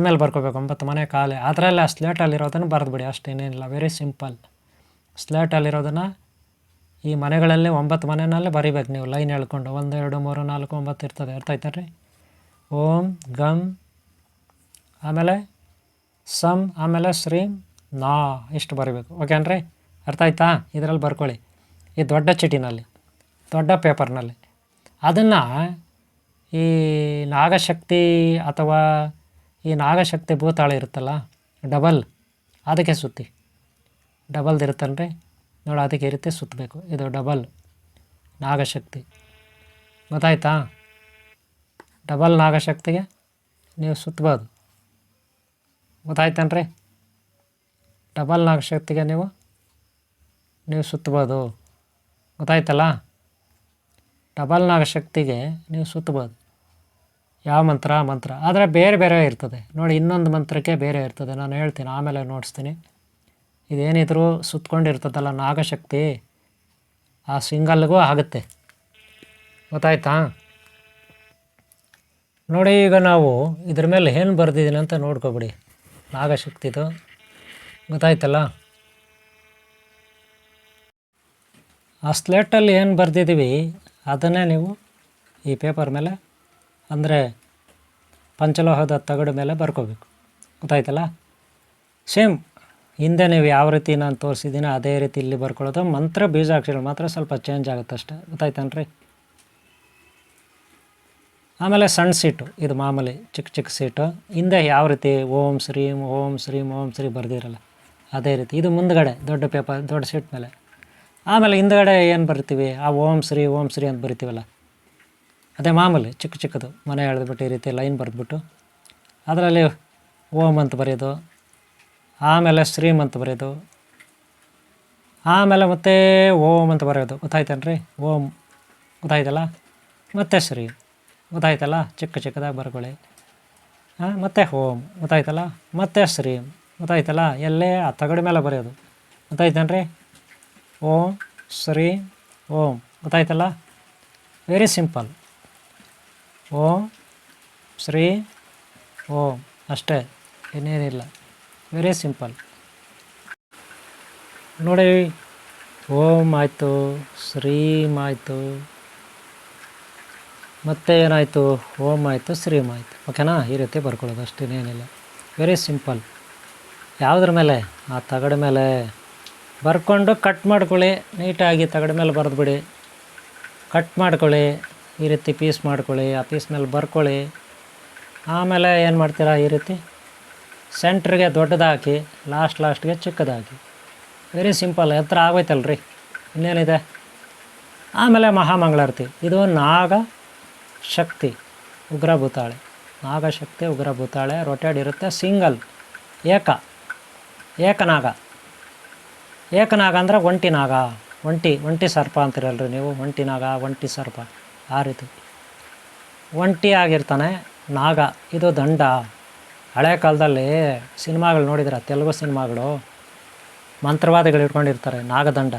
Speaker 1: ಮೇಲೆ ಬರ್ಕೋಬೇಕು 9 ಮನೆ ಕಾಲೆ. ಅದರಲ್ಲಿ ಆ ಸ್ಲೇಟಲ್ಲಿರೋದನ್ನು ಬರೆದ್ಬಿಡಿ, ಅಷ್ಟೇನೇನಿಲ್ಲ, ವೆರಿ ಸಿಂಪಲ್. ಸ್ಲೇಟಲ್ಲಿರೋದನ್ನು ಈ ಮನೆಗಳಲ್ಲಿ 9 ಮನೆಯಲ್ಲೇ ಬರಿಬೇಕು ನೀವು, ಲೈನ್ ಹೇಳ್ಕೊಂಡು 1 2 3 4 9 ಇರ್ತದೆ. ಅರ್ಥ ಆಯ್ತಾ ರೀ? ಓಂ ಗಮ್, ಆಮೇಲೆ ಸಮ್, ಆಮೇಲೆ ಶ್ರೀಂ ನಾ, ಇಷ್ಟು ಬರಿಬೇಕು. ಓಕೆನ್ರಿ? ಅರ್ಥ ಆಯ್ತಾ? ಇದರಲ್ಲಿ ಬರ್ಕೊಳ್ಳಿ, ಈ ದೊಡ್ಡ ಚೀಟಿನಲ್ಲಿ, ದೊಡ್ಡ ಪೇಪರ್ನಲ್ಲಿ. ಅದನ್ನು ಈ ನಾಗಶಕ್ತಿ ಅಥವಾ ಈ ನಾಗಶಕ್ತಿ ಭೂತಾಳ ಇರುತ್ತಲ್ಲ ಡಬಲ್, ಅದಕ್ಕೆ ಸುತ್ತಿ. ಡಬಲ್ದು ಇರುತ್ತಲ್ರಿ ನೋಡಿ, ಅದಕ್ಕೆ ಈ ರೀತಿ ಸುತ್ತಬೇಕು. ಇದು ಡಬಲ್ ನಾಗಶಕ್ತಿ, ಗೊತ್ತಾಯ್ತಾ? ಡಬಲ್ ನಾಗಶಕ್ತಿಗೆ ನೀವು ಸುತ್ತಬೋದು, ಗೊತ್ತಾಯ್ತನ್ರಿ? ಡಬಲ್ ನಾಗಶಕ್ತಿಗೆ ನೀವು ಸುತ್ತಬೋದು, ಗೊತ್ತಾಯ್ತಲ್ಲ? ಡಬಲ್ ನಾಗಶಕ್ತಿಗೆ ನೀವು ಸುತ್ತಬೋದು. ಯಾವ ಮಂತ್ರ ಆದರೆ ಬೇರೆ ಬೇರೆ ಇರ್ತದೆ ನೋಡಿ. ಇನ್ನೊಂದು ಮಂತ್ರಕ್ಕೆ ಬೇರೆ ಇರ್ತದೆ, ನಾನು ಹೇಳ್ತೀನಿ, ಆಮೇಲೆ ನೋಡಿಸ್ತೀನಿ. ಇದೇನಿದ್ರು ಸುತ್ತಕೊಂಡಿರ್ತದಲ್ಲ ನಾಗಶಕ್ತಿ, ಆ ಸಿಂಗಲ್ಗೂ ಆಗುತ್ತೆ, ಗೊತ್ತಾಯ್ತಾ? ನೋಡಿ, ಈಗ ನಾವು ಇದ್ರ ಮೇಲೆ ಏನು ಬರೆದಿದ್ದೀನಿ ಅಂತ ನೋಡ್ಕೊಬಿಡಿ. ನಾಗಶಕ್ತಿದು ಗೊತ್ತಾಯ್ತಲ್ಲ? ಆ ಸ್ಲೇಟಲ್ಲಿ ಏನು ಬರೆದಿದ್ದೀವಿ ಅದನ್ನೇ ನೀವು ಈ ಪೇಪರ್ ಮೇಲೆ, ಅಂದರೆ ಪಂಚಲೋಹದ ತಗಡು ಮೇಲೆ ಬರ್ಕೋಬೇಕು, ಗೊತ್ತಾಯ್ತಲ್ಲ? ಸೇಮ್ ಹಿಂದೆ ನೀವು ಯಾವ ರೀತಿ ನಾನು ತೋರಿಸಿದ್ದೀನಿ ಅದೇ ರೀತಿ ಇಲ್ಲಿ ಬರ್ಕೊಳ್ಳೋದು. ಮಂತ್ರ ಬೀಜಾಕ್ಷರಗಳು ಮಾತ್ರ ಸ್ವಲ್ಪ ಚೇಂಜ್ ಆಗುತ್ತೆ ಅಷ್ಟೇ, ಗೊತ್ತಾಯ್ತನ್ರಿ? ಆಮೇಲೆ ಸಣ್ಣ ಸೀಟು, ಇದು ಮಾಮೂಲಿ ಚಿಕ್ಕ ಚಿಕ್ಕ ಸೀಟು. ಹಿಂದೆ ಯಾವ ರೀತಿ ಓಂ ಶ್ರೀಂ ಓಂ ಶ್ರೀಂ ಓಂ ಶ್ರೀ ಬರ್ದಿರಲ್ಲ ಅದೇ ರೀತಿ ಇದು ಮುಂದ್ಗಡೆ ದೊಡ್ಡ ಪೇಪರ್, ದೊಡ್ಡ ಸೀಟ್ ಮೇಲೆ. ಆಮೇಲೆ ಹಿಂದ್ಗಡೆ ಏನು ಬರ್ತೀವಿ, ಆ ಓಂ ಶ್ರೀ ಅಂತ ಬರಿತೀವಲ್ಲ, ಅದೇ ಮಾಮೂಲಿ ಚಿಕ್ಕ ಚಿಕ್ಕದು ಮನೆ ಎಳೆದ್ಬಿಟ್ಟು ಈ ರೀತಿ ಲೈನ್ ಬರೆದ್ಬಿಟ್ಟು ಅದರಲ್ಲಿ ಓಂ ಅಂತ ಬರೆಯೋದು, ಆಮೇಲೆ ಶ್ರೀಂ ಅಂತ ಬರೆಯೋದು, ಆಮೇಲೆ ಮತ್ತೆ ಓಂ ಅಂತ ಬರೆಯೋದು, ಗೊತ್ತಾಯ್ತೇನ್ರಿ? ಓಂ ಗೊತ್ತಾಯ್ತಲ್ಲ? ಮತ್ತು ಶ್ರೀ ಗೊತ್ತಾಯ್ತಲ್ಲ? ಚಿಕ್ಕ ಚಿಕ್ಕದಾಗಿ ಬರ್ಕೊಳ್ಳಿ. ಮತ್ತು ಓಂ ಗೊತ್ತಾಯ್ತಲ್ಲ? ಮತ್ತು ಶ್ರೀಂ ಗೊತ್ತಾಯ್ತಲ್ಲ? ಎಲ್ಲೇ ಆ ತಗಡು ಮೇಲೆ ಬರೆಯೋದು, ಗೊತ್ತಾಯ್ತೇನ್ರಿ? ಓಂ ಶ್ರೀ ಓಂ, ಗೊತ್ತಾಯ್ತಲ್ಲ? Very simple. ಓಂ ಶ್ರೀ ಓಂ ಅಷ್ಟೇ, ಇನ್ನೇನಿಲ್ಲ, ವೆರಿ ಸಿಂಪಲ್. ನೋಡಿ, ಓಂ ಆಯಿತು, ಶ್ರೀಂ ಆಯಿತು, ಮತ್ತು ಏನಾಯಿತು, ಓಂ ಆಯಿತು, ಶ್ರೀಂ ಆಯಿತು. ಓಕೆನಾ? ಈ ರೀತಿ ಬರ್ಕೊಳ್ಳೋದು ಅಷ್ಟೇನೇನಿಲ್ಲ, ವೆರಿ ಸಿಂಪಲ್. ಯಾವುದ್ರ ಮೇಲೆ? ಆ ತಗಡ ಮೇಲೆ ಬರ್ಕೊಂಡು ಕಟ್ ಮಾಡ್ಕೊಳ್ಳಿ. ನೀಟಾಗಿ ತಗಡ ಮೇಲೆ ಬರೆದ್ಬಿಡಿ, ಕಟ್ ಮಾಡ್ಕೊಳ್ಳಿ, ಈ ರೀತಿ ಪೀಸ್ ಮಾಡ್ಕೊಳ್ಳಿ. ಆ ಪೀಸ್ ಮೇಲೆ ಬರ್ಕೊಳ್ಳಿ. ಆಮೇಲೆ ಏನು ಮಾಡ್ತೀರಾ, ಈ ರೀತಿ ಸೆಂಟ್ರಿಗೆ ದೊಡ್ಡದಾಕಿ, ಲಾಸ್ಟ್ಗೆ ಚಿಕ್ಕದಾಕಿ. Very simple. ಎತ್ತರ ಆಗೋಯ್ತಲ್ರಿ, ಇನ್ನೇನಿದೆ? ಆಮೇಲೆ ಮಹಾಮಂಗಳಾರತಿ. ಇದು ನಾಗ ಶಕ್ತಿ ಉಗ್ರ ಭೂತಾಳೆ, ನಾಗಶಕ್ತಿ ಉಗ್ರ ಭೂತಾಳೆ. ರೊಟೇಡ್ ಇರುತ್ತೆ, ಸಿಂಗಲ್, ಏಕನಾಗ. ಏಕನಾಗ ಅಂದರೆ ಒಂಟಿ ನಾಗ, ಒಂಟಿ ಸರ್ಪ ಅಂತೀರಲ್ರಿ ನೀವು, ಒಂಟಿ ನಾಗ, ಒಂಟಿ ಸರ್ಪ, ಆ ರೀತಿ ಒಂಟಿ ಆಗಿರ್ತಾನೆ ನಾಗ. ಇದು ದಂಡ. ಹಳೆ ಕಾಲದಲ್ಲಿ ಸಿನಿಮಾಗಳು ನೋಡಿದ್ರೆ, ತೆಲುಗು ಸಿನಿಮಾಗಳು, ಮಂತ್ರವಾದಿಗಳು ಇಟ್ಕೊಂಡಿರ್ತಾರೆ ನಾಗದಂಡ.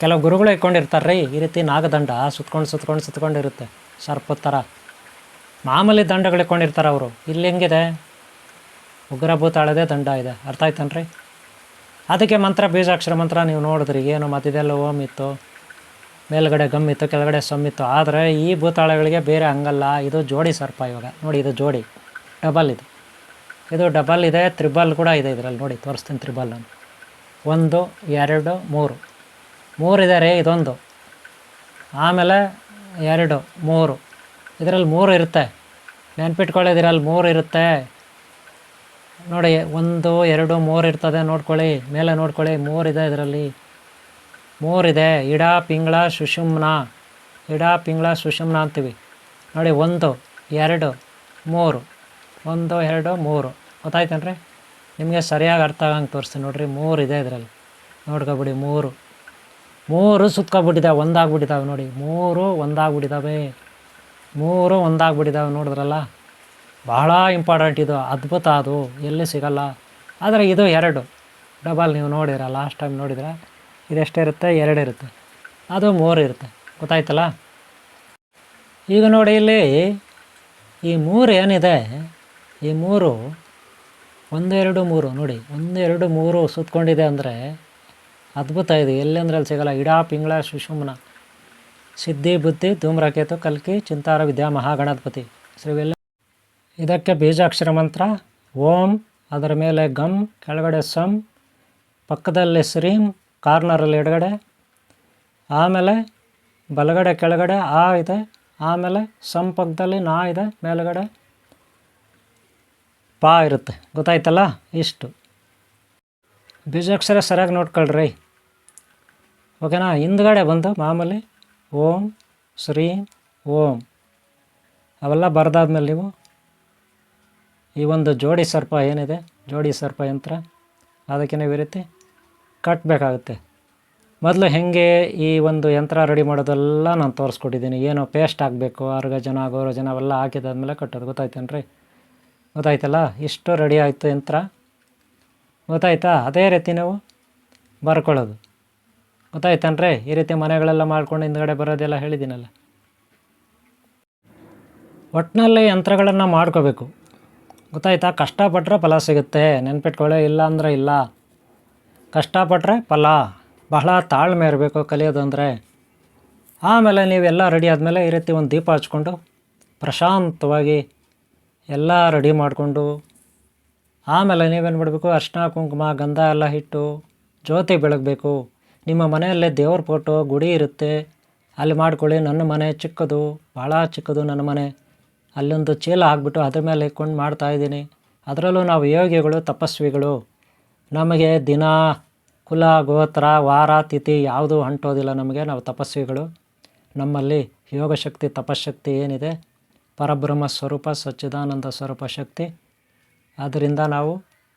Speaker 1: ಕೆಲವು ಗುರುಗಳು ಇಟ್ಕೊಂಡಿರ್ತಾರೆ ರೀ ಈ ರೀತಿ ನಾಗದಂಡ, ಸುತ್ಕೊಂಡಿರುತ್ತೆ ಸರ್ಪದ ಥರ. ಮಾಮೂಲಿ ದಂಡಗಳು ಇಟ್ಕೊಂಡಿರ್ತಾರೆ ಅವರು. ಇಲ್ಲಿ ಹೆಂಗಿದೆ, ಉಗ್ರಭೂತಾಳದೇ ದಂಡ ಇದೆ, ಅರ್ಥ ಆಯ್ತನ್ರಿ? ಅದಕ್ಕೆ ಮಂತ್ರ ಬೀಜಾಕ್ಷರ ಮಂತ್ರ ನೀವು ನೋಡಿದ್ರಿ, ಏನು ಮಧ್ಯದೆಲ್ಲ ಓಂ ಇತ್ತು, ಮೇಲ್ಗಡೆ ಗಮ್ ಇತ್ತು, ಕೆಳಗಡೆ ಸಮ್ ಇತ್ತು. ಆದರೆ ಈ ಭೂತಾಳಗಳಿಗೆ ಬೇರೆ ಹಂಗಲ್ಲ. ಇದು ಜೋಡಿ ಸರ್ಪ. ಇವಾಗ ನೋಡಿ, ಇದು ಜೋಡಿ, ಡಬಲ್. ಇದು ಡಬಲ್ ಇದೆ, ತ್ರಿಬಲ್ ಕೂಡ ಇದೆ ಇದರಲ್ಲಿ. ನೋಡಿ ತೋರಿಸ್ತೀನಿ ತ್ರಿಬಲ್ ನಾನು. 1 2 3 3 ರೀ, ಇದೊಂದು, ಆಮೇಲೆ 2 3, ಇದರಲ್ಲಿ 3 ಇರುತ್ತೆ. ನೆನ್ಪಿಟ್ಕೊಳ್ಳೋದು, ಇದರಲ್ಲಿ 3 ಇರುತ್ತೆ ನೋಡಿ. 1 2 3 ಇರ್ತದೆ, ನೋಡ್ಕೊಳ್ಳಿ, ಮೇಲೆ ನೋಡ್ಕೊಳ್ಳಿ, 3 ಇದೆ ಇದರಲ್ಲಿ, 3 ಇದೆ. ಇಡ ಪಿಂಗಳ ಸುಷುಮ್ನ, ಇಡ ಪಿಂಗಳ ಸುಷುಮ್ನ ಅಂತೀವಿ ನೋಡಿ. 1 2 3, 1 2 3, ಗೊತ್ತಾಯ್ತೇನ್ರಿ? ನಿಮಗೆ ಸರಿಯಾಗಿ ಅರ್ಥ ಆಗಂಗೆ ತೋರಿಸ್ತೀನಿ ನೋಡಿರಿ. 3 ಇದೆ ಇದರಲ್ಲಿ, ನೋಡ್ಕೊಬಿಡಿ. 3 ಸುತ್ಕೊಬಿಟ್ಟಿದ್ದಾವೆ, ಒಂದಾಗ್ಬಿಟ್ಟಿದ್ದಾವೆ ನೋಡಿ. 3 ಒಂದಾಗ್ಬಿಟ್ಟಿದ್ದಾವೆ, 3 ಒಂದಾಗ್ಬಿಟ್ಟಿದ್ದಾವೆ, ನೋಡಿದ್ರಲ್ಲ? ಬಹಳ ಇಂಪಾರ್ಟೆಂಟ್ ಇದು, ಅದ್ಭುತ. ಅದು ಎಲ್ಲಿ ಸಿಗಲ್ಲ. ಆದರೆ ಇದು 2 ಡಬಲ್. ನೀವು ನೋಡಿದ್ರ ಲಾಸ್ಟ್ ಟೈಮ್ ನೋಡಿದ್ರೆ, ಇದೆಷ್ಟೇ ಇರುತ್ತೆ, 2 ಇರುತ್ತೆ, ಅದು 3 ಇರುತ್ತೆ, ಗೊತ್ತಾಯ್ತಲ್ಲ? ಈಗ ನೋಡಿ, ಇಲ್ಲಿ ಈ 3 ಏನಿದೆ, ಈ 3 1 2 3 ನೋಡಿ, 1 2 3 ಸುತ್ಕೊಂಡಿದೆ ಅಂದರೆ ಅದ್ಭುತ ಇದು. ಎಲ್ಲಿ ಅಂದರೆ ಅಲ್ಲಿ ಸಿಗಲ್ಲ. ಇಡಾ ಪಿಂಗಳ ಸುಷುಮ್ನ, ಸಿದ್ಧಿ ಬುದ್ಧಿ ಧೂಮ್ರಕೇತು ಕಲ್ಕಿ ಚಿಂತಾರ ವಿದ್ಯಾ ಮಹಾಗಣಪತಿ ಶ್ರೀವೆಲ್ಲ. ಇದಕ್ಕೆ ಬೀಜಾಕ್ಷರ ಮಂತ್ರ ಓಂ, ಅದರ ಮೇಲೆ ಗಮ್, ಕೆಳಗಡೆ ಸಮ್, ಪಕ್ಕದಲ್ಲಿ ಶ್ರೀಂ, ಕಾರ್ನರಲ್ಲಿ ಎಡಗಡೆ, ಆಮೇಲೆ ಬಲಗಡೆ ಕೆಳಗಡೆ ಆ ಇದೆ, ಆಮೇಲೆ ಸಮ್ ಪಕ್ಕದಲ್ಲಿ ನಾ ಇದೆ ಮೇಲುಗಡೆ, ಪಾ ಇರುತ್ತೆ. ಗೊತ್ತಾಯ್ತಲ್ಲ? ಇಷ್ಟು ಬೀಜಾಕ್ಷರ ಸರಿಯಾಗಿ ನೋಡ್ಕೊಳ್ರಿ. ಓಕೆನಾ? ಹಿಂದ್ಗಡೆ ಬಂದು ಮಾಮೂಲಿ ಓಂ ಶ್ರೀ ಓಂ ಅವೆಲ್ಲ ಬರೆದಾದ್ಮೇಲೆ ನೀವು ಈ ಒಂದು ಜೋಡಿ ಸರ್ಪ ಏನಿದೆ, ಜೋಡಿ ಸರ್ಪ ಯಂತ್ರ, ಅದಕ್ಕೆ ನೀವು ಈ ರೀತಿ ಕಟ್ಟಬೇಕಾಗುತ್ತೆ. ಮೊದಲು ಹೇಗೆ ಈ ಒಂದು ಯಂತ್ರ ರೆಡಿ ಮಾಡೋದೆಲ್ಲ ನಾನು ತೋರಿಸ್ಕೊಟ್ಟಿದ್ದೀನಿ. ಏನೋ ಪೇಸ್ಟ್ ಹಾಕಬೇಕು, ಅರ್ಗಜನ ಗೋರೋಜನ ಅವೆಲ್ಲ ಹಾಕಿದಾದ್ಮೇಲೆ ಕಟ್ಟೋದು. ಗೊತ್ತಾಯ್ತೇನ್ರಿ? ಗೊತ್ತಾಯ್ತಲ್ಲ? ಇಷ್ಟು ರೆಡಿ ಆಯಿತು ಯಂತ್ರ. ಗೊತ್ತಾಯ್ತಾ? ಅದೇ ರೀತಿ ನಾವು ಬರ್ಕೊಳ್ಳೋದು. ಗೊತ್ತಾಯ್ತೇನ್ರಿ? ಈ ರೀತಿ ಮನೆಗಳೆಲ್ಲ ಮಾಡ್ಕೊಂಡು ಹಿಂದ್ಗಡೆ ಬರೋದೆಲ್ಲ ಹೇಳಿದ್ದೀನಲ್ಲ. ಒಟ್ಟಿನಲ್ಲಿ ಯಂತ್ರಗಳನ್ನು ಮಾಡ್ಕೋಬೇಕು. ಗೊತ್ತಾಯ್ತಾ? ಕಷ್ಟಪಟ್ಟರೆ ಫಲ ಸಿಗುತ್ತೆ, ನೆನ್ಪಿಟ್ಕೊಳ್ಳಿ. ಇಲ್ಲ ಅಂದರೆ ಇಲ್ಲ. ಕಷ್ಟಪಟ್ಟರೆ ಫಲ. ಬಹಳ ತಾಳ್ಮೆ ಇರಬೇಕು ಕಲಿಯೋದಂದರೆ. ಆಮೇಲೆ ನೀವೆಲ್ಲ ರೆಡಿ ಆದಮೇಲೆ ಈ ರೀತಿ ಒಂದು ದೀಪ ಹಚ್ಕೊಂಡು ಪ್ರಶಾಂತವಾಗಿ ಎಲ್ಲ ರೆಡಿ ಮಾಡಿಕೊಂಡು ಆಮೇಲೆ ನೀವೇನು ಮಾಡಬೇಕು, ಅರಿಶಿನ ಕುಂಕುಮ ಗಂಧ ಎಲ್ಲ ಇಟ್ಟು ಜ್ಯೋತಿ ಬೆಳಗಬೇಕು. ನಿಮ್ಮ ಮನೆಯಲ್ಲೇ ದೇವ್ರ ಫೋಟೋ ಗುಡಿ ಇರುತ್ತೆ, ಅಲ್ಲಿ ಮಾಡ್ಕೊಳ್ಳಿ. ನನ್ನ ಮನೆ ಚಿಕ್ಕದು, ಭಾಳ ಚಿಕ್ಕದು ನನ್ನ ಮನೆ. ಅಲ್ಲೊಂದು ಚೀಲ ಹಾಕ್ಬಿಟ್ಟು ಅದ್ರ ಮೇಲೆ ಇಟ್ಕೊಂಡು ಮಾಡ್ತಾಯಿದ್ದೀನಿ. ಅದರಲ್ಲೂ ನಾವು ಯೋಗಿಗಳು, ತಪಸ್ವಿಗಳು. ನಮಗೆ ದಿನ ಕುಲ ಗೋತ್ರ ವಾರ ತಿಥಿ ಯಾವುದೂ ಅಂಟೋದಿಲ್ಲ ನಮಗೆ. ನಾವು ತಪಸ್ವಿಗಳು. ನಮ್ಮಲ್ಲಿ ಯೋಗಶಕ್ತಿ ತಪಶಕ್ತಿ ಏನಿದೆ, ಪರಬ್ರಹ್ಮ ಸ್ವರೂಪ ಸಚ್ಚಿದಾನಂದ ಸ್ವರೂಪ ಶಕ್ತಿ. ಆದ್ದರಿಂದ ನಾವು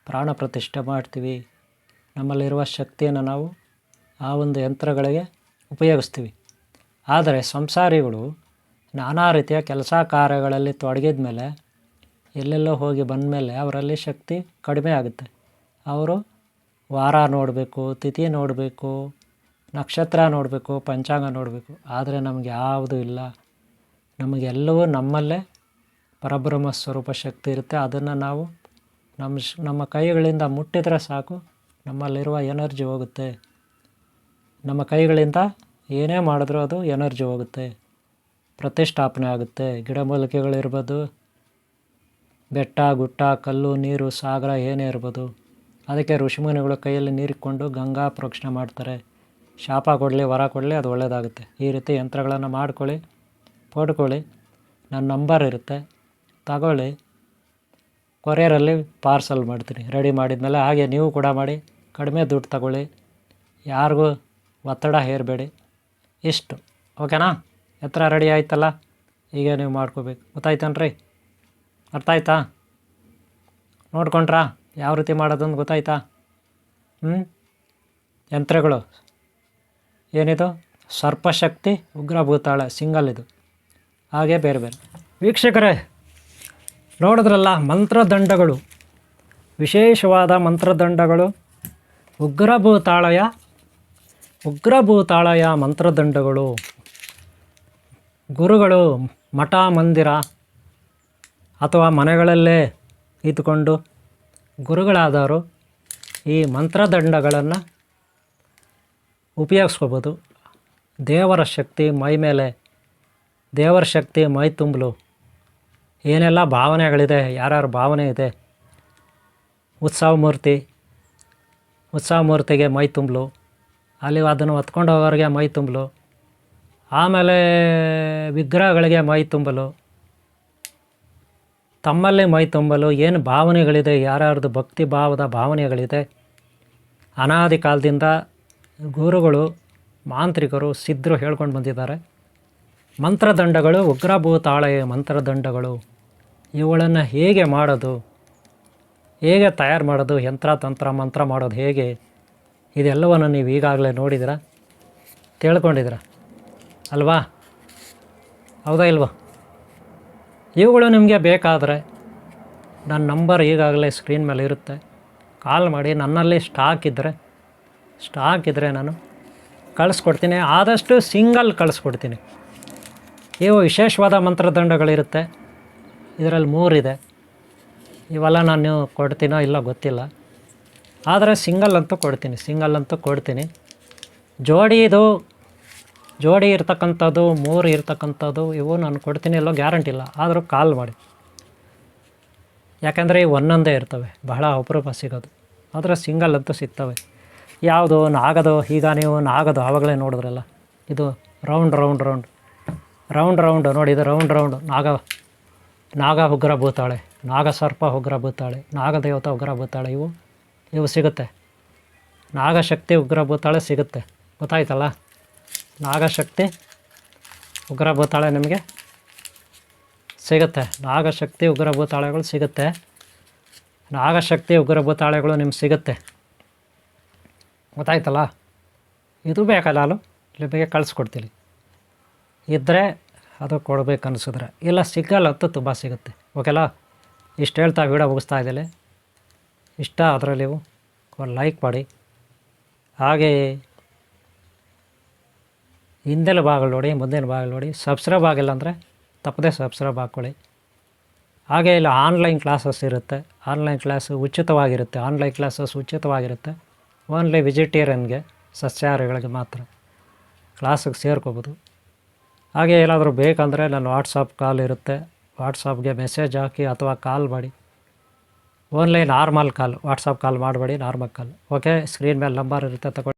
Speaker 1: ಪ್ರಾಣ ಪ್ರತಿಷ್ಠೆ ಮಾಡ್ತೀವಿ. ನಮ್ಮಲ್ಲಿರುವ ಶಕ್ತಿಯನ್ನು ನಾವು ಆ ಒಂದು ಯಂತ್ರಗಳಿಗೆ ಉಪಯೋಗಿಸ್ತೀವಿ. ಆದರೆ ಸಂಸಾರಿಗಳು ನಾನಾ ರೀತಿಯ ಕೆಲಸ ಕಾರ್ಯಗಳಲ್ಲಿ ತೊಡಗಿದ ಮೇಲೆ, ಎಲ್ಲೆಲ್ಲೋ ಹೋಗಿ ಬಂದ ಮೇಲೆ ಅವರಲ್ಲಿ ಶಕ್ತಿ ಕಡಿಮೆ ಆಗುತ್ತೆ. ಅವರು ವಾರ ನೋಡಬೇಕು, ತಿಥಿ ನೋಡಬೇಕು, ನಕ್ಷತ್ರ ನೋಡಬೇಕು, ಪಂಚಾಂಗ ನೋಡಬೇಕು. ಆದರೆ ನಮಗೆ ಯಾವುದೂ ಇಲ್ಲ. ನಮಗೆಲ್ಲವೂ ನಮ್ಮಲ್ಲೇ ಪರಬ್ರಹ್ಮ ಸ್ವರೂಪ ಶಕ್ತಿ ಇರುತ್ತೆ. ಅದನ್ನು ನಾವು ನಮ್ಮ ಕೈಗಳಿಂದ ಮುಟ್ಟಿದರೆ ಸಾಕು, ನಮ್ಮಲ್ಲಿರುವ ಎನರ್ಜಿ ಹೋಗುತ್ತೆ. ನಮ್ಮ ಕೈಗಳಿಂದ ಏನೇ ಮಾಡಿದ್ರೂ ಅದು ಎನರ್ಜಿ ಹೋಗುತ್ತೆ, ಪ್ರತಿಷ್ಠಾಪನೆ ಆಗುತ್ತೆ. ಗಿಡಮೂಲಿಕೆಗಳಿರ್ಬೋದು, ಬೆಟ್ಟ ಗುಟ್ಟ ಕಲ್ಲು ನೀರು ಸಾಗರ ಏನೇ ಇರ್ಬೋದು. ಅದಕ್ಕೆ ಋಷಿಮುನಿಗಳು ಕೈಯಲ್ಲಿ ನೀರಿಕೊಂಡು ಗಂಗಾ ಪ್ರೋಕ್ಷಣೆ ಮಾಡ್ತಾರೆ. ಶಾಪ ಕೊಡಲಿ ವರ ಕೊಡಲಿ ಅದು ಒಳ್ಳೆಯದಾಗುತ್ತೆ. ಈ ರೀತಿ ಯಂತ್ರಗಳನ್ನು ಮಾಡ್ಕೊಳ್ಳಿ, ಪಡ್ಕೊಳ್ಳಿ. ನನ್ನ ನಂಬರ್ ಇರುತ್ತೆ, ತಗೊಳ್ಳಿ. ಕೊರಿಯರಲ್ಲಿ ಪಾರ್ಸಲ್ ಮಾಡ್ತೀನಿ ರೆಡಿ ಮಾಡಿದ್ಮೇಲೆ. ಹಾಗೆ ನೀವು ಕೂಡ ಮಾಡಿ, ಕಡಿಮೆ ದುಡ್ಡು ತಗೊಳ್ಳಿ, ಯಾರಿಗೂ ಒತ್ತಡ ಹೇರಬೇಡಿ. ಇಷ್ಟು ಓಕೆನಾ? ಯಂತ್ರ ರೆಡಿ ಆಯ್ತಲ್ಲ, ಈಗ ನೀವು ಮಾಡ್ಕೋಬೇಕು. ಗೊತ್ತಾಯ್ತನ್ರಿ? ಅರ್ಥ ಆಯ್ತಾ? ನೋಡ್ಕೊಂಡ್ರಾ ಯಾವ ರೀತಿ ಮಾಡೋದಂತ ಗೊತ್ತಾಯ್ತಾ? ಯಂತ್ರಗಳು ಏನಿದು, ಸರ್ಪಶಕ್ತಿ, ಉಗ್ರಭೂತಾಳ ಸಿಂಗಲ್ ಇದು. ಹಾಗೆ ಬೇರೆ ಬೇರೆ. ವೀಕ್ಷಕರೇ ನೋಡಿದ್ರಲ್ಲ, ಮಂತ್ರದಂಡಗಳು, ವಿಶೇಷವಾದ ಮಂತ್ರದಂಡಗಳು. ಉಗ್ರಭೂತಾಳಯ ಮಂತ್ರದಂಡಗಳು. ಗುರುಗಳು ಮಠ ಮಂದಿರ ಅಥವಾ ಮನೆಗಳಲ್ಲೇ ಇದ್ದುಕೊಂಡು ಗುರುಗಳಾದವರು ಈ ಮಂತ್ರದಂಡಗಳನ್ನು ಉಪಯೋಗಿಸ್ಕೋಬೋದು. ದೇವರ ಶಕ್ತಿ ಮೈ ಮೇಲೆ, ದೇವರ ಶಕ್ತಿ ಮೈ ತುಂಬಲು ಏನೆಲ್ಲ ಭಾವನೆಗಳಿದೆ, ಯಾರ್ಯಾರ ಭಾವನೆ ಇದೆ, ಉತ್ಸವ ಮೂರ್ತಿಗೆ ಮೈ ತುಂಬಲು, ಅಲ್ಲಿ ಅದನ್ನು ಹೊತ್ಕೊಂಡು ಹೋಗೋರಿಗೆ ಮೈ ತುಂಬಲು, ಆಮೇಲೆ ವಿಗ್ರಹಗಳಿಗೆ ಮೈ ತುಂಬಲು, ತಮ್ಮಲ್ಲಿ ಮೈ ತುಂಬಲು ಏನು ಭಾವನೆಗಳಿದೆ, ಯಾರ್ಯಾರ್ದು ಭಕ್ತಿ ಭಾವದ ಭಾವನೆಗಳಿದೆ. ಅನಾದಿ ಕಾಲದಿಂದ ಗುರುಗಳು, ಮಾಂತ್ರಿಕರು, ಸಿದ್ಧರು ಹೇಳ್ಕೊಂಡು ಬಂದಿದ್ದಾರೆ. ಮಂತ್ರದಂಡಗಳು, ಉಗ್ರಭೂತಾಳಯ ಮಂತ್ರದಂಡಗಳು. ಇವುಗಳನ್ನು ಹೇಗೆ ಮಾಡೋದು, ಹೇಗೆ ತಯಾರು ಮಾಡೋದು, ಯಂತ್ರ ತಂತ್ರ ಮಂತ್ರ ಮಾಡೋದು ಹೇಗೆ, ಇದೆಲ್ಲವನ್ನು ನೀವು ಈಗಾಗಲೇ ನೋಡಿದಿರ, ತಿಳ್ಕೊಂಡಿದ್ದೀರ ಅಲ್ವಾ? ಹೌದಾ ಇಲ್ವಾ? ಇವುಗಳು ನಿಮಗೆ ಬೇಕಾದರೆ ನನ್ನ ನಂಬರ್ ಈಗಾಗಲೇ ಸ್ಕ್ರೀನ್ ಮೇಲೆ ಇರುತ್ತೆ, ಕಾಲ್ ಮಾಡಿ. ನನ್ನಲ್ಲಿ ಸ್ಟಾಕ್ ಇದ್ದರೆ ನಾನು ಕಳಿಸ್ಕೊಡ್ತೀನಿ. ಆದಷ್ಟು ಸಿಂಗಲ್ ಕಳಿಸ್ಕೊಡ್ತೀನಿ. ಇವು ವಿಶೇಷವಾದ ಮಂತ್ರದಂಡಗಳಿರುತ್ತೆ. ಇದರಲ್ಲಿ 3 ಇದೆ. ಇವೆಲ್ಲ ನಾನು ಕೊಡ್ತೀನೋ ಇಲ್ಲ ಗೊತ್ತಿಲ್ಲ, ಆದರೆ ಸಿಂಗಲ್ ಅಂತೂ ಕೊಡ್ತೀನಿ. ಜೋಡಿ ಇರ್ತಕ್ಕಂಥದ್ದು, 3 ಇರ್ತಕ್ಕಂಥದ್ದು ಇವು ನಾನು ಕೊಡ್ತೀನಿ, ಎಲ್ಲೋ ಗ್ಯಾರಂಟಿ ಇಲ್ಲ. ಆದರೂ ಕಾಲ್ ಮಾಡಿ, ಯಾಕೆಂದರೆ ಇವು ಒಂದೊಂದೇ ಇರ್ತವೆ, ಬಹಳ ಅಪರೂಪ ಸಿಗೋದು. ಆದರೆ ಸಿಂಗಲ್ ಅಂತೂ ಸಿಗ್ತವೆ. ಯಾವುದು ನಾಗದು, ಈಗ ನೀವು ನಾಗದು ಆವಾಗಲೇ ನೋಡಿದ್ರಲ್ಲ, ಇದು ರೌಂಡ್ ನೋಡಿ, ಇದು ರೌಂಡ್ ನಾಗ ಉಗ್ರ ಭೂತಾಳೆ ನಾಗಸರ್ಪ ಉಗ್ರ ಭೂತಾಳೆ, ನಾಗದೇವತಾ ಉಗ್ರ ಭೂತಾಳೆ, ಇವು ಸಿಗುತ್ತೆ. ನಾಗಶಕ್ತಿ ಉಗ್ರ ಭೂತಾಳೆ ಸಿಗುತ್ತೆ, ಗೊತ್ತಾಯ್ತಲ್ಲ. ನಾಗಶಕ್ತಿ ಉಗ್ರ ಭೂತಾಳೆ ನಿಮಗೆ ಸಿಗುತ್ತೆ, ನಾಗಶಕ್ತಿ ಉಗ್ರ ಭೂತಾಳೆಗಳು ಸಿಗುತ್ತೆ, ನಾಗಶಕ್ತಿ ಉಗ್ರ ಭೂತಾಳೆಗಳು ನಿಮ್ಗೆ ಸಿಗುತ್ತೆ, ಗೊತ್ತಾಯ್ತಲ್ಲ. ಇದು ಬೇಕಲ್ಲ, ನಿಮಗೆ ಕಳಿಸ್ಕೊಡ್ತೀನಿ. ಇದ್ದರೆ ಅದು ಕೊಡ್ಬೇಕು ಅನಿಸಿದ್ರೆ, ಇಲ್ಲ ಸಿಗಲ್ಲಂತೂ ತುಂಬ ಸಿಗುತ್ತೆ. ಓಕೆಲ್ಲ, ಇಷ್ಟು ಹೇಳ್ತಾ ವೀಡಿಯೋ ಮುಗಿಸ್ತಾ ಇದ್ದೇನೆ. ಇಷ್ಟ ಅದರಲ್ಲಿ ನೀವು ಲೈಕ್ ಮಾಡಿ, ಹಾಗೆ ಹಿಂದೆಲ್ಲ ಭಾಗ ನೋಡಿ, ಮುಂದಿನ ಭಾಗ ನೋಡಿ. ಸಬ್ಸ್ಕ್ರೈಬ್ ಆಗಿಲ್ಲ ಅಂದರೆ ತಪ್ಪದೆ ಸಬ್ಸ್ಕ್ರೈಬ್ ಹಾಕ್ಕೊಳ್ಳಿ. ಹಾಗೆ ಇಲ್ಲ ಆನ್ಲೈನ್ ಕ್ಲಾಸಸ್ ಇರುತ್ತೆ, ಆನ್ಲೈನ್ ಕ್ಲಾಸು ಉಚಿತವಾಗಿರುತ್ತೆ, ಆನ್ಲೈನ್ ಕ್ಲಾಸಸ್ ಉಚಿತವಾಗಿರುತ್ತೆ. ಓನ್ಲಿ ವೆಜಿಟೇರಿಯನ್ಗೆ, ಸಸ್ಯಾಹಾರಿಗಳಿಗೆ ಮಾತ್ರ ಕ್ಲಾಸಿಗೆ ಸೇರ್ಕೋಬೋದು. ಹಾಗೆ ಏನಾದರೂ ಬೇಕಂದರೆ ನನ್ನ ವಾಟ್ಸಪ್ ಕಾಲ್ ಇರುತ್ತೆ, ವಾಟ್ಸಪ್ಗೆ ಮೆಸೇಜ್ ಹಾಕಿ ಅಥವಾ ಕಾಲ್ ಮಾಡಿ. ಓನ್ಲಿ ನಾರ್ಮಲ್ ಕಾಲ್, ವಾಟ್ಸಪ್ ಕಾಲ್ ಮಾಡಬೇಡಿ, ನಾರ್ಮಲ್ ಕಾಲ್. ಓಕೆ, ಸ್ಕ್ರೀನ್ ಮೇಲೆ ನಂಬರ್ ಇರುತ್ತೆ, ತಗೊಳ್ಳಿ.